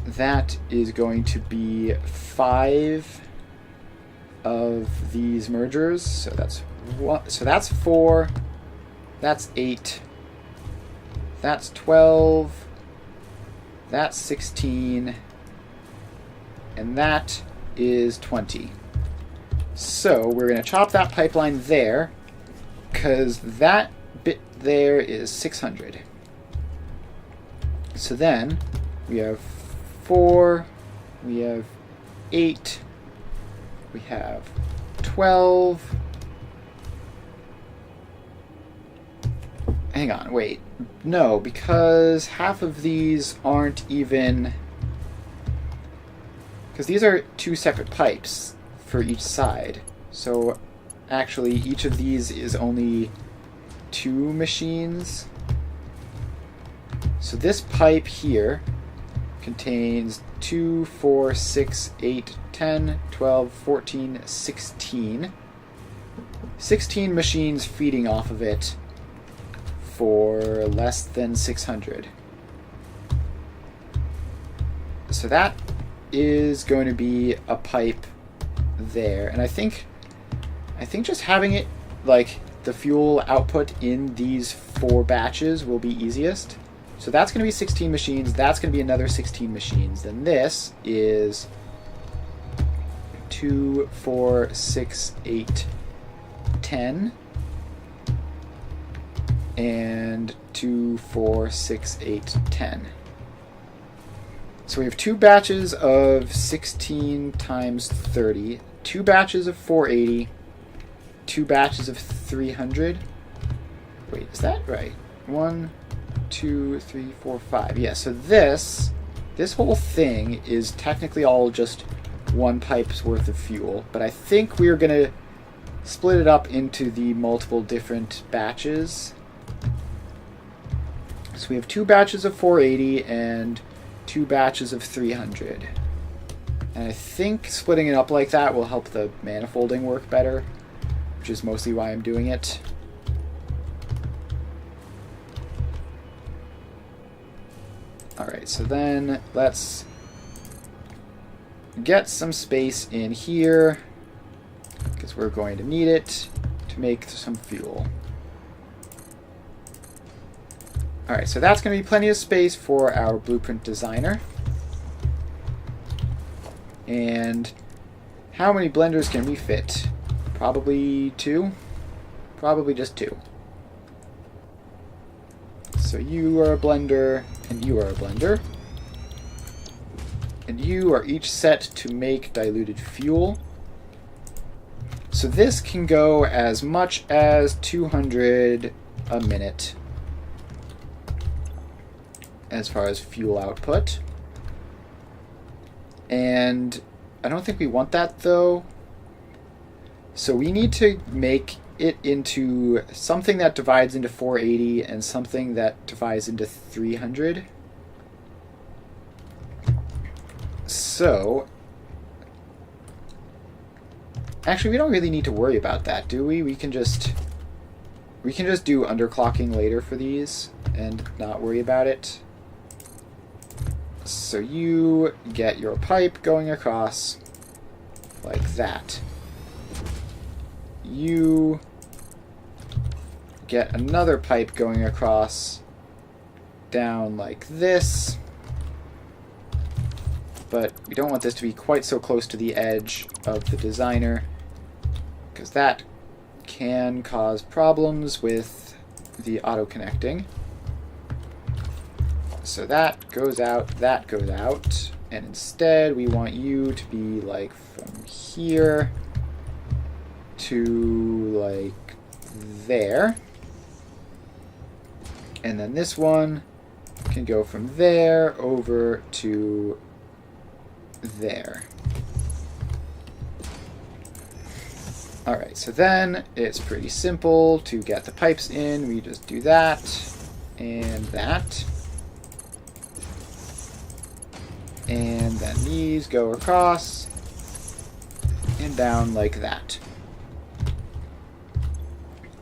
that is going to be 5 of these mergers. So that's 4, that's 8, that's 12, that's 16, and that is 20. So we're going to chop that pipeline there, because that bit there is 600. So then we have 4, we have 8, we have 12. Hang on, wait. No, because half of these aren't even... Because these are 2 separate pipes for each side. So actually each of these is only 2 machines. So this pipe here contains 2, 4, 6, 8, 10, 12, 14, 16. 16 machines feeding off of it for less than 600. So that is going to be a pipe there. And I think just having it, like, the fuel output in these 4 batches will be easiest. So that's going to be 16 machines. That's going to be another 16 machines. Then this is 2, 4, 6, 8, 10. And 2, 4, 6, 8, 10. So we have 2 batches of 16 times 30, 2 batches of 480, 2 batches of 300. Wait, is that right? 1, 2, 3, 4, 5. Yeah, so this whole thing is technically all just 1 pipe's worth of fuel, but I think we're going to split it up into the multiple different batches. So we have 2 batches of 480 and 2 batches of 300. And I think splitting it up like that will help the manifolding work better, which is mostly why I'm doing it. Alright, so then let's get some space in here, because we're going to need it to make some fuel. Alright, so that's going to be plenty of space for our blueprint designer. And how many blenders can we fit? Probably 2? Probably just 2. So you are a blender, and you are a blender. And you are each set to make diluted fuel. So this can go as much as 200 a minute as far as fuel output. And I don't think we want that, though. So we need to make it into something that divides into 480 and something that divides into 300. So actually, we don't really need to worry about that, do we? We can just do underclocking later for these and not worry about it. So you get your pipe going across like that. You get another pipe going across down like this. But we don't want this to be quite so close to the edge of the designer, because that can cause problems with the auto-connecting. So that goes out, and instead we want you to be like from here to like there. And then this one can go from there over to there. Alright, so then it's pretty simple to get the pipes in. We just do that and that. And then these go across and down like that.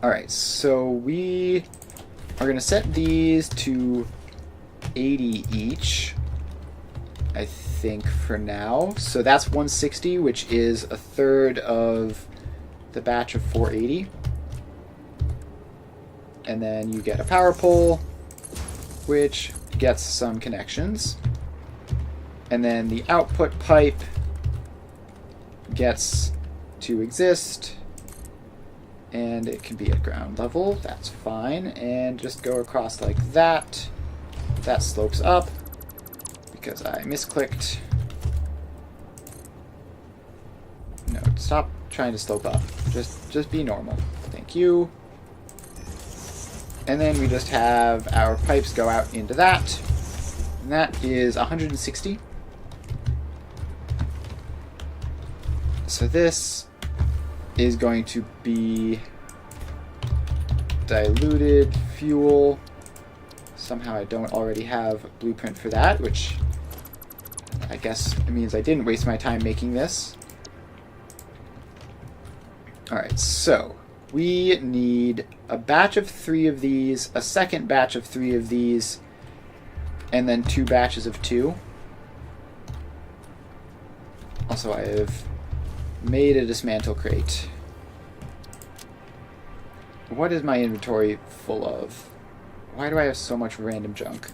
Alright, so we are going to set these to 80 each, I think, for now. So that's 160, which is a third of the batch of 480. And then you get a power pole, which gets some connections. And then the output pipe gets to exist, and it can be at ground level, that's fine, and just go across like that. That slopes up, because I misclicked. No, stop trying to slope up. Just be normal. Thank you. And then we just have our pipes go out into that, and that is 160. So this is going to be diluted fuel. Somehow I don't already have a blueprint for that, which I guess means I didn't waste my time making this. Alright, so we need a batch of 3 of these, a second batch of 3 of these, and then 2 batches of 2. Also, I have made a dismantle crate. What is my inventory full of? Why do I have so much random junk?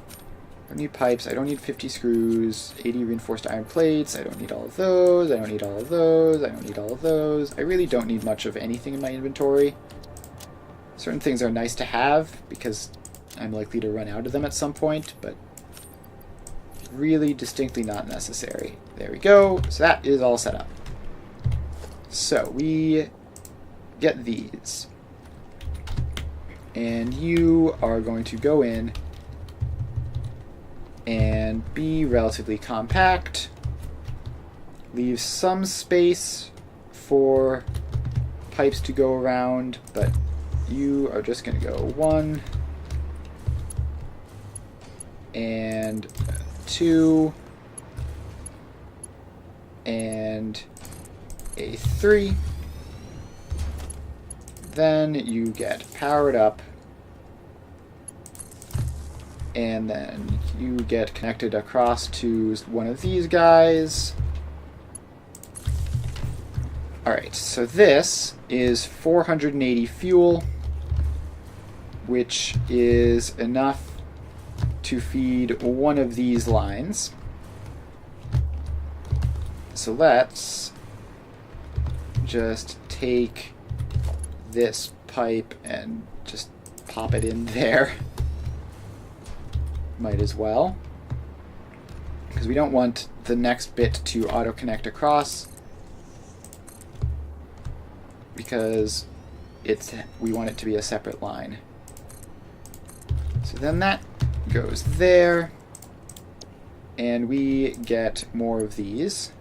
I don't need pipes, I don't need 50 screws, 80 reinforced iron plates, I don't need all of those, I don't need all of those, I don't need all of those. I really don't need much of anything in my inventory. Certain things are nice to have because I'm likely to run out of them at some point, but really distinctly not necessary. There we go, so that is all set up. So we get these, and you are going to go in and be relatively compact, leave some space for pipes to go around, but you are just going to go 1 and 2 and a 3. Then you get powered up, and then you get connected across to one of these guys. Alright, so this is 480 fuel, which is enough to feed one of these lines. So let's just take this pipe and just pop it in there. Might as well, because we don't want the next bit to auto-connect across, because we want it to be a separate line. So then that goes there, and we get more of these,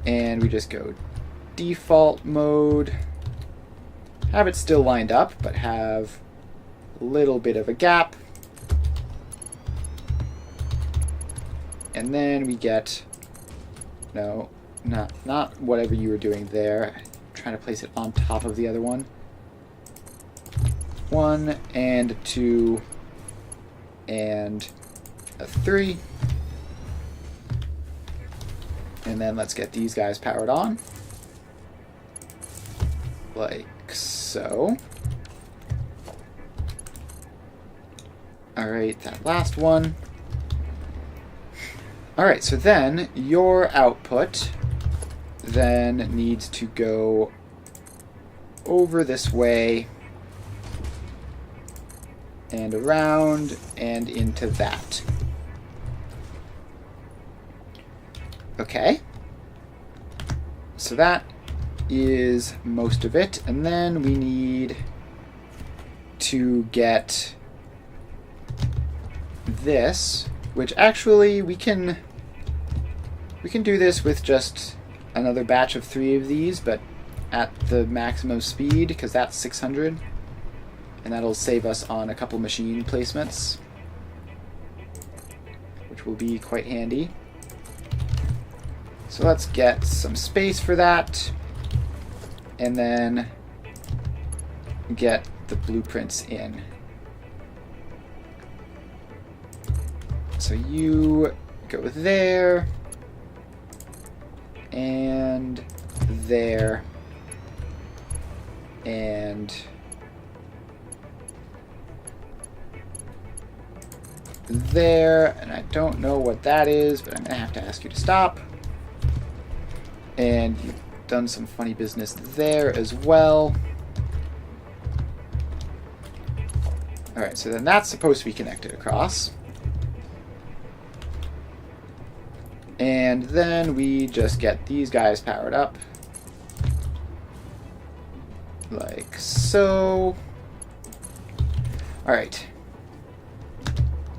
and we just go default mode, have it still lined up, but have a little bit of a gap, and then we get, no, not whatever you were doing there, I'm trying to place it on top of the other one, 1 and 2 and a 3. And then let's get these guys powered on. Like so. Alright, that last one. Alright, so then your output then needs to go over this way and around and into that. Okay. So that is most of it, and then we need to get this, which actually we can do this with just another batch of 3 of these, but at the maximum speed, because that's 600, and that'll save us on a couple machine placements, which will be quite handy. So let's get some space for that, and then get the blueprints in. So you go there, and there, and there, and I don't know what that is, but I'm going to have to ask you to stop. And you've done some funny business there as well. Alright, so then that's supposed to be connected across. And then we just get these guys powered up. Like so. Alright.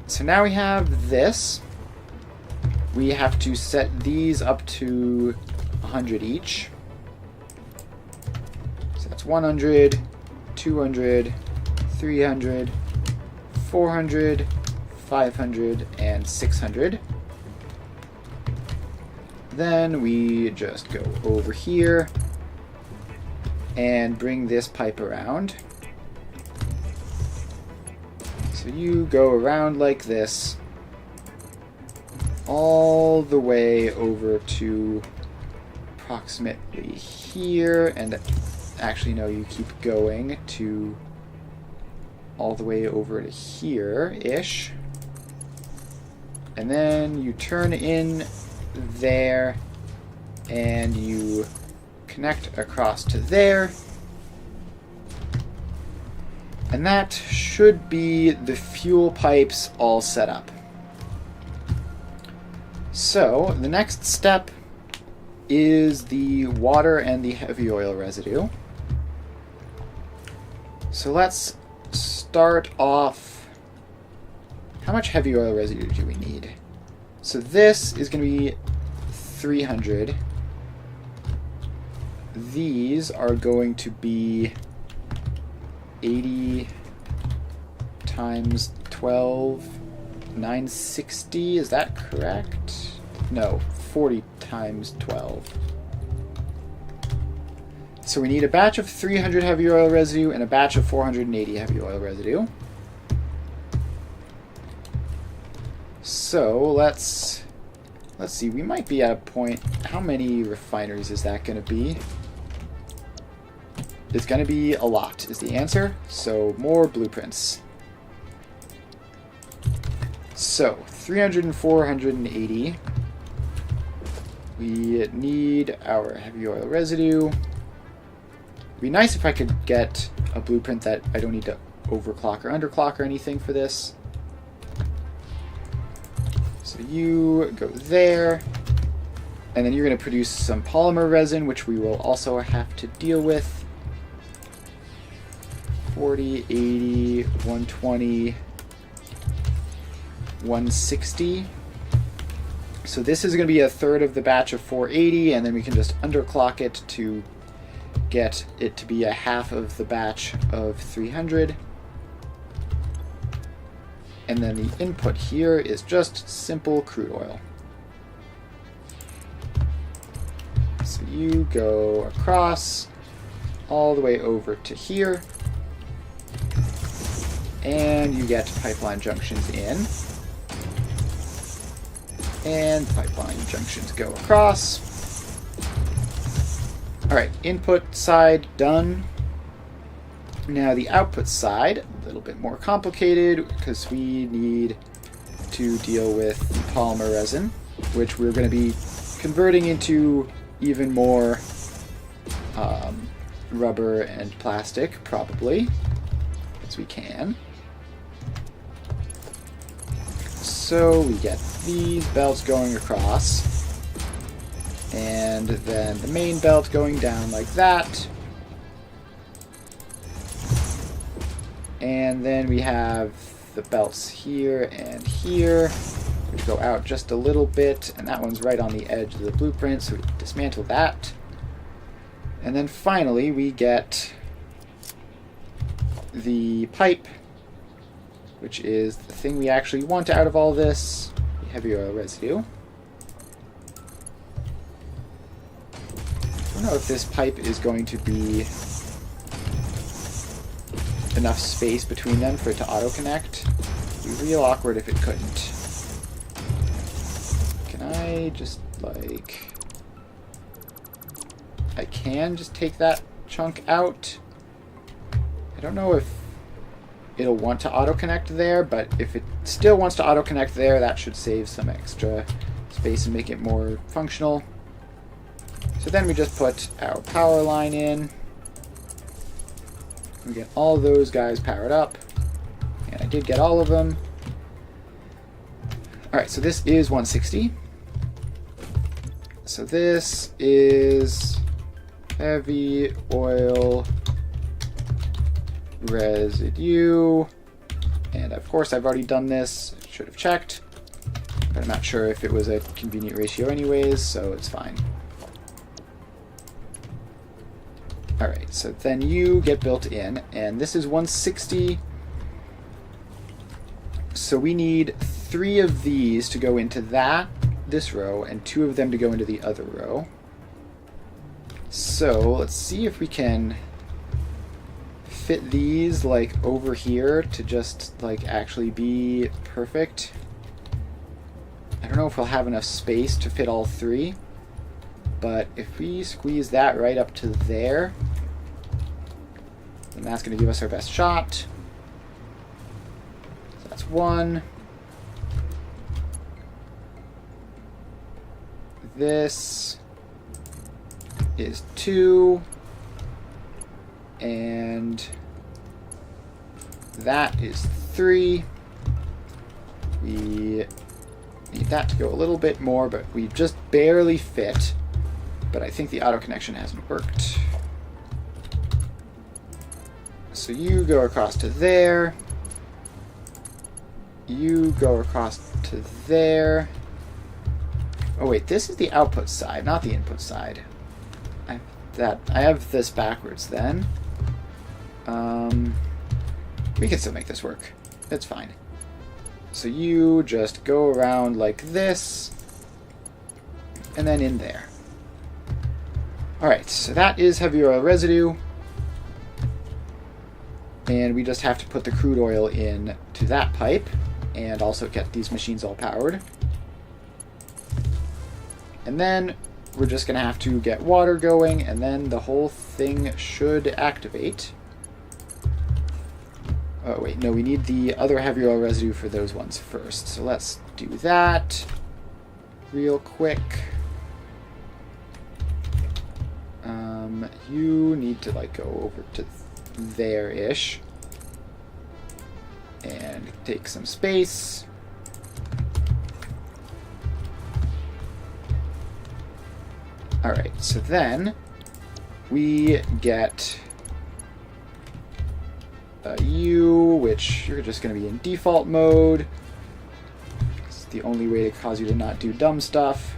So now we have this. We have to set these up to 100 each. So that's 100, 200, 300, 400, 500, and 600. Then we just go over here and bring this pipe around. So you go around like this all the way over to approximately here, and actually no, you keep going to all the way over to here-ish, and then you turn in there and you connect across to there, and that should be the fuel pipes all set up. So the next step is the water and the heavy oil residue. So let's start off. How much heavy oil residue do we need? So this is going to be 300. These are going to be 80 times 12, 960. Is that correct? No, 40 times 12. So we need a batch of 300 heavy oil residue and a batch of 480 heavy oil residue. So let's see, we might be at a point. How many refineries is that going to be? It's going to be a lot is the answer. So more blueprints. So 300 and 480. We need our heavy oil residue. It'd be nice if I could get a blueprint that I don't need to overclock or underclock or anything for this. So you go there, and then you're going to produce some polymer resin, which we will also have to deal with. 40, 80, 120, 160. So this is going to be a third of the batch of 480, and then we can just underclock it to get it to be a half of the batch of 300. And then the input here is just simple crude oil. So you go across all the way over to here, and you get pipeline junctions in. And pipeline junctions go across. Alright, input side done. Now the output side, a little bit more complicated because we need to deal with the polymer resin, which we're going to be converting into even more rubber and plastic, probably, as we can. So we get these belts going across, and then the main belt going down like that. And then we have the belts here and here, which go out just a little bit, and that one's right on the edge of the blueprint, so we dismantle that. And then finally we get the pipe, which is the thing we actually want out of all this, the heavy oil residue. I don't know if this pipe is going to be enough space between them for it to auto-connect. It would be real awkward if it couldn't. Can I just, like... I can just take that chunk out. I don't know if it'll want to auto-connect there, but if it still wants to auto-connect there, that should save some extra space and make it more functional. So then we just put our power line in. We get all those guys powered up. And I did get all of them. Alright, so this is 160. So this is heavy oil residue. And of course I've already done this. Should have checked. But I'm not sure if it was a convenient ratio anyways, so it's fine. Alright, so then you get built in, and this is 160. So we need 3 of these to go into this row, and 2 of them to go into the other row. So let's see if we can fit these like over here to just like actually be perfect. I don't know if we'll have enough space to fit all 3, but if we squeeze that right up to there, then that's going to give us our best shot. So that's 1. This is 2. And that is 3. We need that to go a little bit more, but we just barely fit. But I think the auto connection hasn't worked. So you go across to there. You go across to there. Oh wait, this is the output side, not the input side. I have this backwards then. We can still make this work. It's fine. So you just go around like this, and then in there. Alright, so that is heavy oil residue. And we just have to put the crude oil in to that pipe, and also get these machines all powered. And then we're just going to have to get water going, and then the whole thing should activate. Oh wait, no, we need the other heavy oil residue for those ones first. So let's do that real quick. You need to like go over to there-ish and take some space. Alright, so then we get you, which you're just going to be in default mode. It's the only way to cause you to not do dumb stuff.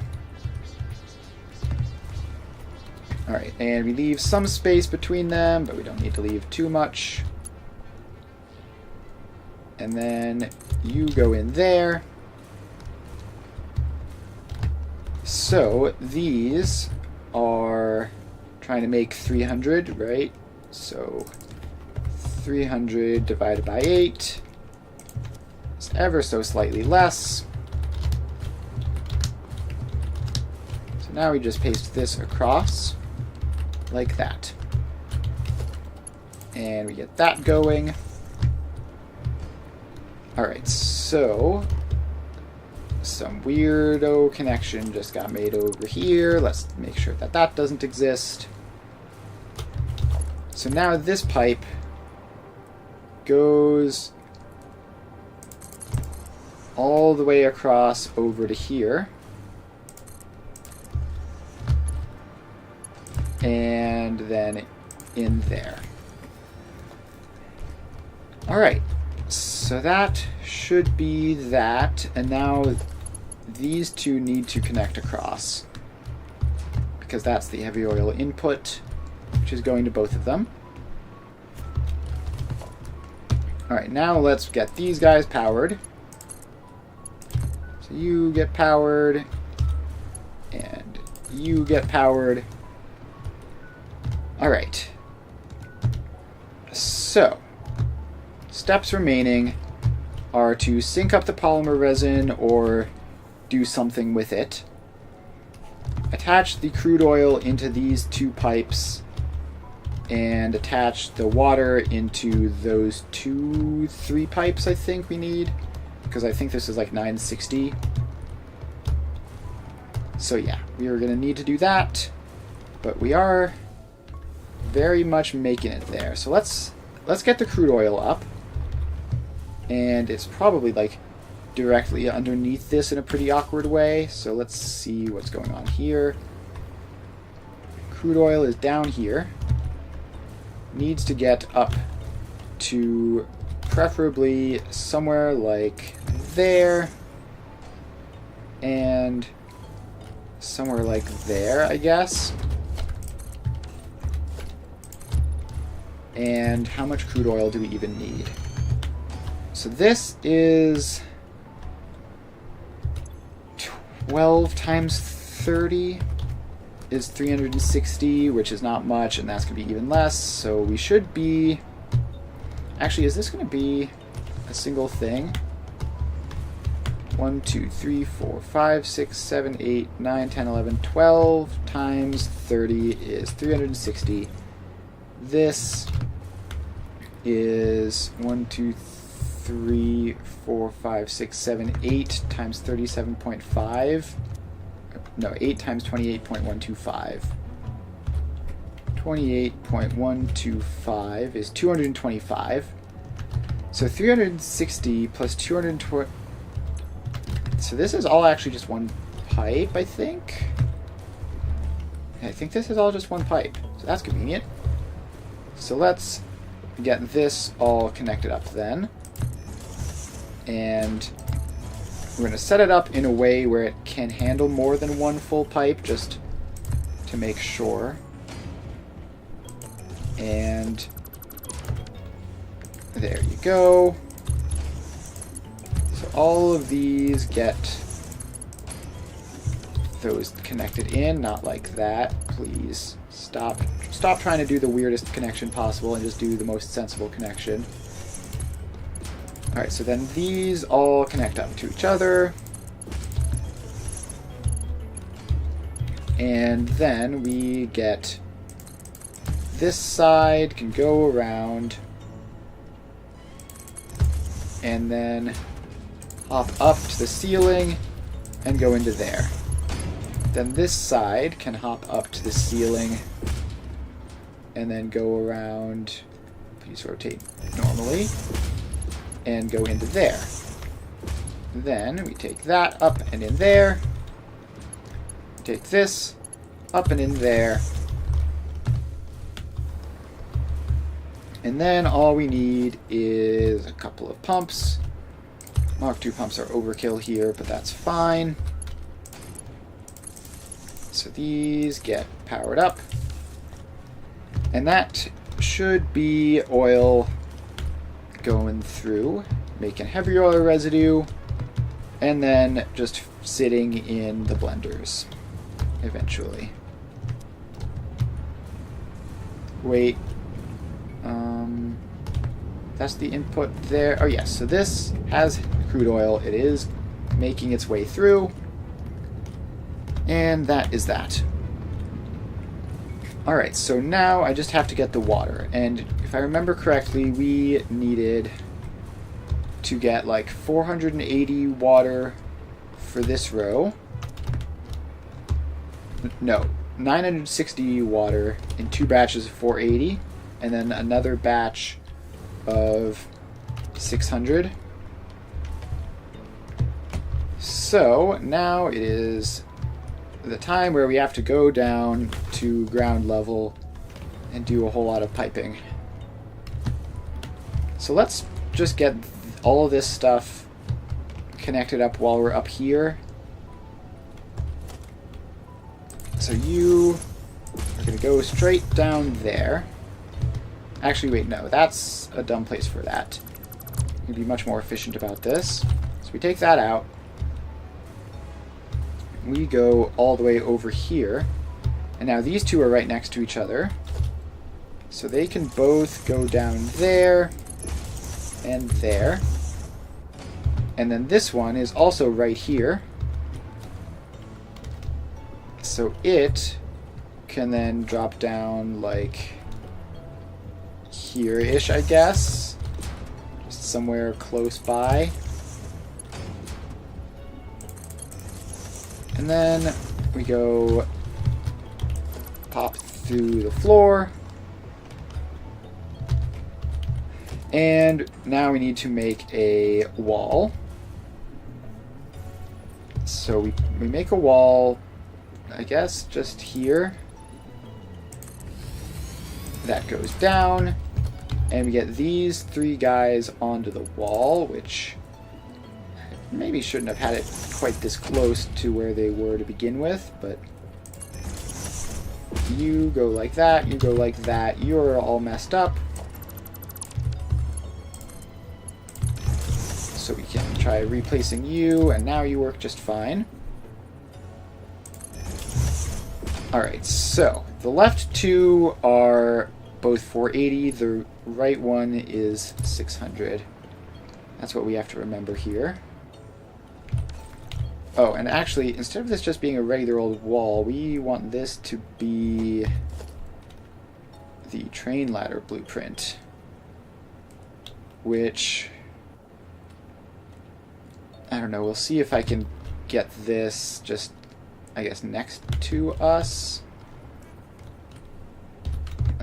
Alright, and we leave some space between them, but we don't need to leave too much. And then you go in there. So these are trying to make 300, right? So 300 divided by 8 is ever so slightly less. So now we just paste this across like that. And we get that going. Alright, so some weirdo connection just got made over here. Let's make sure that that doesn't exist. So now this pipe goes all the way across over to here. And then in there. Alright, so that should be that, and now these two need to connect across, because that's the heavy oil input, which is going to both of them. Alright, now let's get these guys powered. So you get powered, and you get powered. Alright. So, steps remaining are to sync up the polymer resin or do something with it. Attach the crude oil into these two pipes and attach the water into those 3 pipes I think we need, because I think this is like 960. So yeah, we are going to need to do that, but we are very much making it there. So let's get the crude oil up, and it's probably like directly underneath this in a pretty awkward way. So let's see what's going on here. Crude oil is down here. Needs to get up to preferably somewhere like there and somewhere like there, I guess. And how much crude oil do we even need? So this is 12 times 30 is 360, which is not much, and that's going to be even less. So we should be... Actually, is this going to be a single thing? 1, 2, 3, 4, 5, 6, 7, 8, 9, 10, 11, 12 times 30 is 360. This is 1, 2, 3, 4, 5, 6, 7, 8 times 37.5. No, 8 times 28.125. 28.125 is 225. So 360 plus 220. So this is all actually just one pipe, I think. I think this is all just one pipe. So that's convenient. So let's get this all connected up then. And we're going to set it up in a way where it can handle more than one full pipe, just to make sure. And there you go. So all of these get those connected in, not like that. Please stop trying to do the weirdest connection possible and just do the most sensible connection. Alright, so then these all connect up to each other. And then we get this side can go around and then hop up to the ceiling and go into there. Then this side can hop up to the ceiling and then go around, please rotate normally, and go into there. Then we take that up and in there. Take this up and in there. And then all we need is a couple of pumps. Mark II pumps are overkill here, but that's fine. So these get powered up. And that should be oil going through, making heavy oil residue, and then just sitting in the blenders eventually. Wait, that's the input there. Oh yes, so this has crude oil. It is making its way through, and that is that. Alright, so now I just have to get the water, and if I remember correctly, we needed to get like 480 water for this row. No, 960 water in 2 batches of 480, and then another batch of 600. So now it is the time where we have to go down to ground level and do a whole lot of piping. So let's just get all of this stuff connected up while we're up here. So you are going to go straight down there. Actually, wait, no, that's a dumb place for that. You can be much more efficient about this. So we take that out. We go all the way over here. And now these two are right next to each other. So they can both go down there and there. And then this one is also right here. So it can then drop down like here-ish, I guess. Just somewhere close by. And then we go pop through the floor. And now we need to make a wall. So we make a wall, I guess, just here. That goes down. And we get these three guys onto the wall, which maybe shouldn't have had it quite this close to where they were to begin with, but you go like that, you go like that, you're all messed up. So we can try replacing you, and now you work just fine. Alright, so the left two are both 480, the right one is 600. That's what we have to remember here. Oh, and actually, instead of this just being a regular old wall, we want this to be the train ladder blueprint, which, I don't know, we'll see if I can get this just, I guess, next to us.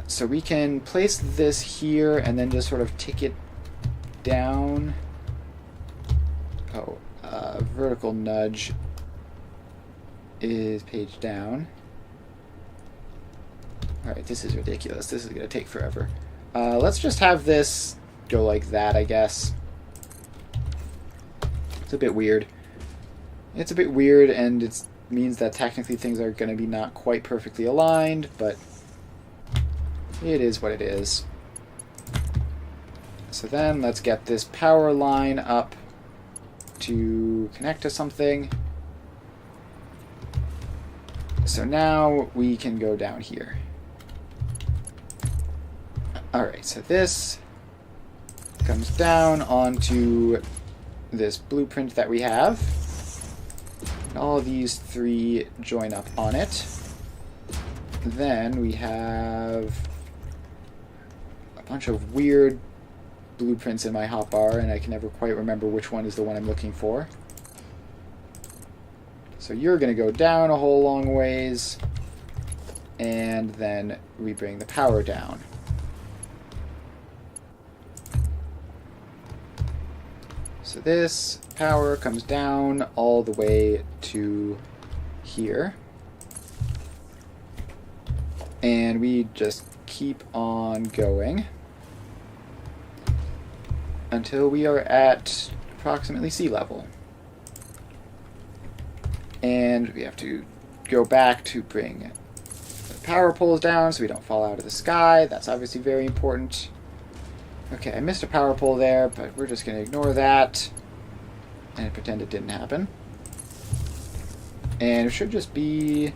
So we can place this here and then just sort of tick it down. Oh, vertical nudge is page down. Alright, this is ridiculous. This is going to take forever. Let's just have this go like that, I guess. It's a bit weird. It's a bit weird, and it means that technically things are going to be not quite perfectly aligned, but it is what it is. So then let's get this power line up to connect to something. So now we can go down here. Alright, so this comes down onto this blueprint that we have. And all of these three join up on it. Then we have a bunch of weird blueprints in my hotbar, and I can never quite remember which one is the one I'm looking for. So you're going to go down a whole long ways, and then we bring the power down. So this power comes down all the way to here. And we just keep on going until we are at approximately sea level. And we have to go back to bring the power poles down so we don't fall out of the sky. That's obviously very important. Okay, I missed a power pole there, but we're just going to ignore that and pretend it didn't happen. And it should just be,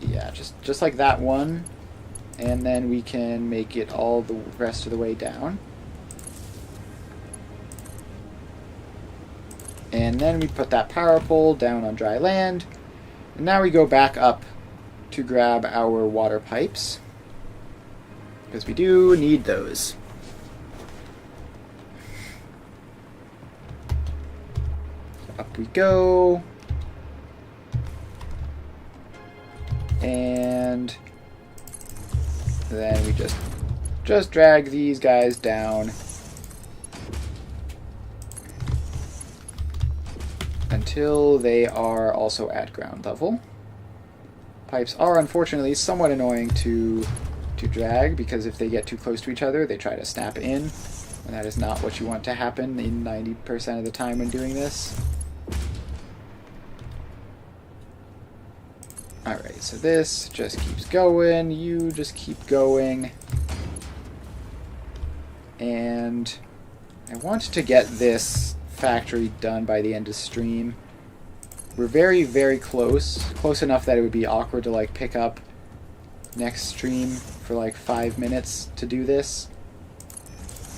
yeah, just like that one. And then we can make it all the rest of the way down. And then we put that power pole down on dry land. And now we go back up to grab our water pipes, because we do need those. So up we go. And then we just drag these guys down until they are also at ground level. Pipes are unfortunately somewhat annoying to drag, because if they get too close to each other, they try to snap in, and that is not what you want to happen in 90% of the time when doing this. Alright, so this just keeps going, you just keep going, and I want to get this factory done by the end of stream. We're very, very close. Close enough that it would be awkward to like pick up next stream for like 5 minutes to do this.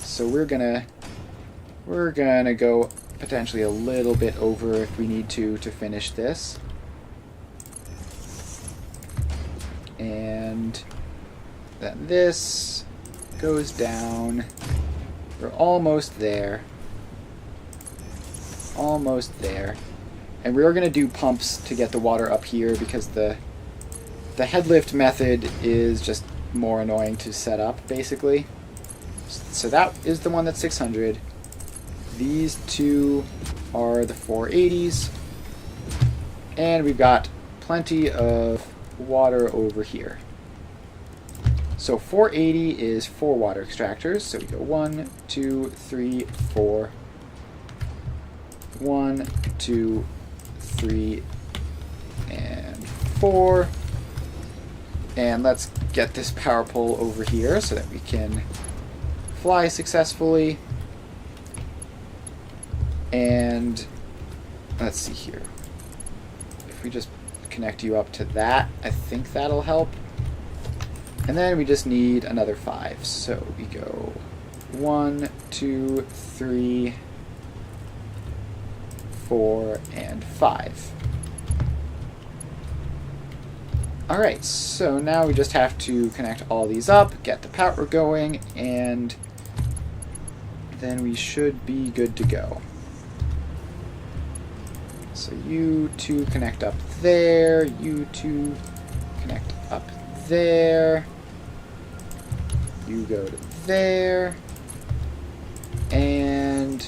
So we're gonna go potentially a little bit over if we need to finish this. And then this goes down. We're almost there. Almost there. And we are going to do pumps to get the water up here, because the head lift method is just more annoying to set up, basically. So that is the one that's 600. These two are the 480s. And we've got plenty of water over here. So 480 is 4 water extractors. So we go 1, 2, 3, 4. 1, 2, 3, and 4. And let's get this power pole over here so that we can fly successfully. And let's see here. If we just connect you up to that, I think that'll help. And then we just need another 5. So we go 1, 2, 3, 4, and 5. Alright, so now we just have to connect all these up, get the power going, and then we should be good to go. So you two connect up there, you two connect up there, you go to there, and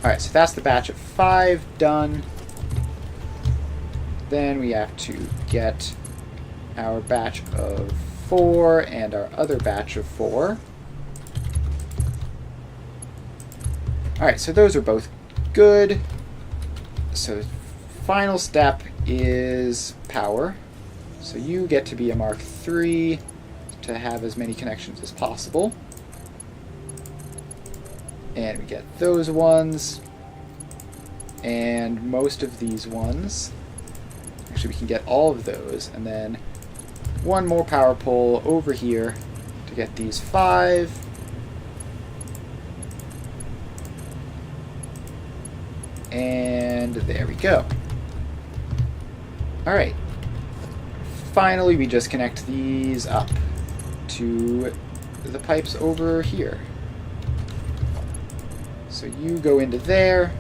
alright, so that's the batch of 5 done. Then we have to get our batch of 4 and our other batch of 4. Alright, so those are both good. So final step is power. So you get to be a Mark III to have as many connections as possible. And we get those ones. And most of these ones. Actually, we can get all of those. And then one more power pole over here to get these 5. And there we go. Alright. Finally, we just connect these up to the pipes over here. So you go into there,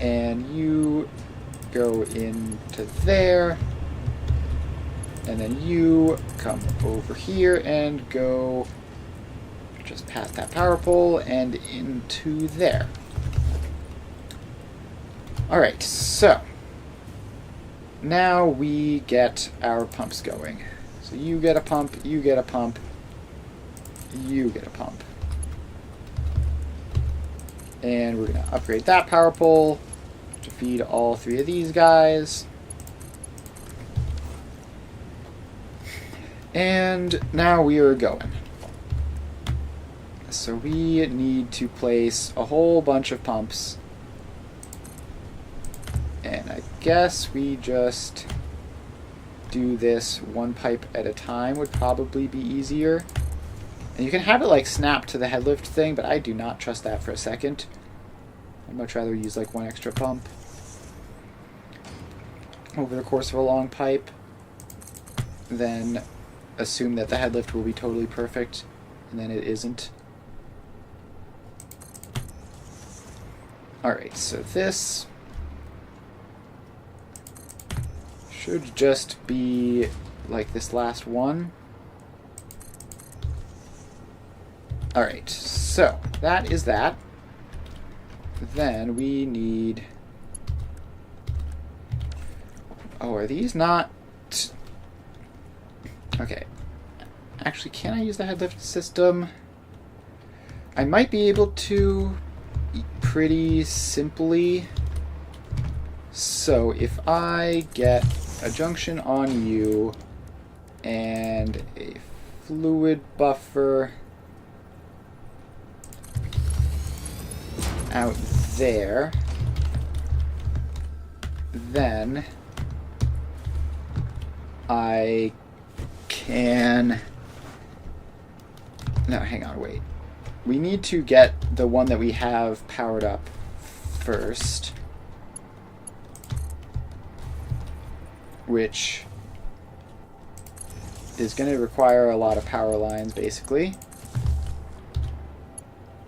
and you go into there, and then you come over here and go just past that power pole and into there. Alright, so now we get our pumps going. So you get a pump, you get a pump, you get a pump. And we're going to upgrade that power pole to feed all 3 of these guys. And now we are going. So we need to place a whole bunch of pumps. And I guess we just do this one pipe at a time would probably be easier. And you can have it like snap to the head lift thing, but I do not trust that for a second. I'd much rather use like one extra pump over the course of a long pipe than assume that the head lift will be totally perfect and then it isn't. Alright, so this should just be like this last one. Alright, so that is that. then we need... Oh, are these not... Okay. Actually, can I use the head lift system? I might be able to pretty simply. So if I get a junction on you and a fluid buffer out there, then I can... No, hang on, wait. We need to get the one that we have powered up first, which is going to require a lot of power lines, basically.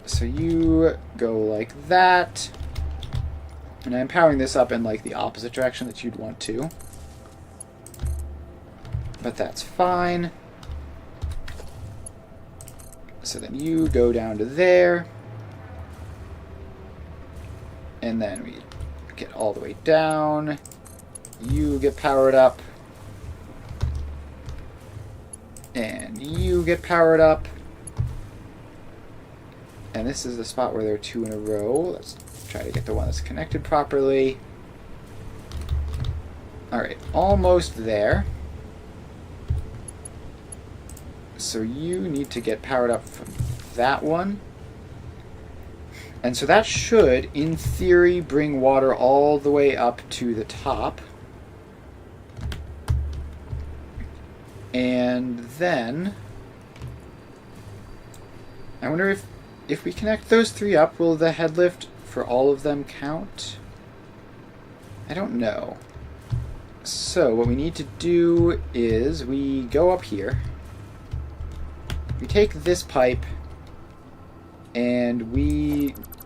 So you go like that, and I'm powering this up in like the opposite direction that you'd want to, but that's fine. So then you go down to there, and then we get all the way down. You get powered up, and you get powered up. And this is the spot where there are two in a row. Let's try to get the one that's connected properly. Alright, almost there. So you need to get powered up from that one. And so that should, in theory, bring water all the way up to the top. And then I wonder if we connect those three up, will the head lift for all of them count? I don't know. So what we need to do is we go up here. We take this pipe and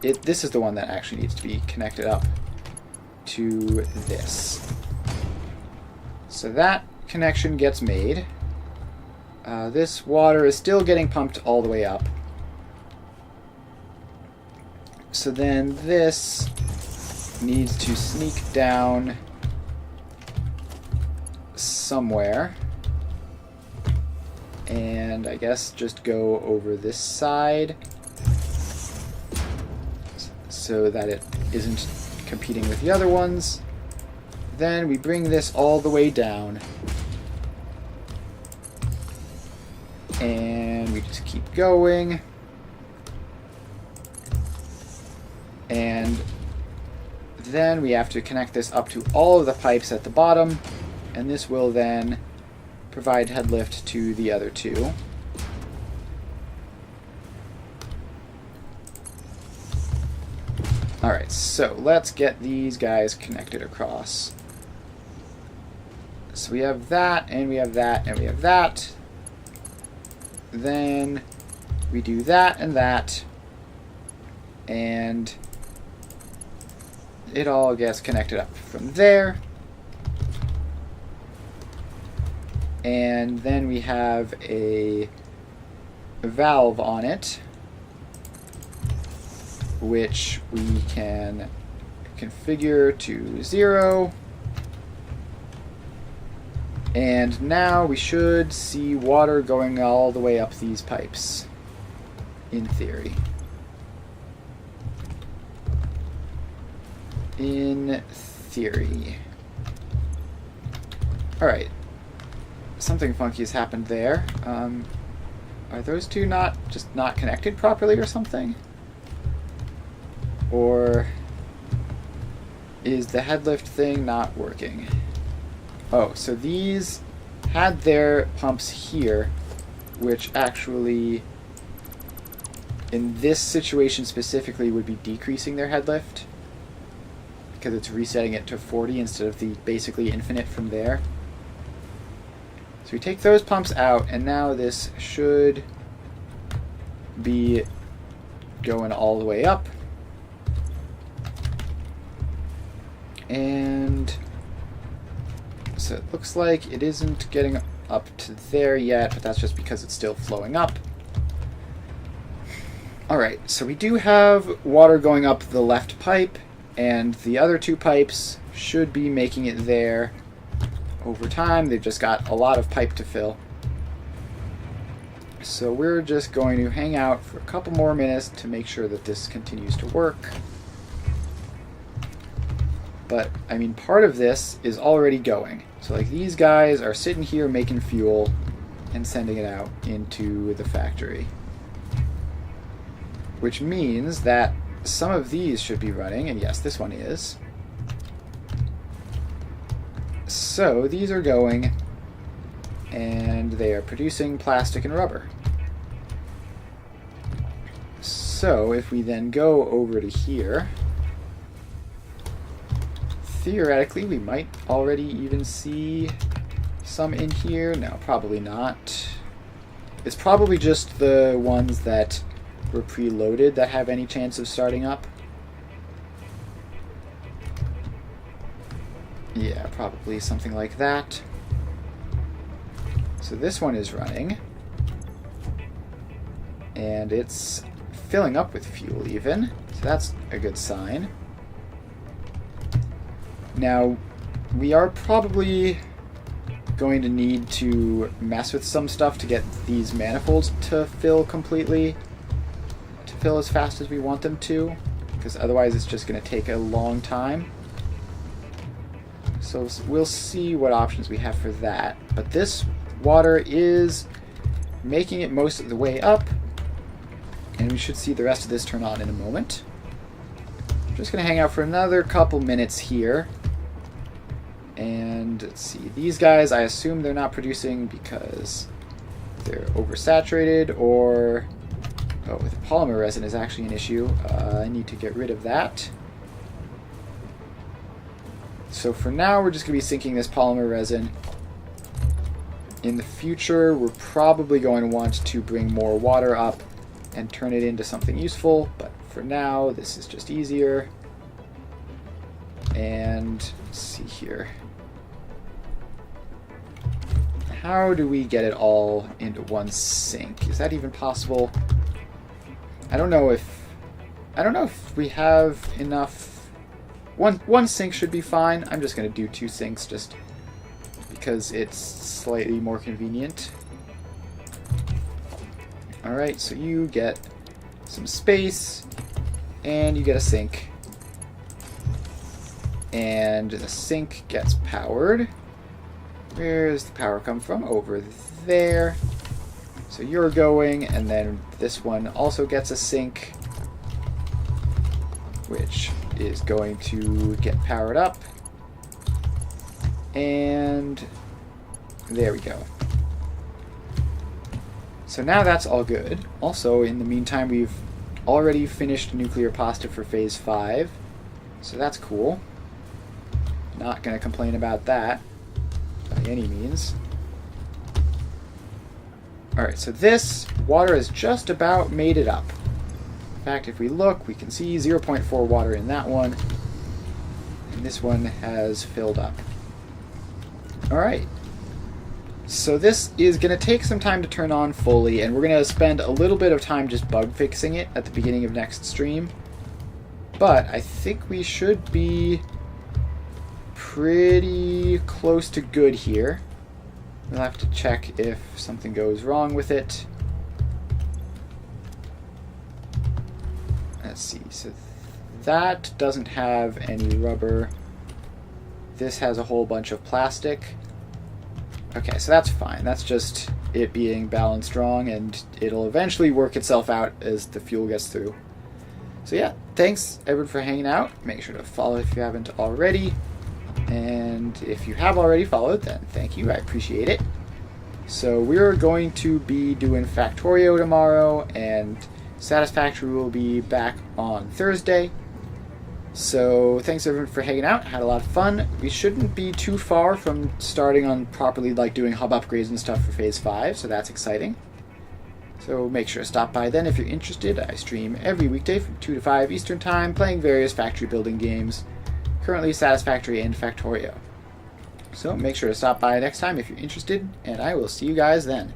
this is the one that actually needs to be connected up to this. So that connection gets made. This water is still getting pumped all the way up. So then this needs to sneak down somewhere. And I guess just go over this side so that it isn't competing with the other ones. Then we bring this all the way down. And we just keep going. And then we have to connect this up to all of the pipes at the bottom, and this will then provide head lift to the other two. Alright, so let's get these guys connected across. So we have that, and we have that, and we have that. Then we do that and that, and it all gets connected up from there. And then we have a valve on it, which we can configure to 0. And now we should see water going all the way up these pipes, in theory. In theory. Alright. Something funky has happened there. Are those two not connected properly or something? Or is the head lift thing not working? Oh, so these had their pumps here, which actually, in this situation specifically, would be decreasing their head lift, because it's resetting it to 40 instead of the basically infinite from there. So we take those pumps out, and now this should be going all the way up. And so it looks like it isn't getting up to there yet, but that's just because it's still flowing up. Alright, so we do have water going up the left pipe, and the other two pipes should be making it there over time. They've just got a lot of pipe to fill. So we're just going to hang out for a couple more minutes to make sure that this continues to work. But, I mean, part of this is already going. So, like, these guys are sitting here making fuel and sending it out into the factory. Which means that some of these should be running, and yes, this one is. So, these are going, and they are producing plastic and rubber. So, if we then go over to here, theoretically, we might already even see some in here. No, probably not. It's probably just the ones that were preloaded that have any chance of starting up. Yeah, probably something like that. So this one is running. And it's filling up with fuel even. So that's a good sign. Now, we are probably going to need to mess with some stuff to get these manifolds to fill completely, to fill as fast as we want them to, because otherwise it's just going to take a long time. So we'll see what options we have for that. But this water is making it most of the way up, and we should see the rest of this turn on in a moment. I'm just going to hang out for another couple minutes here. And let's see, these guys, I assume they're not producing because they're oversaturated, or oh, the polymer resin is actually an issue. I need to get rid of that. So for now, we're just going to be sinking this polymer resin. In the future, we're probably going to want to bring more water up and turn it into something useful, but for now, this is just easier. And let's see here. How do we get it all into one sink? Is that even possible? I don't know if we have enough. One sink should be fine. I'm just going to do 2 sinks just because it's slightly more convenient. Alright, so you get some space, and you get a sink. And the sink gets powered. Where does the power come from? Over there. So you're going, and then this one also gets a sink, which is going to get powered up. And there we go. So now that's all good. Also, in the meantime, we've already finished nuclear pasta for phase 5. So that's cool. Not going to complain about that by any means. Alright, so this water has just about made it up. In fact, if we look, we can see 0.4 water in that one. And this one has filled up. Alright. So this is going to take some time to turn on fully, and we're going to spend a little bit of time just bug fixing it at the beginning of next stream. But I think we should be pretty close to good here. We'll have to check if something goes wrong with it. Let's see, so that doesn't have any rubber. This has a whole bunch of plastic. Okay, so that's fine. That's just it being balanced wrong, and it'll eventually work itself out as the fuel gets through. So yeah, thanks everyone for hanging out. Make sure to follow if you haven't already. And if you have already followed, then thank you. I appreciate it. So we're going to be doing Factorio tomorrow, and Satisfactory will be back on Thursday. So thanks everyone for hanging out. Had a lot of fun. We shouldn't be too far from starting on properly doing hub upgrades and stuff for phase 5, so that's exciting. So make sure to stop by then if you're interested. I stream every weekday from 2 to 5 Eastern Time, playing various factory building games. Currently Satisfactory and Factorio. So make sure to stop by next time if you're interested, and I will see you guys then.